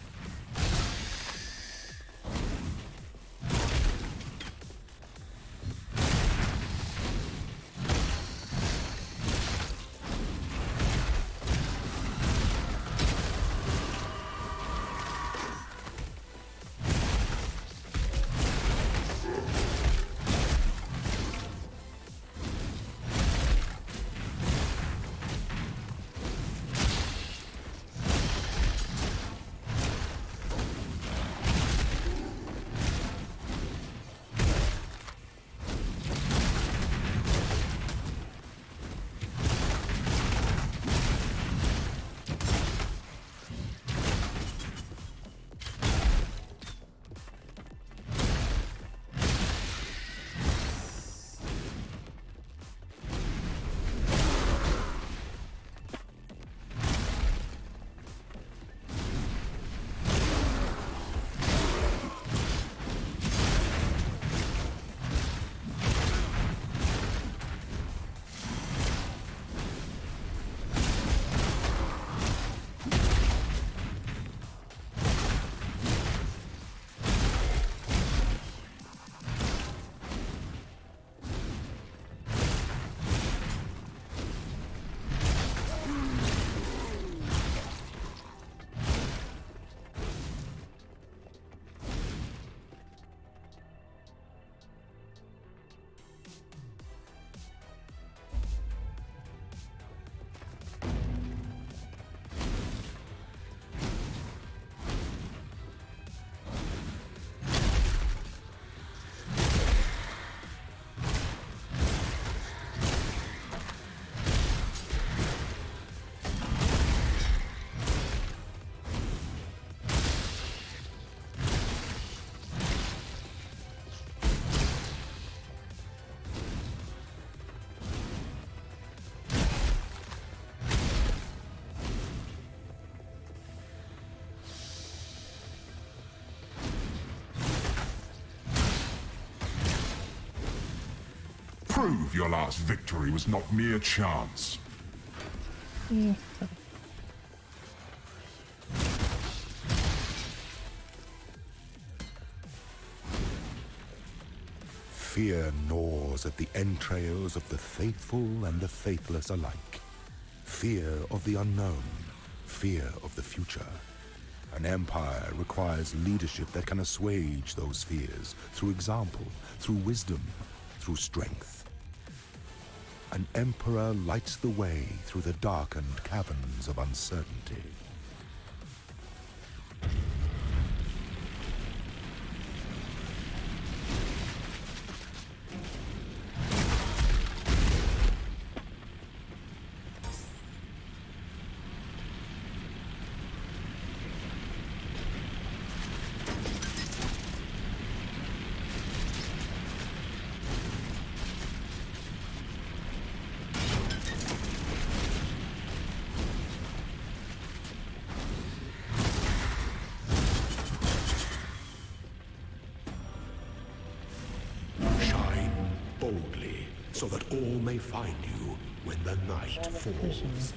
Prove your last victory was not mere chance. Fear gnaws at the entrails of the faithful and the faithless alike. Fear of the unknown, fear of the future. An empire requires leadership that can assuage those fears through example, through wisdom, through strength. An emperor lights the way through the darkened caverns of uncertainty. Boldly, so that all may find you when the night falls.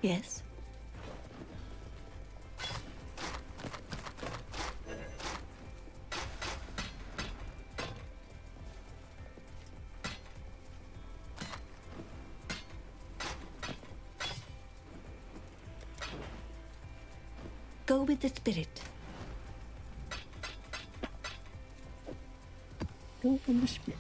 Yes. Go with the spirit. Go with the spirit.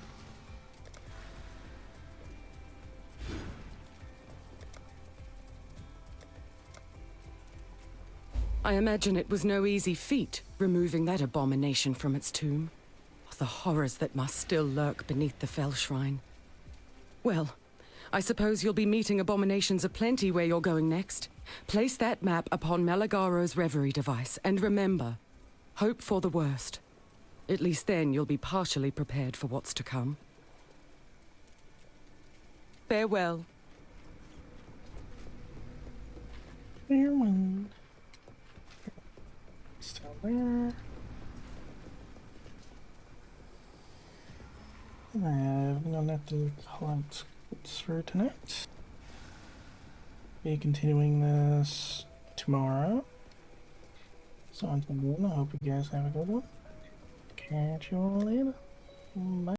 I imagine it was no easy feat, removing that abomination from its tomb. The horrors that must still lurk beneath the fell shrine. Well, I suppose you'll be meeting abominations aplenty where you're going next. Place that map upon Malagaro's reverie device, and remember, hope for the worst. At least then you'll be partially prepared for what's to come. Farewell. Farewell. Still there. I have no net to collect for tonight. Be continuing this tomorrow. So until then, I hope you guys have a good one. Catch you all later. Bye.